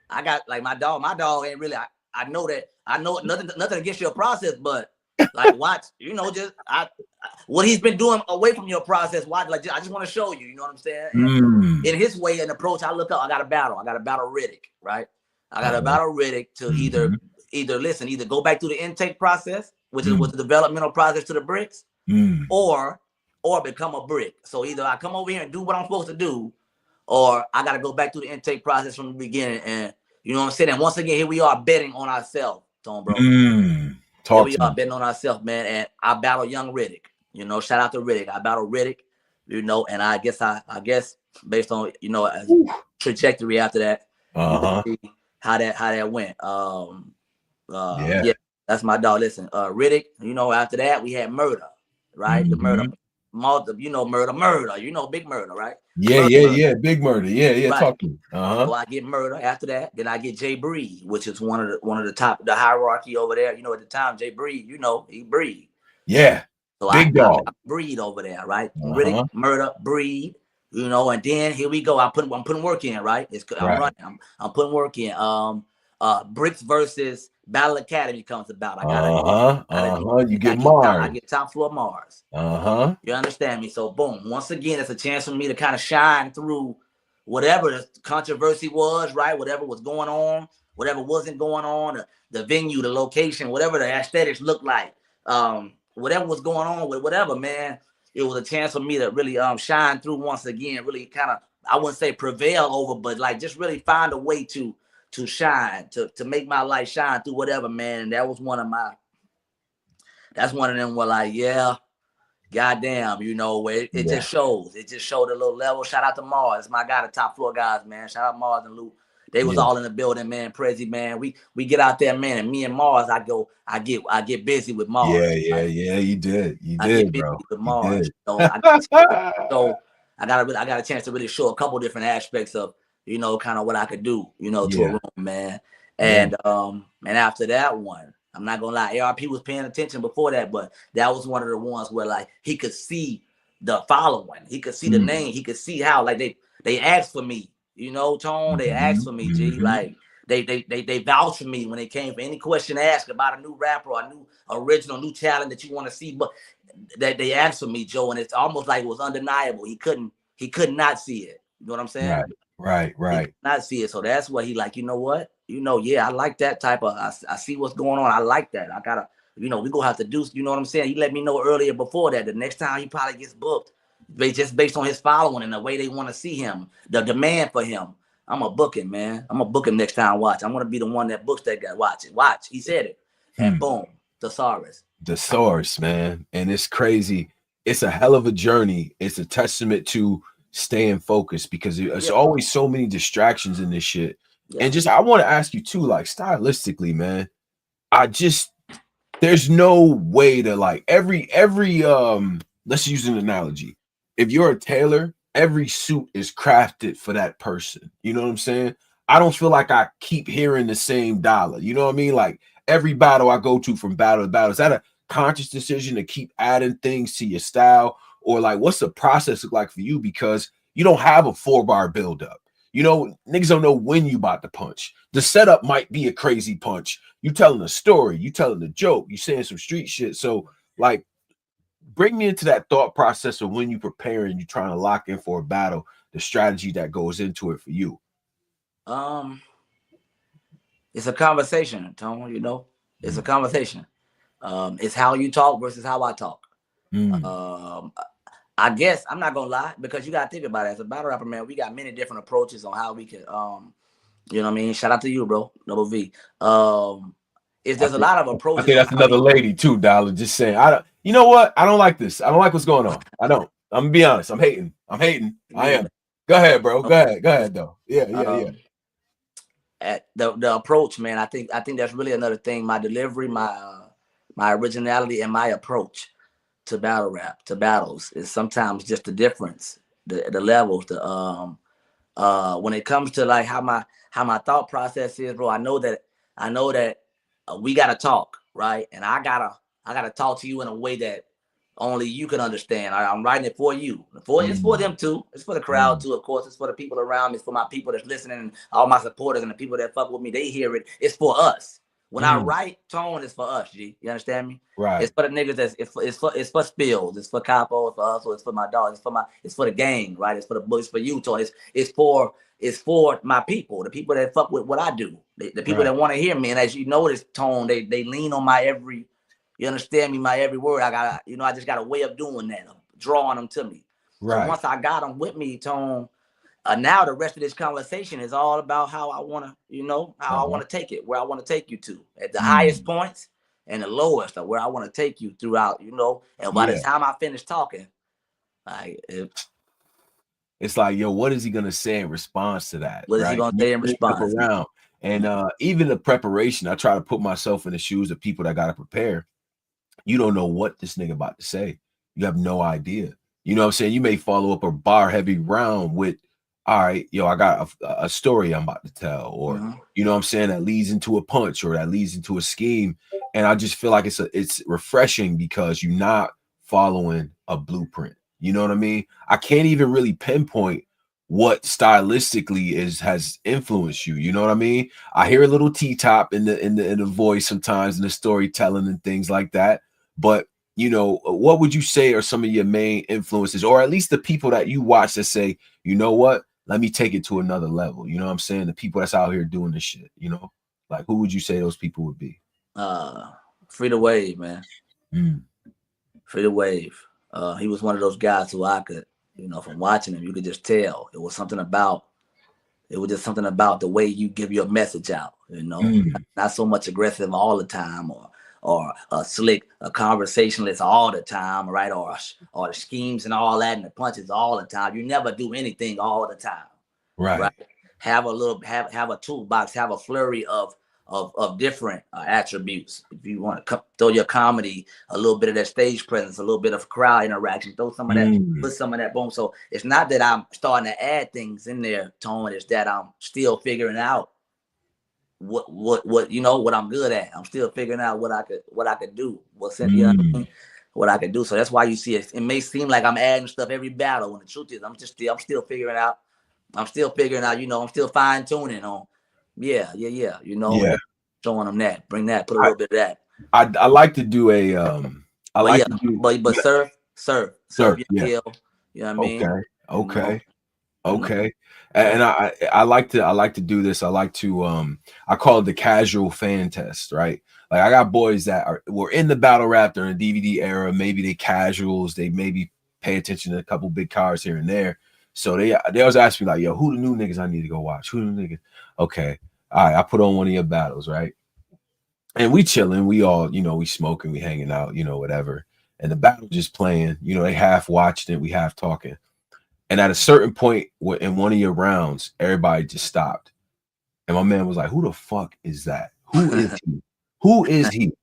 I got like my dog ain't really. I know nothing against your process, but like watch, you know, just what he's been doing away from your process. Watch, like I just want to show you, you know what I'm saying? And in his way and approach, I look up. I got to battle Riddick, right? I got to battle Riddick to either go back through the intake process, which was the developmental process to the bricks, or become a brick. So either I come over here and do what I'm supposed to do, or I got to go back through the intake process from the beginning. And you know what I'm saying? And once again, here we are betting on ourselves, Tone, bro. Here we are betting on ourselves, man. And I battle young Riddick. You know, shout out to Riddick. I battle Riddick, you know, and I guess based on, you know, trajectory after that, you can see how that went. Yeah, that's my dog. Listen, Riddick, you know, after that we had Murder, right? The Murder. You know, murder, you know, big murder, right? Yeah, big murder. Yeah, right. Talk to me. So I get Murder after that. Then I get Jay Breed, which is one of the top, the hierarchy over there. You know, at the time, Jay Breed, you know, he Breed. Yeah. So big dog. I Breed over there, right? Riddick, Murder, Breed, you know, and then here we go. I'm putting work in, right? I'm running. I'm putting work in. Bricks versus Battle Academy comes about. You get Mars. I get top floor Mars. You understand me? So boom. Once again, it's a chance for me to kind of shine through whatever the controversy was, right? Whatever was going on, whatever wasn't going on, the venue, the location, whatever the aesthetics looked like, whatever was going on with whatever, man. It was a chance for me to really shine through once again. Really kind of, I wouldn't say prevail over, but like just really find a way to shine, to make my light shine through whatever, man. And that was one of them where like, yeah, goddamn, you know, where it just shows. It just showed a little level. Shout out to Mars, my guy, the top floor guys, man. Shout out Mars and Luke. They was all in the building, man. Prezi, man. We get out there, man, and me and Mars, I get busy with Mars. Yeah. You did, bro. With Mars. So I got a chance to really show a couple different aspects of, you know, kind of what I could do, you know, to a room, man. And after that one, I'm not gonna lie, ARP was paying attention before that, but that was one of the ones where like he could see the following, he could see the name, he could see how like they asked for me, you know, Tone, they asked for me, G, like they vouched for me when it came for any question asked about a new rapper or a new original, new talent that you want to see, but that they asked for me, Joe, and it's almost like it was undeniable. He could not see it. You know what I'm saying? Right. He could not see it. So that's what he like, you know what? You know, yeah, I like that type of, I see what's going on. I like that. I gotta, you know, we gonna have to do, you know what I'm saying? He let me know earlier before that the next time he probably gets booked, just based on his following and the way they want to see him, the demand for him. I'm gonna book him, man. I'm gonna book him next time. Watch. I'm gonna be the one that books that guy. Watch it. Watch. He said it. And boom, thesaurus. The source, man. And it's crazy. It's a hell of a journey. It's a testament to staying focused because there's always so many distractions in this shit. And just I want to ask you too, like stylistically, man. There's no way to like every let's use an analogy. If you're a tailor, every suit is crafted for that person. You know what I'm saying? I don't feel like I keep hearing the same dollar. You know what I mean? Like every battle I go to from battle to battle, is that a conscious decision to keep adding things to your style? Or like what's the process look like for you? Because you don't have a 4-bar buildup. You know, niggas don't know when you about to punch. The setup might be a crazy punch. You telling a story, you telling a joke, you saying some street shit. So like bring me into that thought process of when you prepare and you're trying to lock in for a battle, the strategy that goes into it for you. It's a conversation, Tone, you know. It's a conversation. It's how you talk versus how I talk. I guess I'm not gonna lie, because you gotta think about it. As a battle rapper, man, we got many different approaches on how we can you know what I mean? Shout out to you, bro. Double V. There's a lot of approaches. I think that's another lady too, Dollar. Just saying, you know what? I don't like this. I don't like what's going on. I don't. I'm gonna be honest. I'm hating. I am. Go ahead, bro. Go ahead though. Yeah. At the approach, man, I think that's really another thing. My delivery, my originality, and my approach to battle rap, to battles, is sometimes just the difference, the levels, when it comes to like how my thought process is, bro. I know that we gotta talk, right? And I gotta talk to you in a way that only you can understand. I'm writing it for you. It's for them too. It's for the crowd too, of course. It's for the people around me. It's for my people that's listening, and all my supporters and the people that fuck with me. They hear it. It's for us. When I write, Tone, is for us, G. You understand me? Right. It's for the niggas. It's for Spills. It's for Capo. It's for Hustle. It's for my dog. It's for the gang, right? It's for the boys. For you, Tone. It's for my people. The people that fuck with what I do. The people that want to hear me. And as you notice, Tone, they lean on my every. You understand me? My every word. I just got a way of doing that, of drawing them to me. Right. So once I got them with me, Tone. Now the rest of this conversation is all about how I want to, how I want to take it, where I want to take you to, at the highest points and the lowest, of where I want to take you throughout, And by the time I finish talking, like it's like, yo, what is he gonna say in response to that? What is he gonna say in response? Around. And even the preparation, I try to put myself in the shoes of people that gotta prepare. You don't know what this nigga about to say. You have no idea. You know what I'm saying? You may follow up a bar heavy round with, all right, yo, I got a story I'm about to tell, or you know what I'm saying, that leads into a punch or that leads into a scheme. And I just feel like it's refreshing because you're not following a blueprint. You know what I mean? I can't even really pinpoint what stylistically has influenced you. You know what I mean? I hear a little T-top in the voice sometimes in the storytelling and things like that. But what would you say are some of your main influences, or at least the people that you watch that say, you know what? Let me take it to another level. You know what I'm saying? The people that's out here doing this shit, like who would you say those people would be? Free the Wave, man. Free the Wave. He was one of those guys who I could, from watching him, you could just tell it was just something about the way you give your message out, not so much aggressive all the time a slick, a conversationalist all the time, right? Or the schemes and all that and the punches all the time. You never do anything all the time, right? Have a toolbox, have a flurry of different attributes. If you want to throw your comedy, a little bit of that stage presence, a little bit of crowd interaction, throw some of that, put some of that, boom. So it's not that I'm starting to add things in there, Tone. It's that I'm still figuring out what you know, what I'm good at. I'm still figuring out what I could do. You know what I mean? What I could do. So that's why you see it. It may seem like I'm adding stuff every battle, when the truth is I'm still figuring out. I'm still figuring out, you know, I'm still fine tuning on. You know, showing them that, bring that, put a little bit of that. I like to do a but serve your kill. You know what I mean? Okay. And I like to do this. I like to I call it the casual fan test, right? Like I got boys that were in the battle rap during the DVD era. Maybe they casuals, they maybe pay attention to a couple big cars here and there. So they always ask me like, yo, who the new niggas I need to go watch? Who the niggas? Okay. All right, I put on one of your battles, right? And we chilling, we all, you know, we smoking, we hanging out, you know, whatever. And the battle just playing, you know, they half watched it, we half talking. And at a certain point in one of your rounds, everybody just stopped. And my man was like, who the fuck is that? Who is he? Who is he?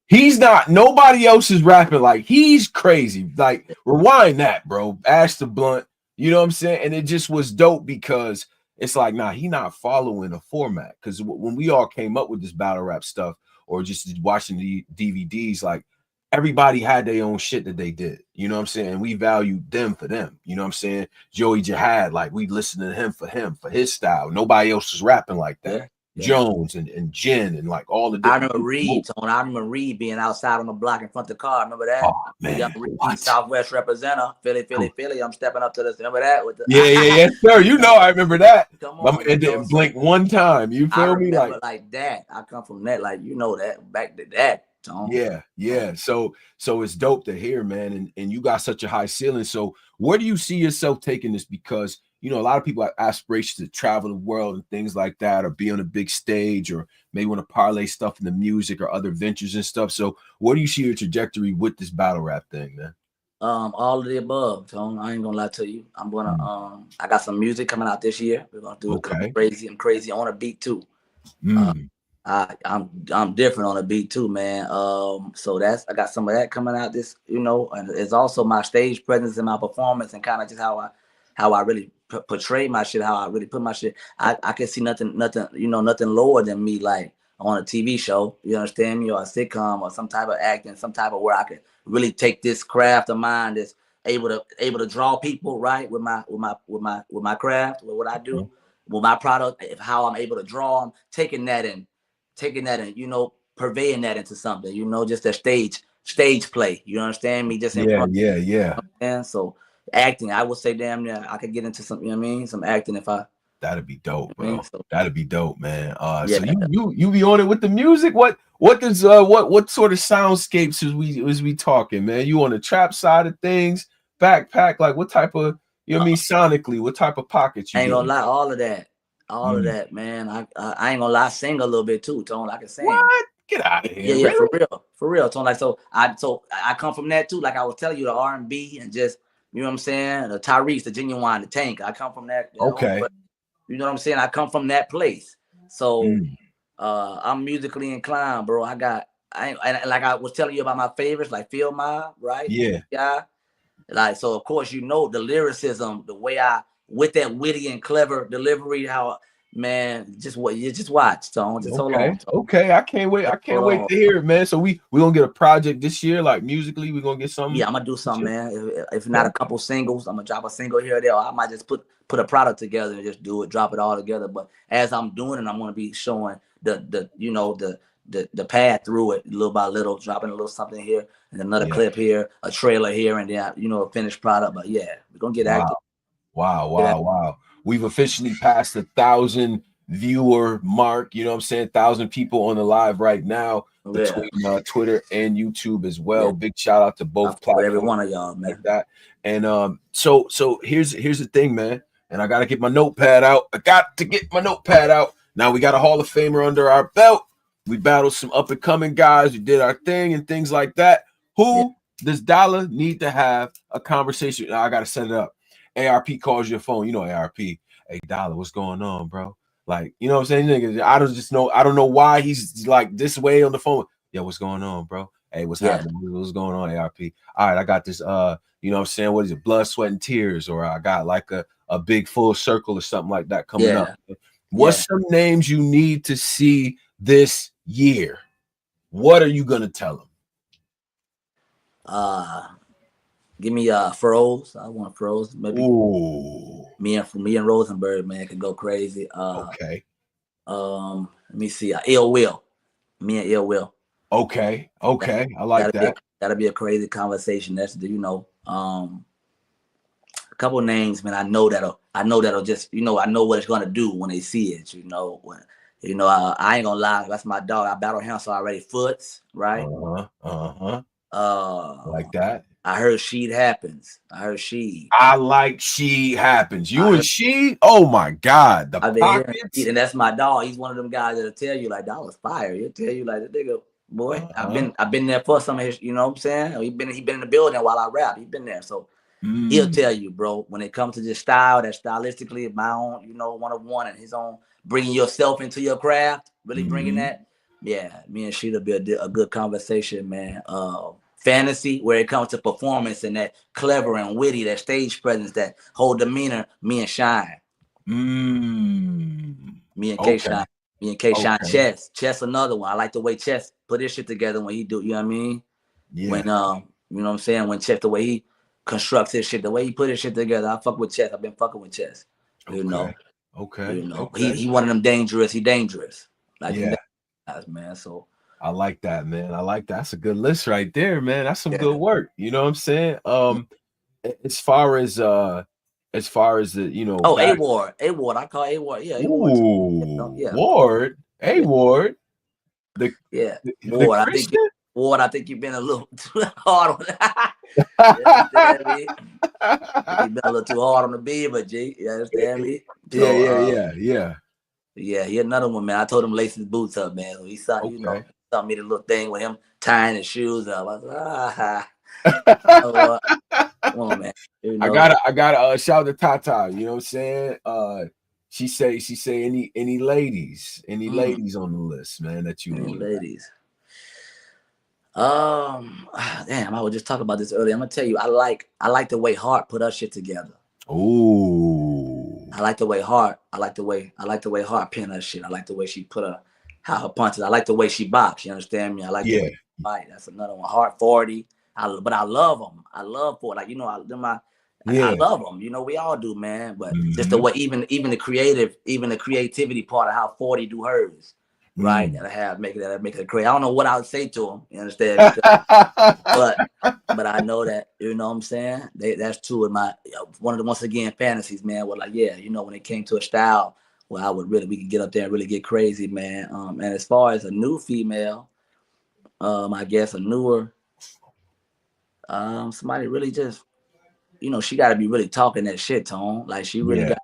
He's not, nobody else is rapping like he's crazy. Like, rewind that, bro. Ash the Blunt. You know what I'm saying? And it just was dope because it's like, nah, he not following a format. Because when we all came up with this battle rap stuff or just watching the DVDs, like everybody had their own shit that they did. You know what I'm saying? And we valued them for them. You know what I'm saying? Joey Jihad, like we listened to him, for his style. Nobody else was rapping like that. Jones and Jen and like all the different. I remember Reed being outside on the block in front of the car. Remember that? Oh man, Young Reed, Southwest representative, Philly. I'm stepping up to this. Remember that? With the, yes, sir. You know, I remember that. Come on, it didn't blink one time. You feel me? Like that. I come from that. Like you know that back to that. Tom. Yeah. So it's dope to hear, man. And you got such a high ceiling. So where do you see yourself taking this? Because you know, a lot of people have aspirations to travel the world and things like that, or be on a big stage, or maybe want to parlay stuff in the music or other ventures and stuff. So where do you see your trajectory with this battle rap thing, man? All of the above, Tone. I ain't gonna lie to you. I'm gonna I got some music coming out this year. We're gonna do it crazy. I'm crazy on a beat too. I'm different on a beat too, man. So I got some of that coming out this, you know, and it's also my stage presence and my performance and kind of just how I really portray my shit, how I really put my shit. I can see nothing, you know, nothing lower than me, like on a TV show, you understand me, or a sitcom or some type of acting, some type of where I could really take this craft of mine that's able to draw people, right, with my craft, with what I do, with my product, how I'm able to draw them, taking that and, you know, purveying that into something, you know, just a stage play. You understand me? Just in front. Yeah. And so acting, I would say damn near I could get into some, you know what I mean? Some acting if I. That'd be dope, bro. I mean, so, that'd be dope, man. So you be on it with the music? What does what sort of soundscapes is we talking, man? You on the trap side of things, backpack, like what type of, you know what I mean, sonically, what type of pockets you I ain't gonna lie, all of that, man. I ain't gonna lie, I sing a little bit too, Tone. I can sing. What? Get out of here. Yeah, really? for real, Tone. Like I come from that too. Like I was telling you, the R&B and just, you know what I'm saying, the Tyrese, the Genuine, the Tank. I come from that. Okay. You know what I'm saying? I come from that place. So I'm musically inclined, bro. Like I was telling you about my favorites, like Phil Mob, right? Yeah. Like, so of course, you know, the lyricism, the way with that witty and clever delivery, how, man, just watch, Tone. Just hold on. Tone. Okay, I can't wait. I can't wait to hear it, man. So we gonna get a project this year, like musically, we're gonna get something. Yeah, I'm gonna do something, man. If not a couple singles, I'm gonna drop a single here or there. Or I might just put a product together and just do it, drop it all together. But as I'm doing it, I'm gonna be showing the you know, the path through it little by little, dropping a little something here and another clip here, a trailer here, and then, you know, a finished product. But yeah, we're gonna get active. Wow. We've officially passed 1,000 viewer mark. You know what I'm saying? 1,000 people on the live right now between Twitter and YouTube as well. Yeah. Big shout out to both platforms. Every one of y'all, man. Like that. And so here's the thing, man. And I gotta get my notepad out. Now we got a Hall of Famer under our belt. We battled some up and coming guys. We did our thing and things like that. Who does Dollar need to have a conversation? I gotta set it up. ARP calls your phone. You know ARP. Hey Dollar, what's going on, bro? Like, you know what I'm saying? Nigga, I don't know why he's like this way on the phone. Yo, what's going on, bro? Hey, what's happening? What's going on, ARP? All right, I got this you know what I'm saying? What is it? Blood, sweat, and tears, or I got like a big full circle or something like that coming up. What's some names you need to see this year? What are you gonna tell them? Give me Froze. I want Froze. Maybe. Ooh. Me and Rosenberg, man, could go crazy. Okay. Let me see. Ill Will. Me and Ill Will. Okay. I like that. That'll be a crazy conversation. That's a couple of names, man. I know that'll just, I know what it's gonna do when they see it. I ain't gonna lie. That's my dog. I battled Hansel already. Foots, right? Like that. I heard Sheed Happens. I like Sheed Happens. You and Sheed? Oh my God. The pockets. And that's my dog. He's one of them guys that'll tell you like that was fire. He'll tell you like, the nigga, boy, I've been there for some of his, you know what I'm saying? He been in the building while I rap. He been there. So he'll tell you, bro, when it comes to this style, that stylistically my own, one-of-one and his own, bringing yourself into your craft, really bringing that. Yeah, me and Sheed'll be a good conversation, man. Fantasy, where it comes to performance and that clever and witty, that stage presence, that whole demeanor, me and Shine. Me and K Shine. Me and K Shine. Chess another one. I like the way Chess put his shit together when he do, you know what I mean? Yeah. When you know what I'm saying? When Chess, the way he constructs his shit, the way he put his shit together, I fuck with Chess. I've been fucking with Chess. You know. He one of them dangerous. He dangerous. Like guys, man. So I like that, man. I like that. That's a good list right there, man. That's some good work. You know what I'm saying? As far as the, A-Ward. I call A-Ward. Yeah, A-Ward. Ward. A-Ward. Ward, I think you've been a little too hard on that. You understand me? You've been a little too hard on the beaver, G. You understand me? So, yeah, he another one, man. I told him lace his boots up, man. So he saw, saw me the little thing with him tying his shoes up. I was like, come on, man. I gotta shout to Tata. You know what I'm saying? She say any ladies on the list, man, that you need. Ladies. Damn, I was just talking about this earlier. I'm gonna tell you, I like the way Hart put her shit together. Ooh. I like the way Hart Hart pin her shit. I like the way she put how her punches. I like the way she box. You understand me? I like the way she fight. That's another one. Hart 40. But I love them. I love 40. Like, I love them. We all do, man. But just the way, even the creativity part of how 40 do hers. Right, that make it crazy. I don't know what I would say to him. You understand? but I know that, you know what I'm saying. That's two of my one of the once again fantasies, man. Was like, when it came to a style where we could get up there and really get crazy, man. And as far as a new female, I guess a newer, somebody really just, she got to be really talking that shit, Tone. Like she really got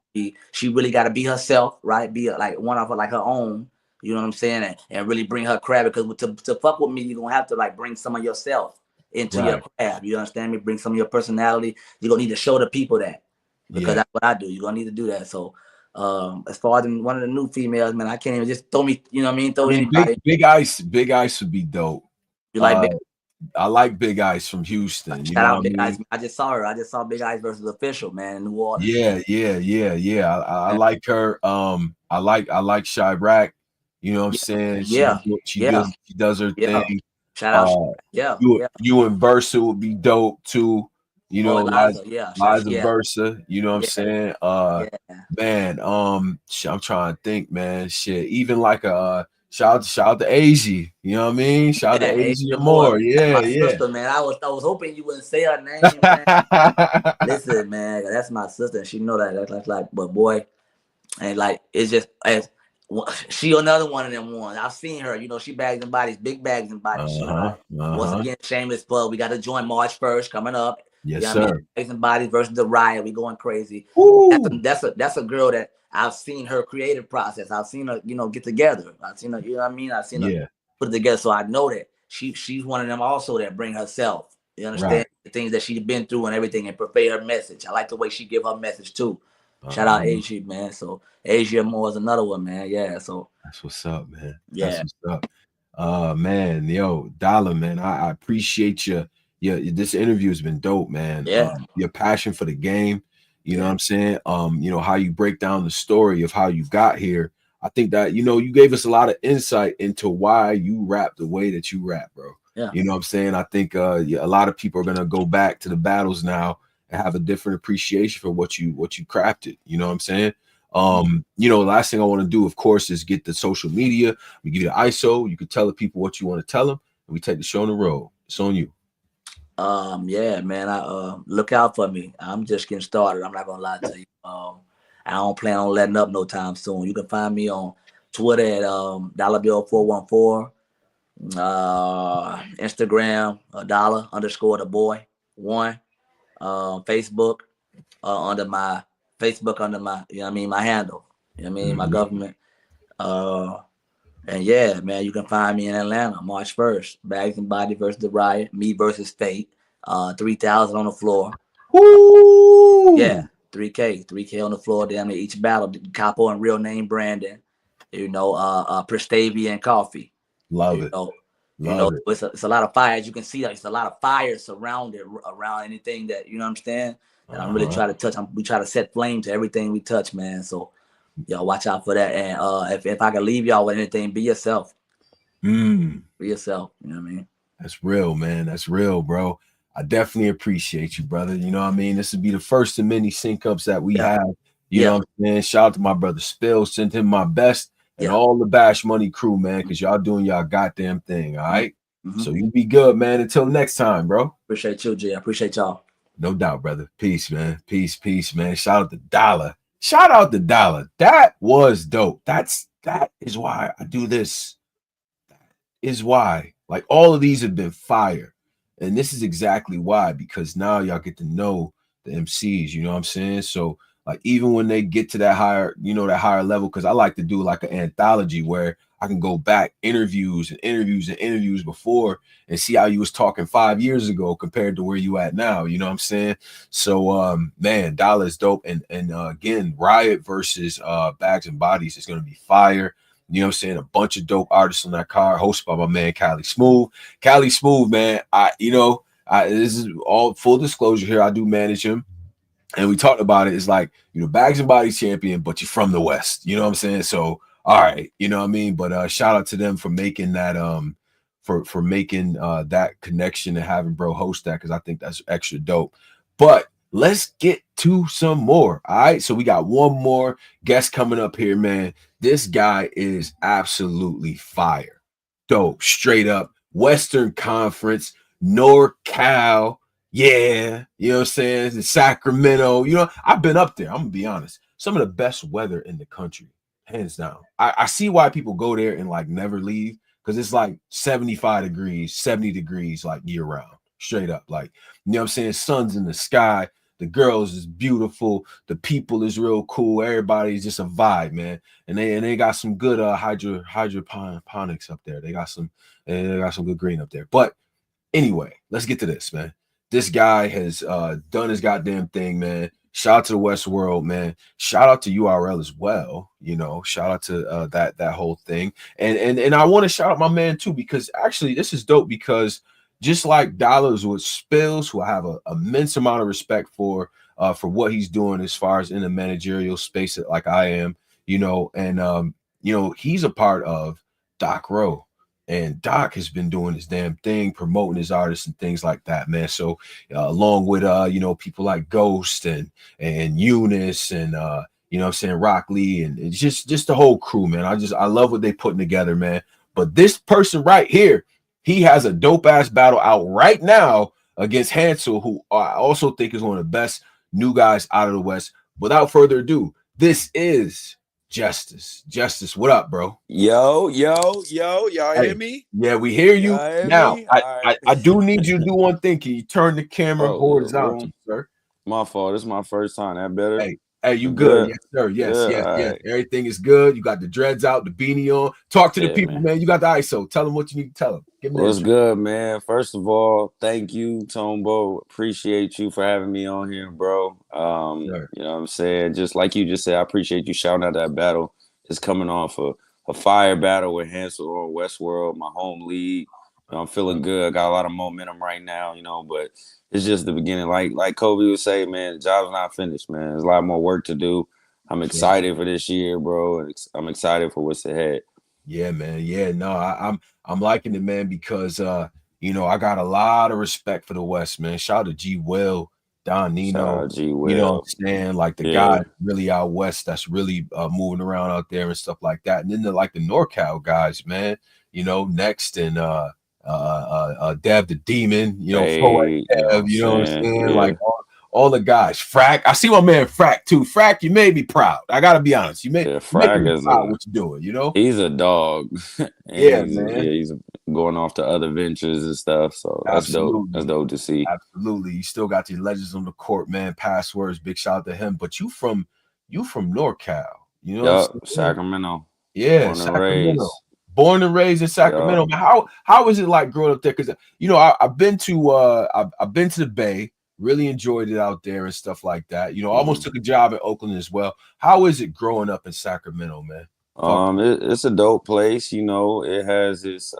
to be herself, right? Be like one of her, like her own. You know what I'm saying? And really bring her craft, because to fuck with me, you're going to have to like bring some of yourself into your craft. You understand me? Bring some of your personality. You're going to need to show the people that, because that's what I do. You're going to need to do that. So as far as one of the new females, man, I can't even just throw me, you know what I mean? Anybody. Big Ice would be dope. You like Big? I like Big Ice from Houston. Shout out Big Ice. I just saw her. I just saw Big Ice versus Official, man, in New Orleans. Yeah. I like her. I like Chirac. You know what I'm saying? She does her thing. Shout out. You and Versa would be dope too. Liza Versa. You know what I'm saying? Man, I'm trying to think, man. Shit, even like a shout out to AZ. You know what I mean? Shout out to AZ more. Yeah. Sister, man. I was hoping you wouldn't say her name, man. Listen, man, that's my sister. And she know that. That's like, but boy, and like it's just as. She another one of them ones. I've seen her. She bags and bodies, big bags and bodies. Once again, shameless plug. We got to join March 1st coming up. Yes, You know sir. what I mean? Bags and Bodies versus the Riot. We going crazy. Ooh. That's a girl that I've seen her creative process. I've seen her, get together. I've seen her, you know what I mean? I've seen her put it together. So I know that she's one of them also that bring herself. You understand the things that she's been through and everything, and prepare her message. I like the way she give her message too. Shout out Asia, man. So Asia Moore is another one, man. Yeah. So that's what's up, man. Yeah. That's what's up. Man, yo, Dollar, man. I appreciate you. Yeah, this interview has been dope, man. Yeah. Your passion for the game, you know what I'm saying? How you break down the story of how you got here. I think that, you gave us a lot of insight into why you rap the way that you rap, bro. Yeah. You know what I'm saying? I think a lot of people are gonna go back to the battles now and have a different appreciation for what you crafted. You know what I'm saying? Last thing I want to do, of course, is get the social media. We give you the ISO. You can tell the people what you want to tell them, and we take the show on the road. It's on you. Yeah, man. I look out for me. I'm just getting started. I'm not gonna lie to you. I don't plan on letting up no time soon. You can find me on Twitter at Dollar Bill 414, Instagram $_the boy 1, Facebook under my my handle. You know what I mean? My government. And yeah, man, you can find me in Atlanta, March 1st. Bags and Body versus the Riot, me versus Fate. 3,000 on the floor. Yeah, 3K on the floor. Damn near each battle. Capo and Real Name Brandon. Prestavia and Coffee. Love it. Love it. It's a lot of fire. As you can see, it's a lot of fire surrounded around anything that, you know what I'm saying? And I'm really trying to touch. We try to set flame to everything we touch, man. So y'all watch out for that. And if I can leave y'all with anything, be yourself. Be yourself. You know what I mean? That's real, man. That's real, bro. I definitely appreciate you, brother. You know what I mean? This would be the first of many sync ups that we have. You know what I'm saying? Shout out to my brother Spill. Send him my best and all the Bash Money crew, man, because y'all doing y'all goddamn thing. All right. So you be good, man. Until next time, bro. Appreciate you, G. I appreciate y'all. No doubt, brother. Peace, man. Peace, man. Shout out to Dollar. Shout out to Dollar. That was dope. That is why I do this. That is why. Like, all of these have been fire. And this is exactly why, because now y'all get to know the MCs, you know what I'm saying? So, like, even when they get to that higher, that higher level, because I like to do like an anthology where I can go back interviews before and see how you was talking 5 years ago compared to where you at now. You know what I'm saying? So, man, Dollar is dope. And again, Riot versus Bags and Bodies is going to be fire. You know what I'm saying? A bunch of dope artists on that card, hosted by my man Cali Smooth. Cali Smooth, man. This is all full disclosure here. I do manage him. And we talked about it. It's like, Bags and Bodies champion, but you're from the West. You know what I'm saying? So, all right, you know what I mean? But shout out to them for making that for making that connection and having bro host that, because I think that's extra dope. But let's get to some more. All right. So we got one more guest coming up here, man. This guy is absolutely fire. Dope. Straight up. Western Conference, NorCal. Yeah. You know what I'm saying? In Sacramento. I've been up there. I'm going to be honest. Some of the best weather in the country. Hands down. I see why people go there and like never leave, because it's like 75 degrees, 70 degrees, like year round. Straight up. Like, you know what I'm saying? Sun's in the sky. The girls is beautiful. The people is real cool. Everybody's just a vibe, man. And they got some good hydroponics up there. They got some good green up there. But anyway, let's get to this, man. This guy has done his goddamn thing, man. Shout out to the Westworld, man. Shout out to URL as well. Shout out to that whole thing. And I want to shout out my man too, because actually this is dope, because just like Dollars with Spills, who I have an immense amount of respect for what he's doing as far as in the managerial space, like I am, and he's a part of Doc Rowe. And Doc has been doing his damn thing, promoting his artists and things like that, man. So along with people like Ghost and Eunice and you know what I'm saying, Rock Lee, and it's just the whole crew, man. I love what they putting together, man. But this person right here, he has a dope ass battle out right now against Hansel, who I also think is one of the best new guys out of the West. Without further ado, this is Justice, what up, bro? Yo, y'all hear me? Yeah, we hear you. Y'all hear Now, me? I do need you to do one thing. Can you turn the camera Oh, horizontal, sir? my fault. This is my first time. That better? Hey, you good? Yes, sir. Yes. Right. Everything is good. You got the dreads out, the beanie on. Talk to the people, man. You got the ISO. Tell them what you need to tell them. What's good, man? First of all, thank you, Tombo. Appreciate you for having me on here, bro. You know what I'm saying? Just like you just said, I appreciate you shouting out that battle. It's coming off a fire battle with Hansel on Westworld, my home league. You know, I'm feeling good. I got a lot of momentum right now, you know, but it's just the beginning. Like Kobe would say, man, the job's not finished, man. There's a lot more work to do. I'm excited for this year, bro. And I'm excited for what's ahead. Yeah, man. Yeah, no, I'm liking it, man, because you know, I got a lot of respect for the West, man. Shout out to G Will, Don Nino. G Will. You know what I'm saying? Like the guy really out west that's really moving around out there and stuff like that. And then the NorCal guys, man, you know, Next and Dev the Demon, you know, Dev, you know what I'm saying? Like all the guys. Frack, I see my man Frack too. Frack, you made me proud. I gotta be honest. You made me proud what you're doing, you know? He's a dog. He's going off to other ventures and stuff. So that's dope. That's dope to see. Absolutely. You still got your legends on the court, man. Passwords, big shout out to him. But you from NorCal, you know? Sacramento. Yeah, Sacramento. Born and raised in Sacramento. How is it like growing up there? Because you know, I've been to the Bay. Really enjoyed it out there and stuff like that. You know, almost took a job in Oakland as well. How is it growing up in Sacramento, man? It's a dope place. You know, it has its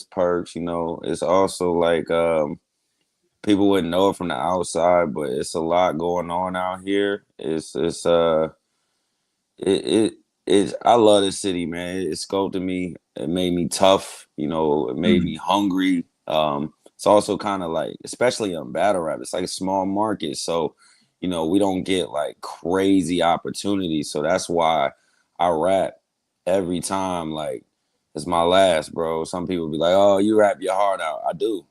perks. You know, it's also like people wouldn't know it from the outside, but it's a lot going on out here. I love this city, man. It sculpted me. It made me tough. You know, it made me hungry. It's also kind of like, especially on battle rap, it's like a small market. So, you know, we don't get like crazy opportunities. So that's why I rap every time. Like, it's my last, bro. Some people be like, oh, you rap your heart out. I do.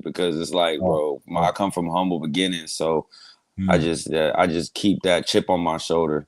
Because it's like, bro, I come from humble beginnings. So I just keep that chip on my shoulder.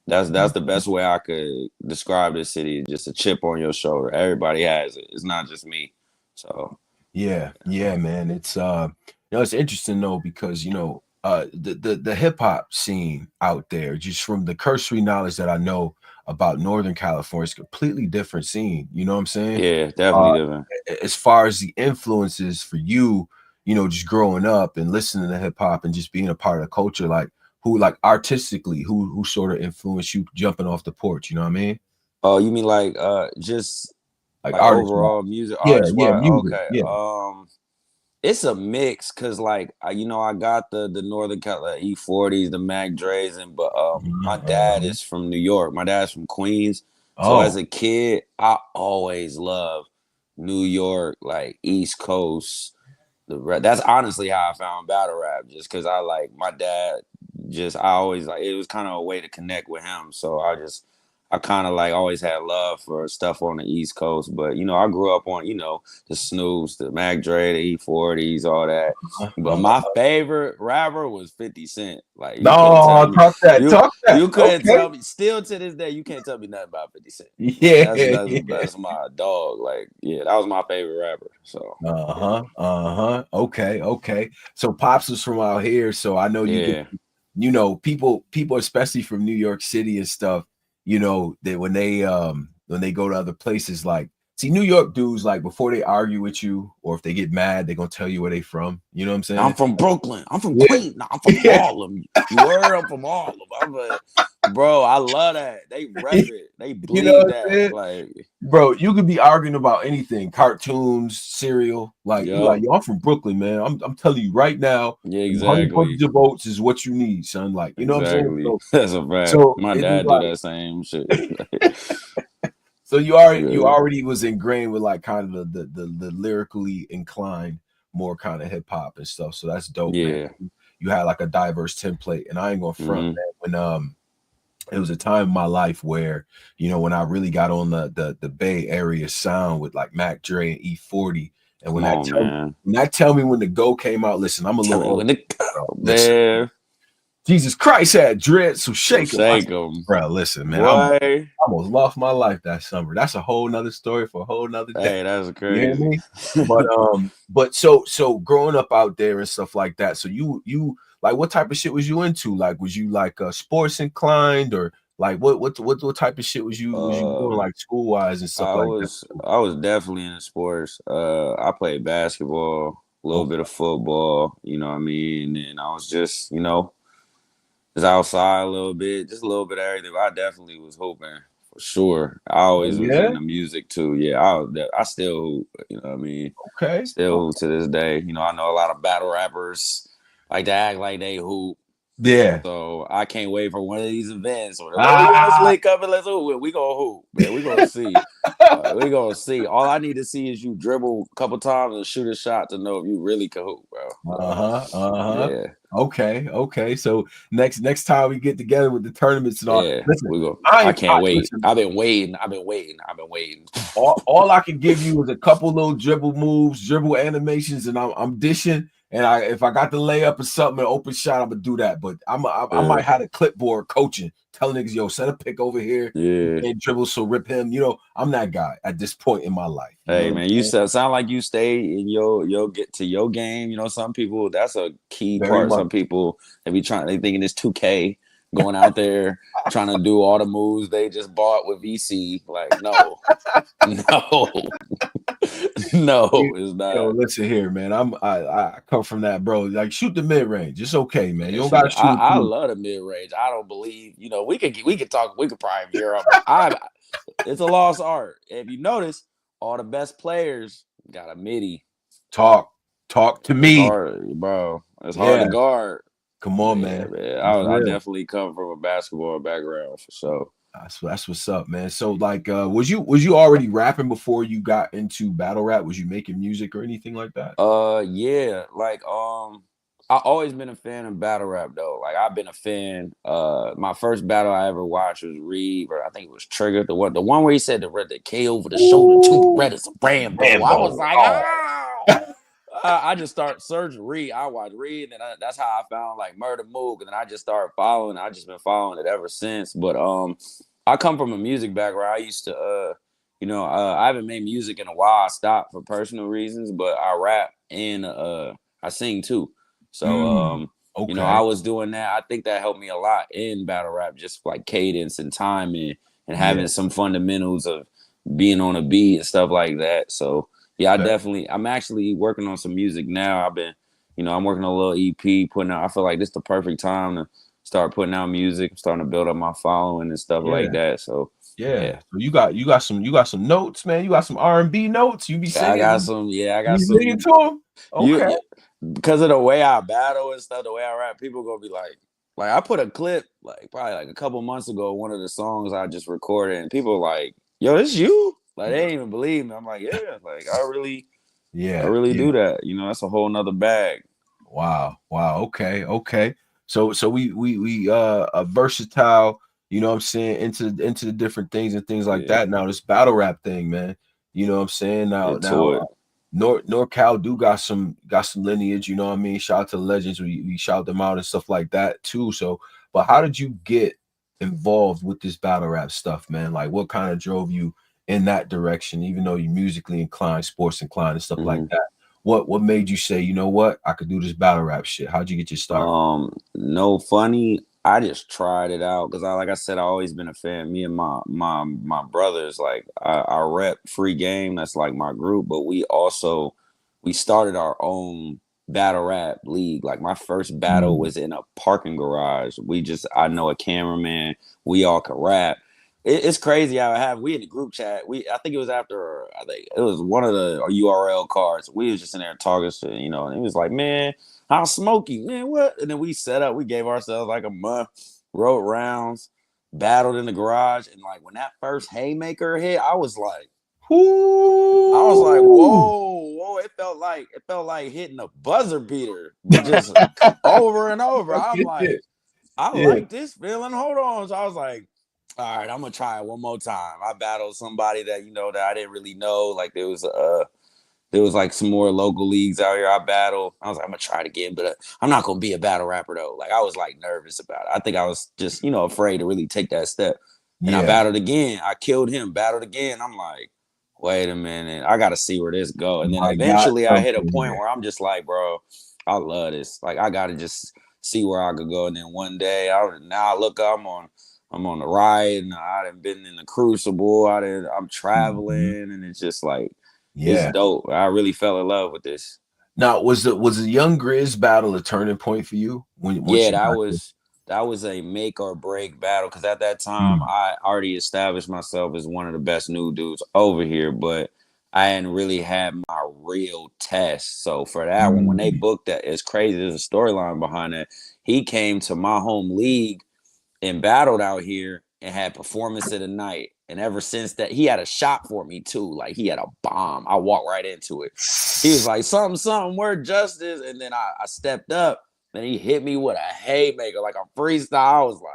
That's the best way I could describe this city. Just a chip on your shoulder. Everybody has it. It's not just me. So. Yeah, man. It's you know, it's interesting though, because you know, the hip hop scene out there, just from the cursory knowledge that I know about Northern California, it's a completely different scene. You know what I'm saying? Yeah, definitely different. As far as the influences for you, you know, just growing up and listening to hip hop and just being a part of the culture, like who, like artistically, who sort of influenced you jumping off the porch? You know what I mean? Oh, you mean like just like overall music? Music. Okay. Yeah. It's a mix because like you know, I got the Northern California E40s, the Mac Dre's, but my dad is from New York. My dad's from Queens. So as a kid, I always loved New York, like East Coast. That's honestly how I found battle rap, just because I like my dad. I always like, it was kind of a way to connect with him. So I kind of like always had love for stuff on the East Coast. But, you know, I grew up on, you know, the Snoops, the Mac Dre, the E40s, all that. But my favorite rapper was 50 Cent. Like, talk that. You couldn't tell me, still to this day, you can't tell me nothing about 50 Cent. Like, that's my dog. Like, yeah, that was my favorite rapper. So. Okay. So Pops was from out here. So I know you know, people, especially from New York City and stuff, you know, when they go to other places, like, see, New York dudes, like, before they argue with you or if they get mad, they're gonna tell you where they from. You know what I'm saying? I'm from Brooklyn. I'm from Queens. No, I'm from Harlem. You heard? I'm from Harlem. Bro, I love that. They rep it. They bleed that. Like, bro, you could be arguing about anything, cartoons, cereal. Like, you're like, yo, I'm from Brooklyn, man. I'm telling you right now. Yeah, exactly. 100 votes is what you need, son. Like, you know what I'm saying? So, that's a fact. So my dad do that same shit. So you already was ingrained with like kind of the lyrically inclined, more kind of hip hop and stuff. So that's dope. Yeah, man. You had like a diverse template, and I ain't gonna front, man. When it was a time in my life where, you know, when I really got on the Bay Area sound with like Mac Dre and E40, and when that tell me when the Go came out, listen, I'm a little old. Jesus Christ had dread, so shake him. Shake him. Bro, listen, man. Boy. I almost lost my life that summer. That's a whole nother story for a whole nother day. Hey, that's crazy. You hear me? But so growing up out there and stuff like that. So you like, what type of shit was you into? Like, was you like sports inclined, or like what type of shit was you doing, like school wise and stuff like that? I was definitely into sports. I played basketball, a little bit of football, you know what I mean? And I was just, you know, just outside a little bit, just a little bit of everything. But I definitely was hooping for sure. I always was into music too. Yeah, I still hoop, you know what I mean? Okay. Still hoop to this day. You know, I know a lot of battle rappers like to act like they hoop. Yeah. So I can't wait for one of these events. Or let's link up and let's hoop. We gonna hoop, man. We gonna see. We gonna see. All I need to see is you dribble a couple times and shoot a shot to know if you really can hoop, bro. Yeah. Okay. So next time we get together with the tournaments and all, listen, we go. I can't wait. Listen, I've been waiting. All I can give you is a couple little dribble moves, dribble animations, and I'm dishing. And if I got the layup or something, an open shot, I'm gonna do that. But I might have a clipboard coaching, telling niggas, yo, set a pick over here, and dribble, so rip him. You know, I'm that guy at this point in my life. Hey man, you sound like you stay in your get to your game. You know, some people, that's a key part. Some people, they thinking it's 2K, going out there trying to do all the moves they just bought with VC. Like, no, it's not. Yo, listen here, man. I come from that, bro. Like, shoot the mid range. It's okay, man. You don't gotta shoot. I love the mid range. I don't believe, you know, we could talk. We could probably veer up. It's a lost art. If you notice, all the best players got a midi. Talk to me, bro. It's hard to guard. Come on, man. I definitely come from a basketball background for sure. That's what's up, man. So like, was you already rapping before you got into battle rap? Was you making music or anything like that? Yeah. Like, I always been a fan of battle rap though. Like, I've been a fan. My first battle I ever watched was Reed, or I think it was Trigger, the one where he said the K over the shoulder, too red as a Rambo. I was like, I just start searching Reed. I watch Reed, and that's how I found like Murder Moog, and then I just started following. I just been following it ever since. But I come from a music background. I used to, I haven't made music in a while. I stopped for personal reasons, but I rap and I sing too. So you know, I was doing that. I think that helped me a lot in battle rap, just like cadence and timing and having some fundamentals of being on a beat and stuff like that. So. Yeah, I'm actually working on some music now. I'm working on a little EP, putting out. I feel like this is the perfect time to start putting out music. I'm starting to build up my following and stuff like that. So So you got some notes, man. You got some R&B notes. You be singing. I got some. Singing to them. Okay. Because of the way I battle and stuff, the way I rap, people gonna be like I put a clip like probably like a couple months ago, one of the songs I just recorded, and people were like, "Yo, this you?" Like, they didn't even believe me. I'm like, yeah, like I really do that. You know, that's a whole nother bag. Wow. Okay. So we versatile, you know what I'm saying, into the different things and things like that. Now this battle rap thing, man, you know what I'm saying? Now NorCal do got some lineage, you know what I mean? Shout out to the legends. We shout them out and stuff like that too. So, but how did you get involved with this battle rap stuff, man? Like, what kind of drove you in that direction, even though you're musically inclined, sports inclined and stuff like that? What made you say, you know what, I could do this battle rap shit? How'd you get your start? No funny. I just tried it out because like I said, I always been a fan. Me and my brothers, like I rep Free Game. That's like my group, but we started our own battle rap league. Like my first battle was in a parking garage. I know a cameraman. We all could rap. It's crazy how we in the group chat. I think it was after, I think it was one of the URL cards. We was just in there talking shit, you know, and it was like, man, how smoky, man, what? And then we set up, we gave ourselves like a month, wrote rounds, battled in the garage. And like when that first haymaker hit, I was like, whoa, it felt like hitting a buzzer beater, but just over and over. I'm like, I like this feeling. Hold on. So I was like, all right, I'm gonna try it one more time. I battled somebody that, you know, that I didn't really know. Like there was there was like some more local leagues out here. I battled. I was like, I'm gonna try it again, but I'm not gonna be a battle rapper though. Like I was like nervous about it. I think I was just, you know, afraid to really take that step. And I battled again. I killed him, battled again. I'm like, wait a minute, I gotta see where this go. And then eventually I hit a point where I'm just like, bro, I love this. Like I gotta just see where I could go. And then one day now I look up, I'm on the ride, and I done been in the Crucible. I'm traveling, and it's just like, it's dope. I really fell in love with this. Now, was the Young Grizz battle a turning point for you? That was a make or break battle, because at that time I already established myself as one of the best new dudes over here, but I hadn't really had my real test. So for that one, when they booked that, it's crazy. There's a storyline behind it. He came to my home league and battled out here and had performance of the night. And ever since that, he had a shot for me too. Like he had a bomb. I walked right into it. He was like, something, where Justise? And then I stepped up and he hit me with a haymaker, like a freestyle. I was like,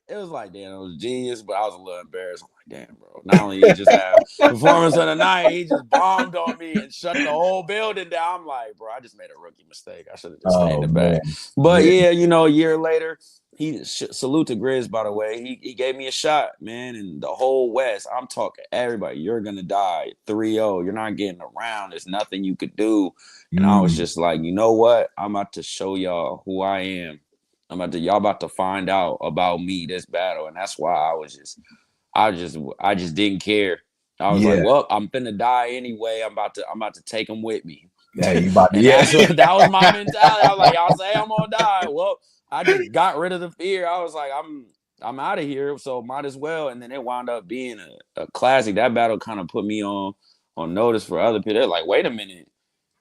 it was like, damn, it was genius, but I was a little embarrassed. I'm like, damn, bro. Not only he just had performance of the night, he just bombed on me and shut the whole building down. I'm like, bro, I just made a rookie mistake. I should have just stayed in the back. But yeah, you know, a year later, salute to Grizz, by the way. He gave me a shot, man, and the whole West. I'm talking everybody. You're gonna die 3-0. You're not getting around. There's nothing you could do. And I was just like, you know what? I'm about to show y'all who I am. Y'all about to find out about me this battle. And that's why I just didn't care. I was like, well, I'm finna die anyway. I'm about to take them with me. Yeah, you about to, that was my mentality. I was like, y'all say I'm gonna die. Well, I just got rid of the fear. I was like, I'm out of here, so might as well. And then it wound up being a classic. That battle kind of put me on notice for other people. They're like, wait a minute.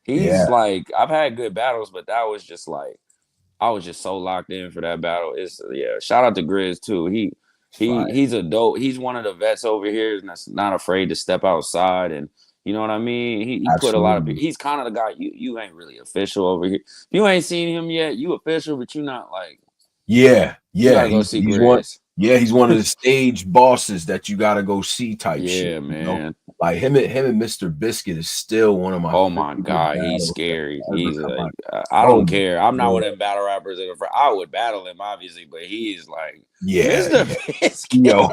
He's like, I've had good battles, but that was just like, I was just so locked in for that battle. Shout out to Grizz too. He's a dope. He's one of the vets over here that's not afraid to step outside, and you know what I mean. He put a lot of people. He's kind of the guy. You ain't really official over here. If you ain't seen him yet, you official, but you not like. You gotta go see Grizz. He's one of the stage bosses that you gotta go see type shit. Yeah, man. You know? Like him and Mr. Biscuit is still one of my. Oh my god, he's scary. He's like, I don't care. I'm not one of them battle rappers. I would battle him obviously, but he is like, Mr. Biscuit. Yo,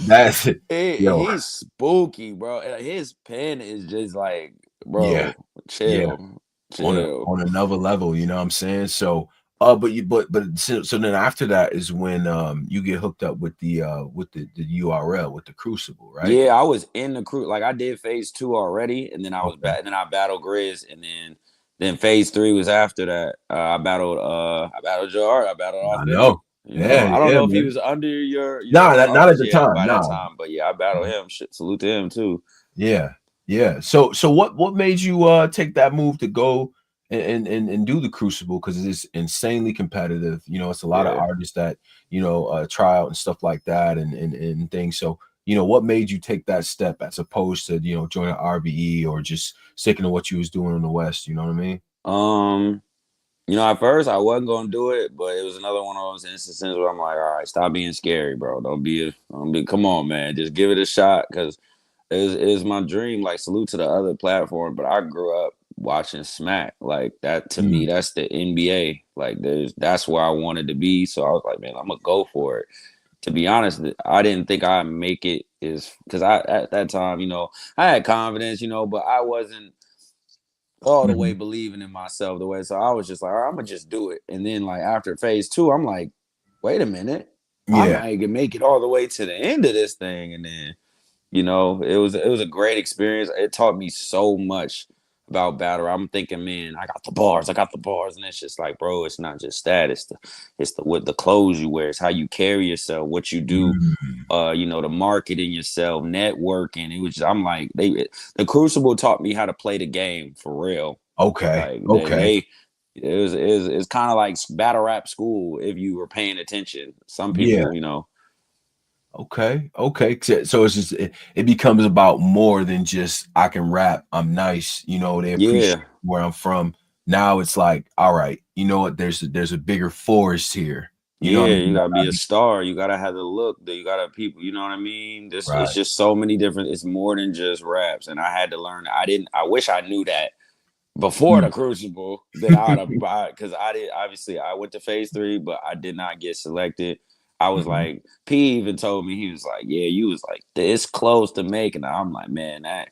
that's it. He's spooky, bro. His pen is just like, bro, chill. On another level. You know what I'm saying? So. So then after that is when you get hooked up with the URL with the Crucible, right? Yeah, I was in the like I did phase 2 already, and then I was back, and then I battled Grizz, and then phase 3 was after that. I battled Jar, I battled Authentic. I know. I don't know if he was under your not at the time. By that time, but yeah, I battled him. Salute to him too. Yeah. So what made you take that move to go and do the Crucible? Because it's insanely competitive. You know, it's a lot of artists that try out and stuff like that and things. So what made you take that step as opposed to joining RBE or just sticking to what you was doing in the West? You know what I mean? At first I wasn't gonna do it, but it was another one of those instances where I'm like, all right, stop being scary, bro. Don't be. Come on, man, just give it a shot, because it is my dream. Like, salute to the other platform, but I grew up watching Smack. Like, that to me, that's the NBA. Like, that's where I wanted to be. So I was like, man, I'm gonna go for it. To be honest, I didn't think I'd make it, because at that time, I had confidence, but I wasn't all the way believing in myself the way. So I was just like, all right, I'm gonna just do it. And then like after phase 2, I'm like, wait a minute, I might can make it all the way to the end of this thing. And then it was a great experience. It taught me so much about battle. I'm thinking, man, I got the bars, and it's just like, bro, it's not just that. It's the what the clothes you wear, it's how you carry yourself, what you do, the marketing yourself, networking. It was just, I'm like, the Crucible taught me how to play the game for real. Okay. It's kind of like battle rap school if you were paying attention. Some people, Okay. So it's just it becomes about more than just I can rap, I'm nice, they appreciate where I'm from. Now it's like, all right, you know what? There's a bigger forest here. You know what I You mean? gotta be a star. You gotta have the look. You gotta people. You know what I mean? This Right. It's just so many different. It's more than just raps, and I had to learn. I wish I knew that before the Crucible. That I'd have bought, because I did. Obviously, I went to phase 3, but I did not get selected. I was like, P even told me, he was like, yeah, you was like this close to making it. I'm like, man, that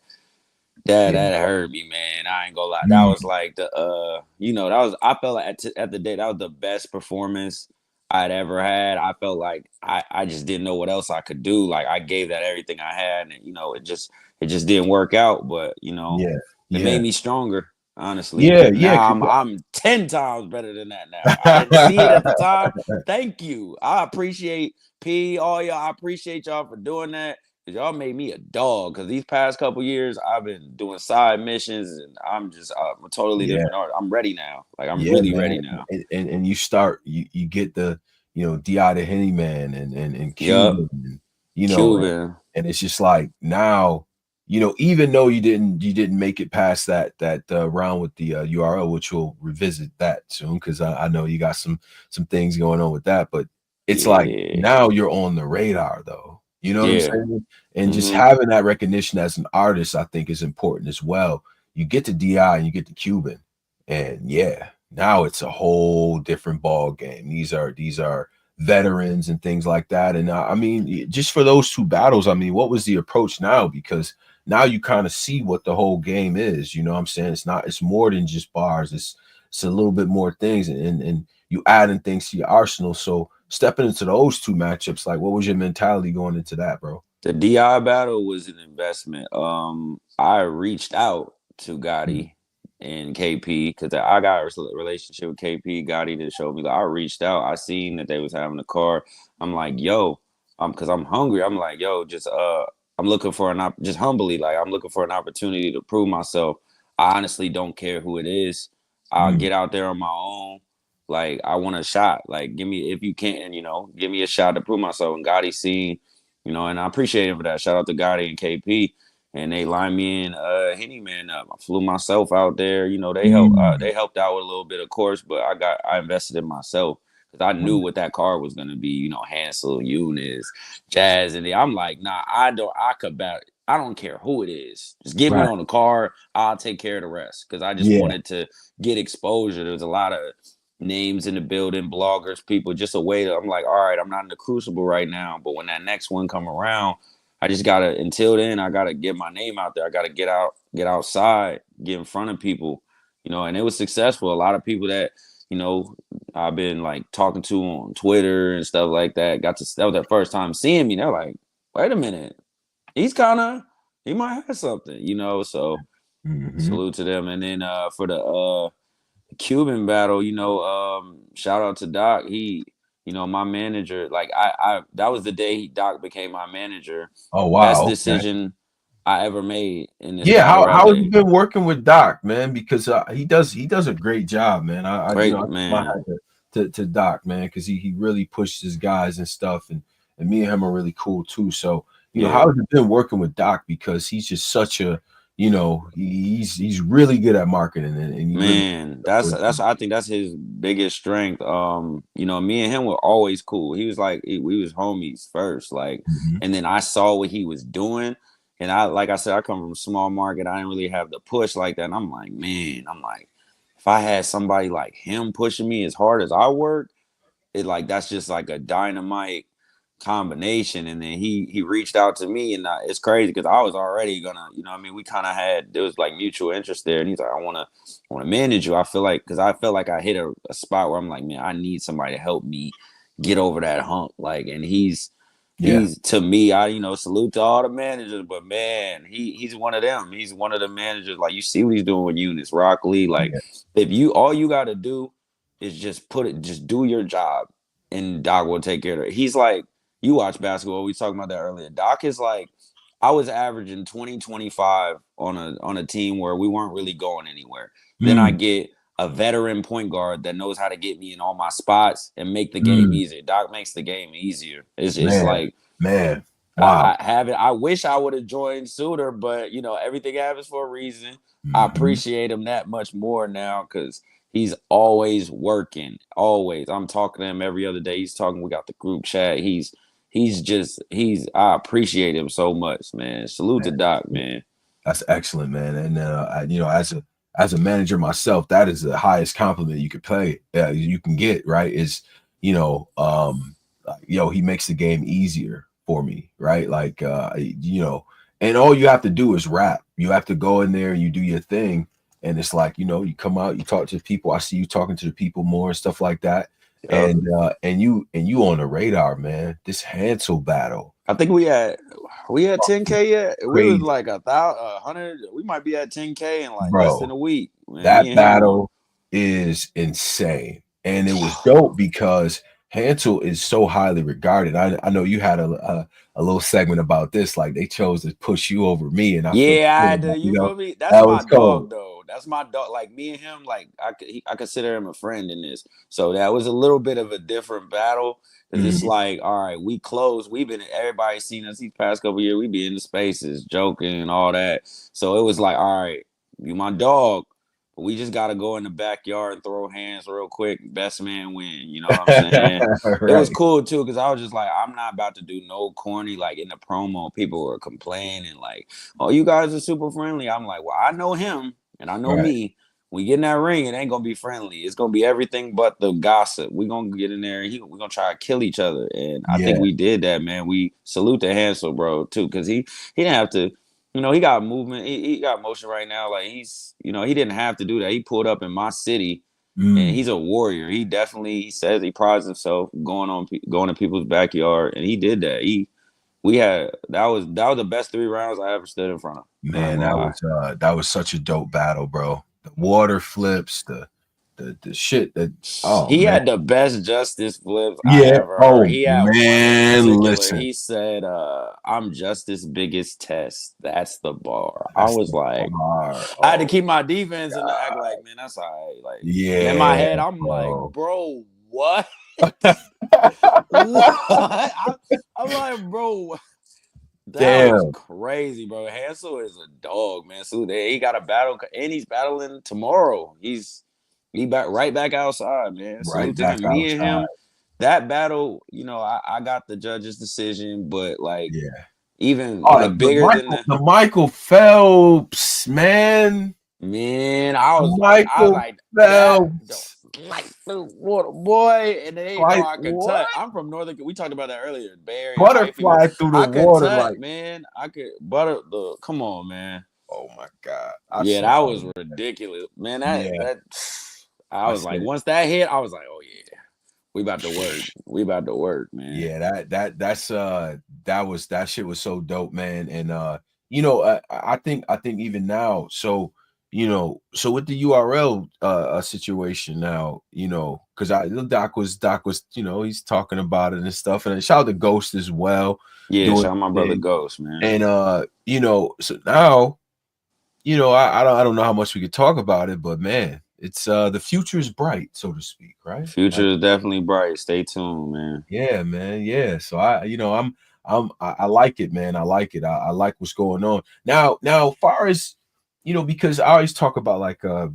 hurt me, man. I ain't gonna lie. That was like the that was, I felt like at the day that was the best performance I'd ever had. I felt like I just didn't know what else I could do. Like I gave that everything I had, and it just didn't work out. But it made me stronger, honestly. Now I'm 10 times better than that now. I didn't see it at the time. Thank you. I appreciate P, all y'all. I appreciate y'all for doing that. Y'all made me a dog, because these past couple years I've been doing side missions, and I'm just a totally different art. I'm ready now. Like I'm really ready now. And you get the D.I. the Henny Man and Cuban, Cuban. and it's just like now, even though you didn't make it past that round with the URL, which we'll revisit that soon, because I know you got some things going on with that, but it's like now you're on the radar though. You know what I'm saying? And just having that recognition as an artist, I think, is important as well. You get the DI and you get the Cuban, and now it's a whole different ball game. These are veterans and things like that. And I mean, just for those 2 battles, I mean, what was the approach now? Because now you kind of see what the whole game is. You know what I'm saying? It's more than just bars. It's a little bit more things, and you adding things to your arsenal. So stepping into those 2 matchups, like, what was your mentality going into that, bro? The DI battle was an investment. I reached out to Gotti and KP, because I got a relationship with KP. Gotti that showed me. Like, I reached out. I seen that they was having a car. I'm like, yo, because I'm hungry. I'm like, yo, just I'm looking for just humbly, like, I'm looking for an opportunity to prove myself. I honestly don't care who it is. I'll get out there on my own. Like, I want a shot. Like, give me, if you can, give me a shot to prove myself. And Gotti seen, and I appreciate him for that. Shout out to Gotti and KP. And they lined me in Henny Man up. I flew myself out there. They helped out with a little bit, of course, but I invested in myself, because I knew what that car was gonna be. Hansel, Eunice, Jazz, and I'm like, nah, I don't care who it is. Just get me on the car. I'll take care of the rest, because I just wanted to get exposure. There's a lot of names in the building, bloggers, people, just a way to, I'm like, all right, I'm not in the Crucible right now, but when that next one come around, I just gotta, until then, I gotta get my name out there. I gotta get outside, get in front of people, and it was successful. A lot of people that, I've been like talking to on Twitter and stuff like that, that was their first time seeing me. They're like, wait a minute, he might have something, so salute to them. And then for the Cuban battle, shout out to Doc. He, my manager, like I that was the day Doc became my manager. Oh wow. Best decision I ever made in this battle. how have you been working with Doc, man? Because he does a great job, man. Man. To Doc, man, because he really pushed his guys and stuff, and me and him are really cool too. So how has it been working with Doc? Because he's just such a he's really good at marketing, and man, that's I think that's his biggest strength. Me and him were always cool. He was like, we was homies first, like, and then I saw what he was doing, and like I said, I come from a small market. I didn't really have the push like that, and I'm like, if I had somebody like him pushing me as hard as I work, that's just like a dynamite combination. And then he reached out to me, and it's crazy, because I was already gonna, we kind of there was like mutual interest there, and he's like, I want to manage you. I feel like, because I felt like I hit a spot where I'm like, man, I need somebody to help me get over that hump, like, and he's to me, salute to all the managers, but man, he's one of them. He's one of the managers. Like, you see what he's doing with Eunice, Rock Lee. Like, if all you got to do is just do your job, and Doc will take care of it. He's like, you watch basketball, we talked about that earlier. Doc is like, I was averaging 20-25 on a team where we weren't really going anywhere. Then I get a veteran point guard that knows how to get me in all my spots and make the game easier. Doc makes the game easier. It's like, man, wow. I wish I would have joined sooner, but everything happens for a reason. I appreciate him that much more now, because He's always working. Always. I'm talking to him every other day. He's talking. We got the group chat. I appreciate him so much, man. Salute to Doc, man. That's excellent, man. And you know, as a manager myself, that is the highest compliment you could you can get, right? Is, you know, yo, he makes the game easier for me, right? Like, you know, and all you have to do is rap. You have to go in there and you do your thing, and it's like, you know, you come out, you talk to people. I see you talking to the people more and stuff like that, and you on the radar, man. This Hansel battle. I think we had 10K yet. Crazy. We was like 100. We might be at 10K in like less than a week. Man, that battle is insane, and it was dope because Hansel is so highly regarded. I know you had a little segment about this, like they chose to push you over me, and I had to. You feel me? That's my dog, though. That's my dog. Like me and him, like I consider him a friend in this. So that was a little bit of a different battle. Because it's like, all right, we close. Everybody's seen us these past couple of years. We be in the spaces, joking and all that. So it was like, all right, you my dog. But we just got to go in the backyard and throw hands real quick. Best man win. You know what I'm saying? Right. It was cool, too, because I was just like, I'm not about to do no corny. Like, in the promo, people were complaining, like, oh, you guys are super friendly. I'm like, well, I know him and I know me. When we get in that ring, it ain't gonna be friendly. It's gonna be everything but the gossip. We're gonna get in there and we're gonna try to kill each other. And I think we did that, man. We salute to Hansel, bro, too, because he didn't have to, you know, he got movement, he got motion right now. Like he's, you know, he didn't have to do that. He pulled up in my city and he's a warrior. He says he prides himself going to people's backyard, and he did that. That was the best 3 rounds I ever stood in front of. Man, that was such a dope battle, bro. The water flips, the shit that he had the best Justise flips I ever heard. He had one in particular. He said, I'm Justice's biggest test. That's the bar. I was like, I had to keep my defense and act like, man, that's all right. Like, in my head, I'm like, bro, what? What? I'm like, bro. That was crazy, bro. Hansel is a dog, man. So he got a battle, and he's battling tomorrow. He right back outside, man. Salute to him. Me and him. That battle, you know, I got the judge's decision, but like, even like bigger than the Michael Phelps, man. I was like Phelps. Like the water boy, and they know I could touch. I'm from Northern. We talked about that earlier. Butterfly through the water, touch, man. I could butter the. Come on, man. Oh my god. That was ridiculous, man. I was like, once that hit, I was like, oh yeah, we about to work. We about to work, man. Yeah, that shit was so dope, man. And you know, I think even now, so. You know, so with the URL situation now, you know, because Doc was, you know, he's talking about it and stuff, and shout out to Ghost as well. Yeah, shout out my brother Ghost, man. And you know, so now, you know, I don't know how much we could talk about it, but man, it's the future is bright, so to speak, right? Future is definitely bright. Stay tuned, man. Yeah, man. Yeah. So I like it, man. I like it. I like what's going on now. As far as, you know, because I always talk about like, you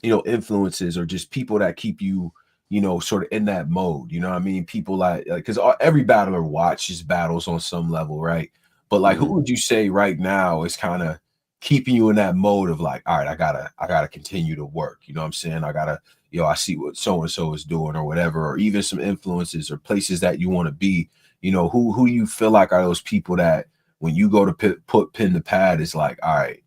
know, influences or just people that keep you, you know, sort of in that mode. You know what I mean? People like, because every battler watches battles on some level, right? But like, who would you say right now is kind of keeping you in that mode of like, all right, I gotta continue to work. You know what I'm saying? I gotta, you know, I see what so and so is doing or whatever, or even some influences or places that you want to be. You know, who you feel like are those people that when you go to put pen to pad, it's like, all right,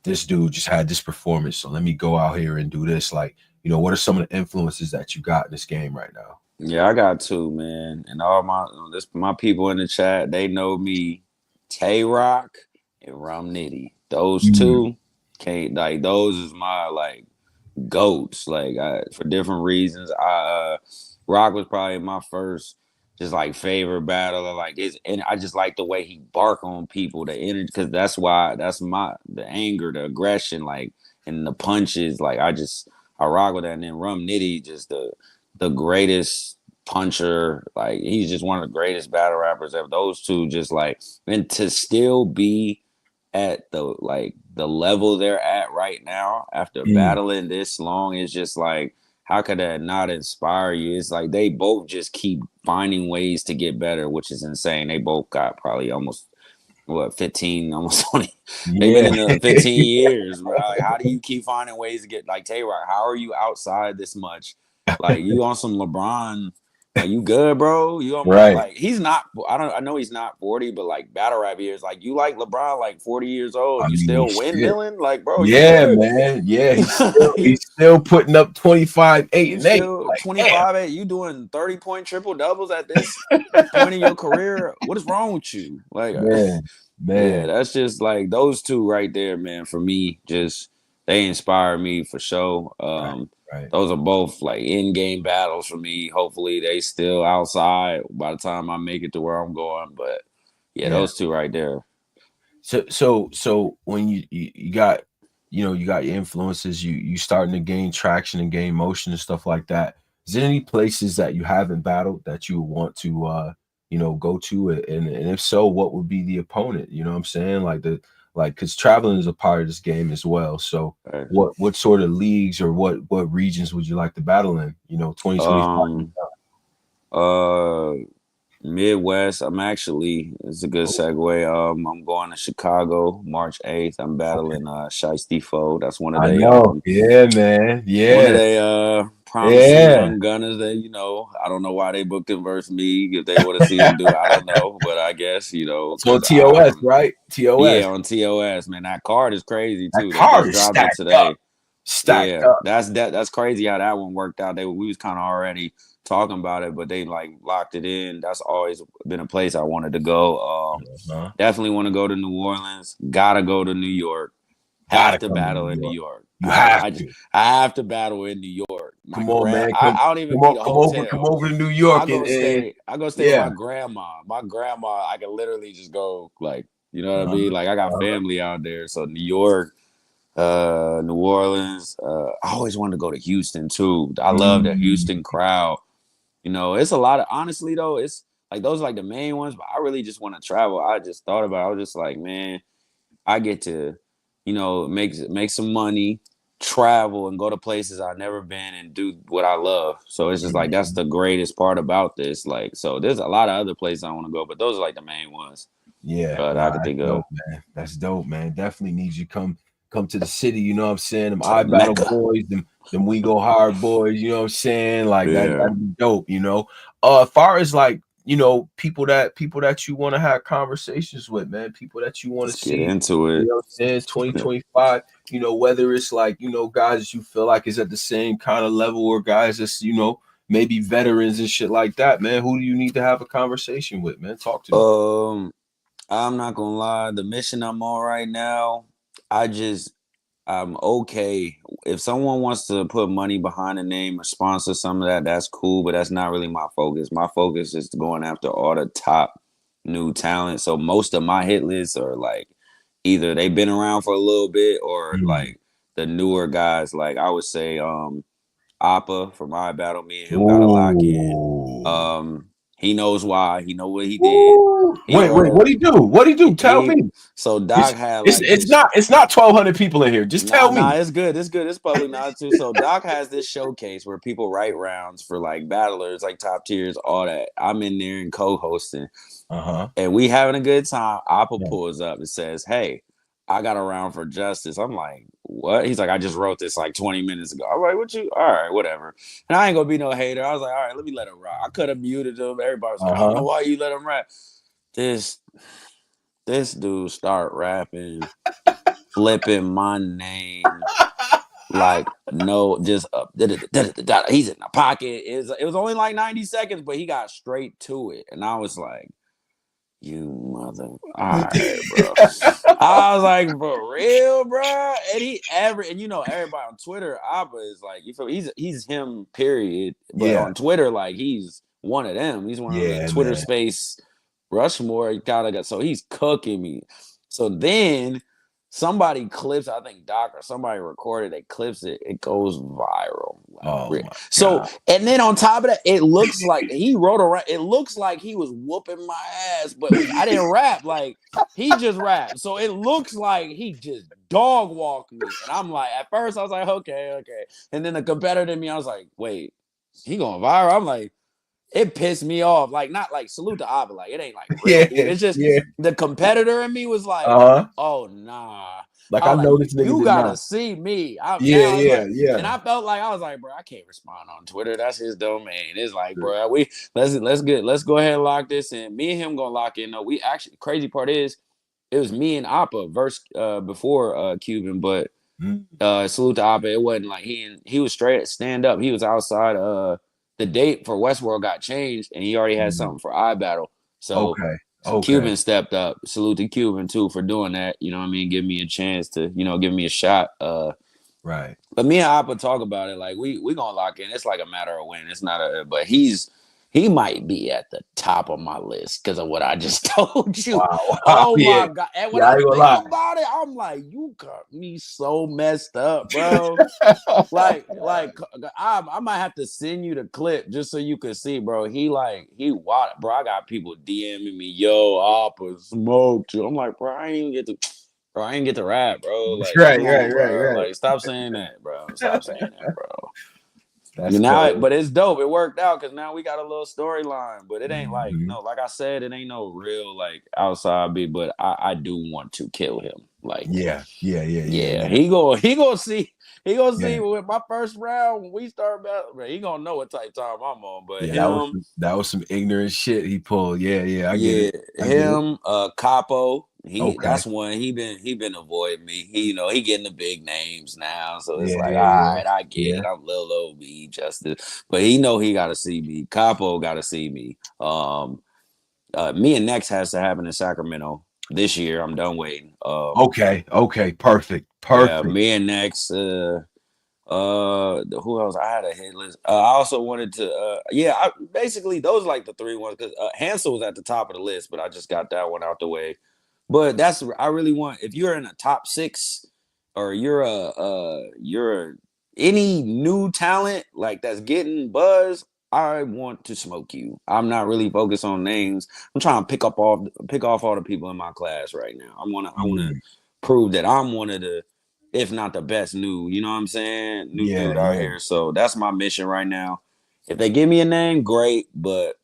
this dude just had this performance, so let me go out here and do this. Like, you know, what are some of the influences that you got in this game right now? Yeah, I got 2, man. And all my people in the chat, they know me, Tay-Rock and Rum Nitty. Those 2 can't, like, those is my like goats. Like, for different reasons. Rock was probably my first just like favorite battler, like and I just like the way he bark on people, the energy, because that's the anger, the aggression, like, and the punches, like I rock with that. And then Rum Nitty, just the greatest puncher, like he's just one of the greatest battle rappers ever. Those 2 just like, and to still be at the level they're at right now after battling this long, it's just like, how could that not inspire you? It's like they both just keep finding ways to get better, which is insane. They both got probably almost 15, almost 20. They've been in the 15 years, bro. Like, how do you keep finding ways to get like Tay-Rock? How are you outside this much? Like, you on some LeBron? Like, you good, bro? You on Right. like, he's not. I know he's not 40, but like battle rap years, like you like LeBron, like 40 years old, you still windmilling, like, bro. Yeah, man. Yeah, he's still putting up 25, 8, and 8. Still Like, 25, 8. You doing 30-point triple doubles at this point in your career? What is wrong with you? Like, man. Yeah, that's just like those two right there, man. For me, just they inspire me for sure. Right. Those are both like in-game battles for me. Hopefully, they still outside by the time I make it to where I'm going. But yeah, those two right there. So when you got, you got your influences, you starting to gain traction and gain motion and stuff like that. Is there any places that you haven't battled that you want to go to, and if so, what would be the opponent? You know what I'm saying? Because traveling is a part of this game as well. So what sort of leagues or what regions would you like to battle in? 2025. Midwest. It's a good segue. I'm going to Chicago March 8th. I'm battling Stylistic. That's one of I they know. Yeah, man. Yeah. One of they promising young gunners that, I don't know why they booked him versus me. If they would have seen him do it, I don't know. But I guess, It's on TOS, right? TOS. Yeah, on TOS, man. That card is crazy too. That card is stacked today. Stacked up. That's crazy how that one worked out. We was kind of already talking about it, but they like locked it in. That's always been a place I wanted to go. Definitely want to go to New Orleans. Gotta go to New York. Have to battle in New York. I have to battle in New York. Come on, man. I don't even need a hotel. Come over to New York. I go stay with my grandma. My grandma, I can literally just go, like, you know what I mean? Like, I got family out there. So New York, New Orleans. I always wanted to go to Houston too. I love the Houston crowd. It's a lot of, honestly though, it's like those are like the main ones, but I really just want to travel. I just thought about it. I was just like, man, I get to, make some money, travel, and go to places I've never been and do what I love. So it's just like that's the greatest part about this. Like, so there's a lot of other places I want to go, but those are like the main ones. Yeah, but I could think of. Man. That's dope, man. Definitely needs you come to the city. You know what I'm saying? Them I Battle boys, them We Go Hard boys. You know what I'm saying? Like that'd be dope. As far as like people that you want to have conversations with, man, people that you want to see. Get into it. You know what I'm saying? 2025. Whether it's like guys that you feel like is at the same kind of level, or guys that's maybe veterans and shit like that, man. Who do you need to have a conversation with, man? Talk to me. I'm not gonna lie. The mission I'm on right now, I'm okay. If someone wants to put money behind a name or sponsor some of that, that's cool, but that's not really my focus. My focus is going after all the top new talent. So most of my hit lists are like either they've been around for a little bit or like the newer guys. Like I would say Appa from I Battle, me and him got a lock in. He knows why. He know what he did. Wait, what'd he do? What'd he do? Tell me. So Doc had like it's not 1,200 people in here. Just tell me. Nah, it's good. It's good. It's probably not too. So Doc has this showcase where people write rounds for like battlers, like top tiers, all that. I'm in there and co-hosting. And we having a good time. Appa pulls up and says, "Hey, I got a round for Justise." I'm like, "What?" He's like, "I just wrote this like 20 minutes ago." I'm like, "What you? All right, whatever." And I ain't gonna be no hater. I was like, "All right, let me let him rock." I could have muted him. Everybody was like, "I don't know why you let him rap." This dude start rapping, flipping my name like no, just he's in the pocket. It was only like 90 seconds, but he got straight to it, and I was like, "You mother!" All right, bro. I was like, "For real, bro." And everybody on Twitter, Abba is like, you feel he's him, period. But on Twitter, like he's one of them. He's one of the Twitter space Rushmore. So he's cooking me. So then somebody clips, I think Doc or somebody recorded, they clips it, it goes viral. Oh my so God. and then on top of that, it looks like he wrote around, it looks like he was whooping my ass, but I didn't rap, like he just rapped. So it looks like he just dog walked me. And I'm like, at first I was like, okay. And then the competitor in me, I was like, wait, he going viral? I'm like, it pissed me off. Like, not like salute to Abba, like it ain't like real beef. It's just the competitor in me was like, oh nah. Like I know this nigga you did gotta not. see me. Yeah. And I felt like I was like, bro, I can't respond on Twitter. That's his domain. It's like, bro, let's go ahead and lock this in. Me and him gonna lock in. No, we actually, crazy part is it was me and Appa versus before Cuban, but salute to Appa. It wasn't like he was straight stand up. He was outside. The date for Westworld got changed, and he already had something for iBattle. So, Cuban stepped up. Salute to Cuban too for doing that. You know what I mean? Give me a chance to, give me a shot. Right. But me and Appa talk about it. Like we gonna lock in. It's like a matter of when. It's not but he might be at the top of my list because of what I just told you. Wow. Oh my God. And when I think about it, I'm like, you got me so messed up, bro. like I might have to send you the clip just so you can see, bro. He wild, bro. I got people DMing me, yo, Appa smoked you. I'm like, bro, I ain't get to rap, bro. Like, right. Like, stop saying that, bro. Stop saying that, bro. That's but it's dope. It worked out because now we got a little storyline, but it ain't like like I said, it ain't no real like outside beat. But I do want to kill him. Like, yeah. He gonna see with my first round when we start battle. He gonna know what type time I'm on. But that was some ignorant shit he pulled. Yeah. I get it. Capo. That's one he been avoiding me. He getting the big names now, so it's all right, I get it. I'm Lil OB Justice, but he gotta see me. Capo gotta see me. Me and Next has to happen in Sacramento this year. I'm done waiting. Okay, perfect. Yeah, me and Next. Who else? I had a hit list. I also wanted to. Basically those are like the three ones because Hansel was at the top of the list, but I just got that one out the way. But I really want, if you're in a top 6 or you're any new talent like that's getting buzz, I want to smoke you. I'm not really focused on names. I'm trying to pick off all the people in my class right now. I want to prove that I'm one of the, if not the best new, you know what I'm saying? New dude out here. So that's my mission right now. If they give me a name, great, but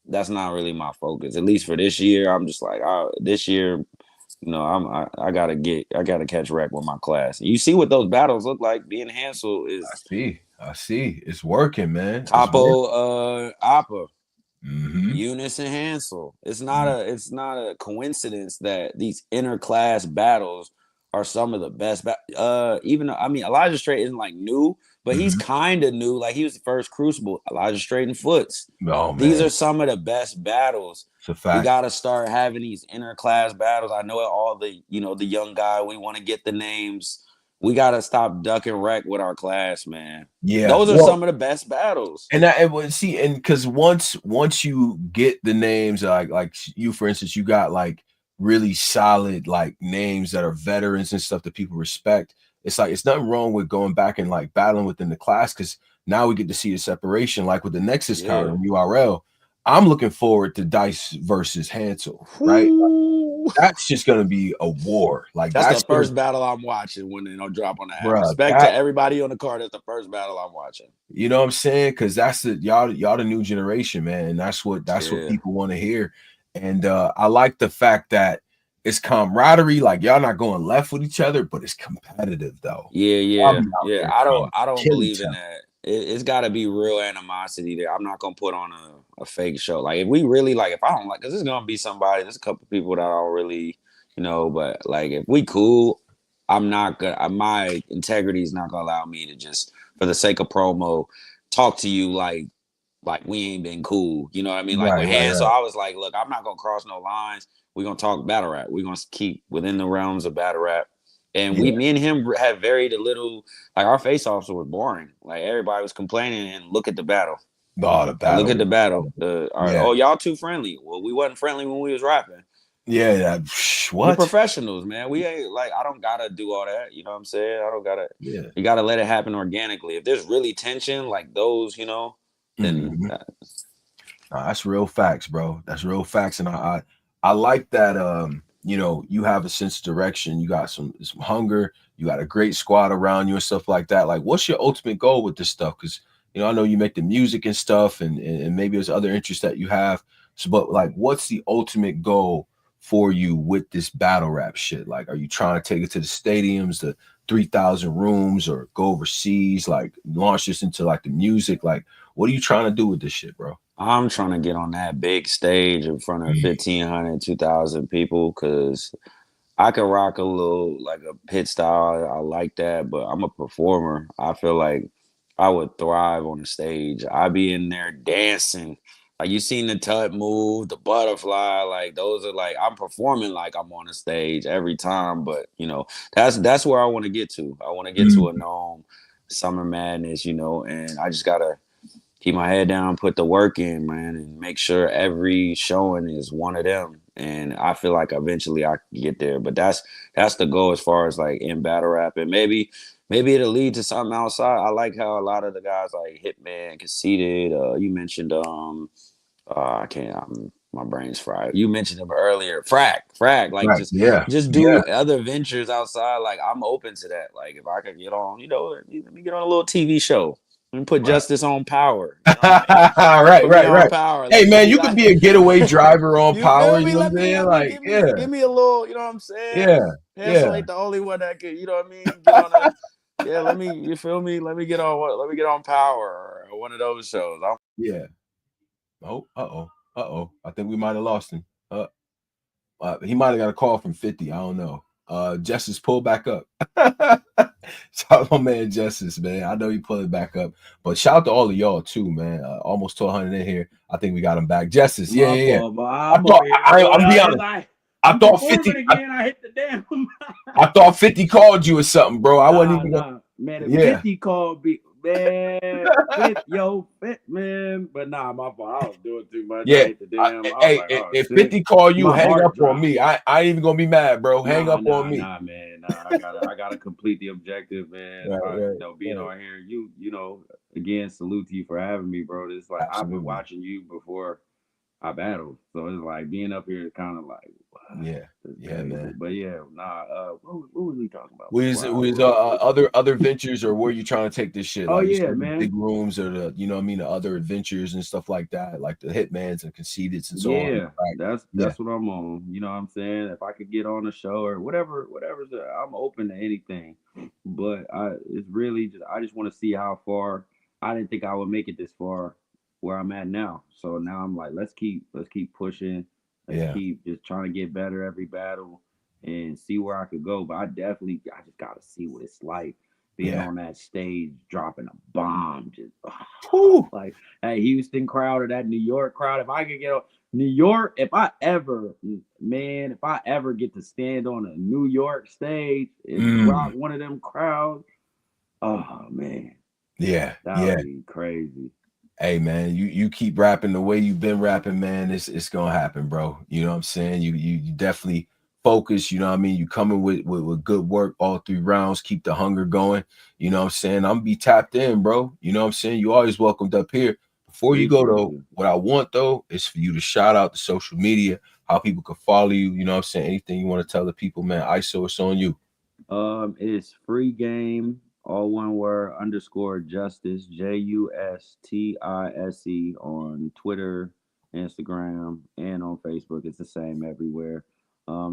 that's not really my focus. At least for this year, I'm just like, this year, I gotta catch wreck with my class. You see what those battles look like. Being Hansel is. I see. It's working, man. Capo, Appa, Eunice, and Hansel. It's not a coincidence that these interclass battles are some of the best. Even Elijah Strait isn't like new, but he's kind of new. Like he was the first Crucible. Elijah Strait and Foots. Oh, man. These are some of the best battles. It's a fact. We got to start having these interclass battles. I know all the the young guy. We want to get the names. We got to stop ducking wreck with our class, man. Yeah, those are some of the best battles. And because once you get the names, like you, for instance, you got like really solid like names that are veterans and stuff that people respect. It's like it's nothing wrong with going back and like battling within the class because now we get to see the separation. Like with the Nexus card and URL, I'm looking forward to Dice versus Hansel, right? Like, that's just gonna be a war. Like that's the first battle I'm watching when they don't drop on the app. Respect to everybody on the card. That's the first battle I'm watching. You know what I'm saying? Because that's y'all the new generation, man. And that's what people want to hear. And I like the fact that it's camaraderie. Like y'all not going left with each other, but it's competitive though. Yeah. I don't believe in that. It's got to be real animosity there. I'm not gonna put on a fake show. Like if we really like, if I don't like, because there's gonna be somebody. There's a couple people that I don't really, but like if we cool, I'm not gonna. My integrity is not gonna allow me to just for the sake of promo talk to you like we ain't been cool. You know what I mean? Like with Hansel, I was like, look, I'm not gonna cross no lines. We're gonna talk battle rap. We're gonna keep within the realms of battle rap. And me and him had very little, like our face-offs were boring. Like everybody was complaining and look at the battle. Oh, the battle. Look at the battle. Oh, y'all too friendly. Well, we wasn't friendly when we was rapping. Yeah, We're what? professionals, man. We ain't like, I don't gotta do all that. You know what I'm saying? I don't gotta. Yeah. You gotta let it happen organically. If there's really tension, like those, you know, then Nah, that's real facts, bro. That's real facts, and I like that. You know, you have a sense of direction. You got some hunger. You got a great squad around you and stuff like that. Like, what's your ultimate goal with this stuff? Because you know, I know you make the music and stuff, and maybe there's other interests that you have. So, but like, what's the ultimate goal for you with this battle rap shit? Like, are you trying to take it to the stadiums, the 3,000 rooms, or go overseas? Like, launch this into like the music? Like, what are you trying to do with this shit, bro? I'm trying to get on that big stage in front of 1,500, 2,000 people, because I can rock a little like a pit style. I like that, but I'm a performer. I feel like I would thrive on the stage. I be in there dancing. Like, you seen the tut move, the butterfly, like those are like, I'm performing like I'm on the stage every time. But you know, that's where I want to get to. I want to get to a known Summer Madness, you know, and I just gotta keep my head down, put the work in, man, and make sure every showing is one of them. And I feel like eventually I can get there. But that's the goal as far as like in battle rap. And maybe it'll lead to something outside. I like how a lot of the guys like Hitman, Conceited, you mentioned I can't my brain's fried. You mentioned him earlier. Frag, like Right. Yeah. just do other ventures outside. Like, I'm open to that. Like, if I could get on, you know, let me get on a little TV show. Let me put Justice on Power. You know what I mean? Put me on Power. Hey Let me man, be you could like, be a getaway driver on you feel Power. me? You know what I'm saying? Like, Give me a little, you know what I'm saying? yeah, Hansel ain't the only one that could, you know what I mean? Get on a, let me, you feel me? Let me get on Power or one of those shows. yeah. Oh, I think we might have lost him. He might have got a call from 50. I don't know. Justice, pull back up. Shout out my man Justice, man. I know he pulled it back up. But shout out to all of y'all too, man. Almost 1,200 in here. I think we got him back. Justice, yeah. I'm up here. I'm be honest. I thought 50 again. I hit the damn. I thought 50 called you or something, bro. I wasn't even gonna... Man, if 50 called me, man, man. But nah, my fault. I was doing too much. Yeah. I hit the damn. Hey, if 50 call you, My hang heart up dropped. on me. I ain't even gonna be mad, bro. Hang up on me. Nah, man. Nah, I gotta complete the objective, man. You know, being on here, you know, again, salute to you for having me, bro. It's like, Absolutely. I've been watching you before I battled, so it's like being up here is kind of like, wow, yeah, man. But yeah, what was we talking about? Was other ventures, or were you trying to take this shit? Oh like yeah, man. Big rooms, or the, you know what I mean, the other adventures and stuff like that, like the Hitmans and Conceiteds and so on. Yeah, that's what I'm on. You know what I'm saying? If I could get on a show or whatever, I'm open to anything. But it's really just, I just want to see how far. I didn't think I would make it this far where I'm at now. So now I'm like, let's keep pushing. Let's keep just trying to get better every battle and see where I could go. But I just gotta see what it's like being on that stage, dropping a bomb, just like, hey, Houston crowd or that New York crowd. If I could get on New York, if I ever get to stand on a New York stage and rock one of them crowds, oh man, that would be crazy. Hey man, you keep rapping the way you've been rapping, man. It's gonna happen, bro. You know what I'm saying? You definitely focus. You know what I mean? You coming with good work all 3 rounds. Keep the hunger going. You know what I'm saying? I'm gonna be tapped in, bro. You know what I'm saying? You always welcomed up here. Before you go though, what I want though is for you to shout out the social media, how people can follow you. You know what I'm saying? Anything you want to tell the people, man. ISO, it's on you. It's free game, all one word, _Justise, JUSTISE on Twitter, Instagram, and on Facebook. It's the same everywhere.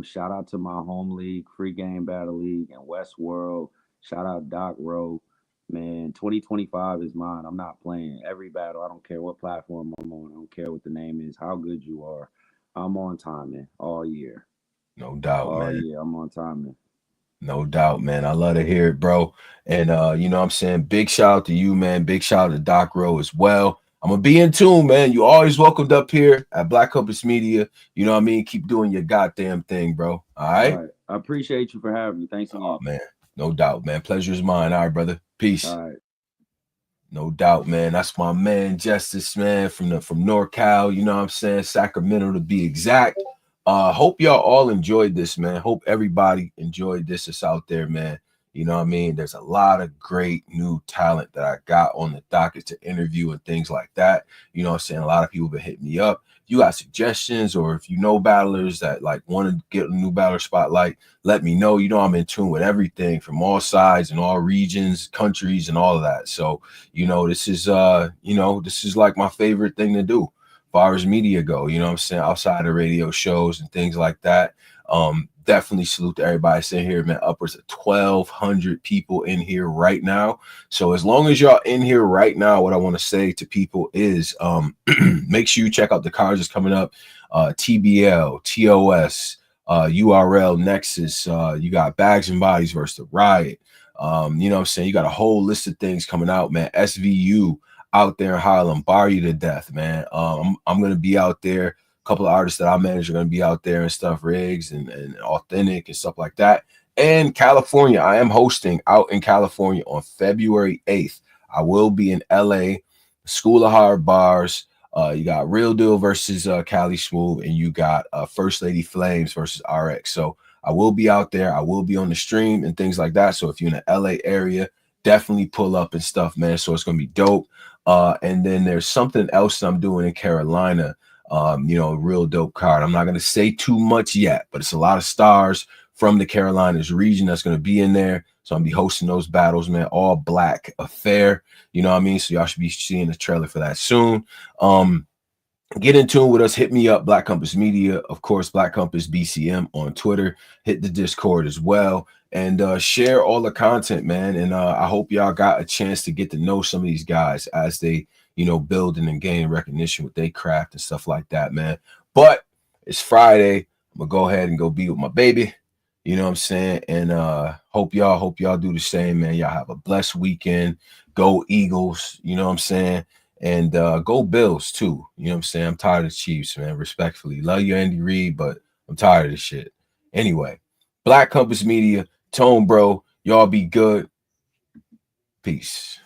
Shout out to my home league, Free Game Battle League, and Westworld. Shout out Doc Rowe. Man, 2025 is mine. I'm not playing every battle. I don't care what platform I'm on. I don't care what the name is, how good you are. I'm on timing all year. No doubt, man. All year, I'm on timing. No doubt, man. I love to hear it, bro. And you know what I'm saying? Big shout out to you, man. Big shout out to Doc Rowe as well. I'm gonna be in tune, man. You always welcomed up here at Black Compass Media. You know what I mean? Keep doing your goddamn thing, bro. All right. I appreciate you for having me. Thanks again. Oh man. No doubt, man. Pleasure is mine. All right, brother. Peace. All right. No doubt, man. That's my man, Justise, man, from NorCal. You know what I'm saying? Sacramento to be exact. Hope y'all all enjoyed this, man. Hope everybody enjoyed this that's out there, man. You know what I mean? There's a lot of great new talent that I got on the docket to interview and things like that. You know what I'm saying? A lot of people have been hitting me up. If you got suggestions, or if you know battlers that like want to get a new battler spotlight, let me know. You know, I'm in tune with everything from all sides and all regions, countries, and all of that. So, you know, this is this is like my favorite thing to do far as media go, you know what I'm saying, outside of radio shows and things like that. Definitely salute to everybody sitting here, man. Upwards of 1,200 people in here right now. So as long as y'all in here right now, what I want to say to people is make sure you check out the cards that's coming up. TBL, TOS, URL, Nexus. You got Bags and Bodies versus the Riot. You know what I'm saying? You got a whole list of things coming out, man. SVU out there in Harlem, bar you to death, man. I'm gonna be out there. A couple of artists that I manage are gonna be out there and stuff, Riggs and Authentic and stuff like that. And California, I am hosting out in California on February 8th. I will be in LA, School of Hard Bars. You got Real Deal versus Cali Smooth, and you got First Lady Flames versus RX. So I will be out there. I will be on the stream and things like that. So if you're in the LA area, definitely pull up and stuff, man. So it's gonna be dope. And then there's something else I'm doing in Carolina, real dope card. I'm not going to say too much yet, but it's a lot of stars from the Carolinas region that's going to be in there. So I'm going to be hosting those battles, man. All black affair, you know what I mean? So y'all should be seeing the trailer for that soon. Get in tune with us. Hit me up, Black Compass Media, of course, Black Compass BCM on Twitter. Hit the Discord as well, and share all the content, man. And I hope y'all got a chance to get to know some of these guys as they, build and gain recognition with their craft and stuff like that, man. But it's Friday. I'm gonna go ahead and go be with my baby. You know what I'm saying? And hope y'all do the same, man. Y'all have a blessed weekend. Go Eagles. You know what I'm saying? And go Bills too. You know what I'm saying? I'm tired of the Chiefs, man. Respectfully. Love you, Andy Reid, but I'm tired of this shit. Anyway, Black Compass Media, Tone Bro, y'all be good. Peace.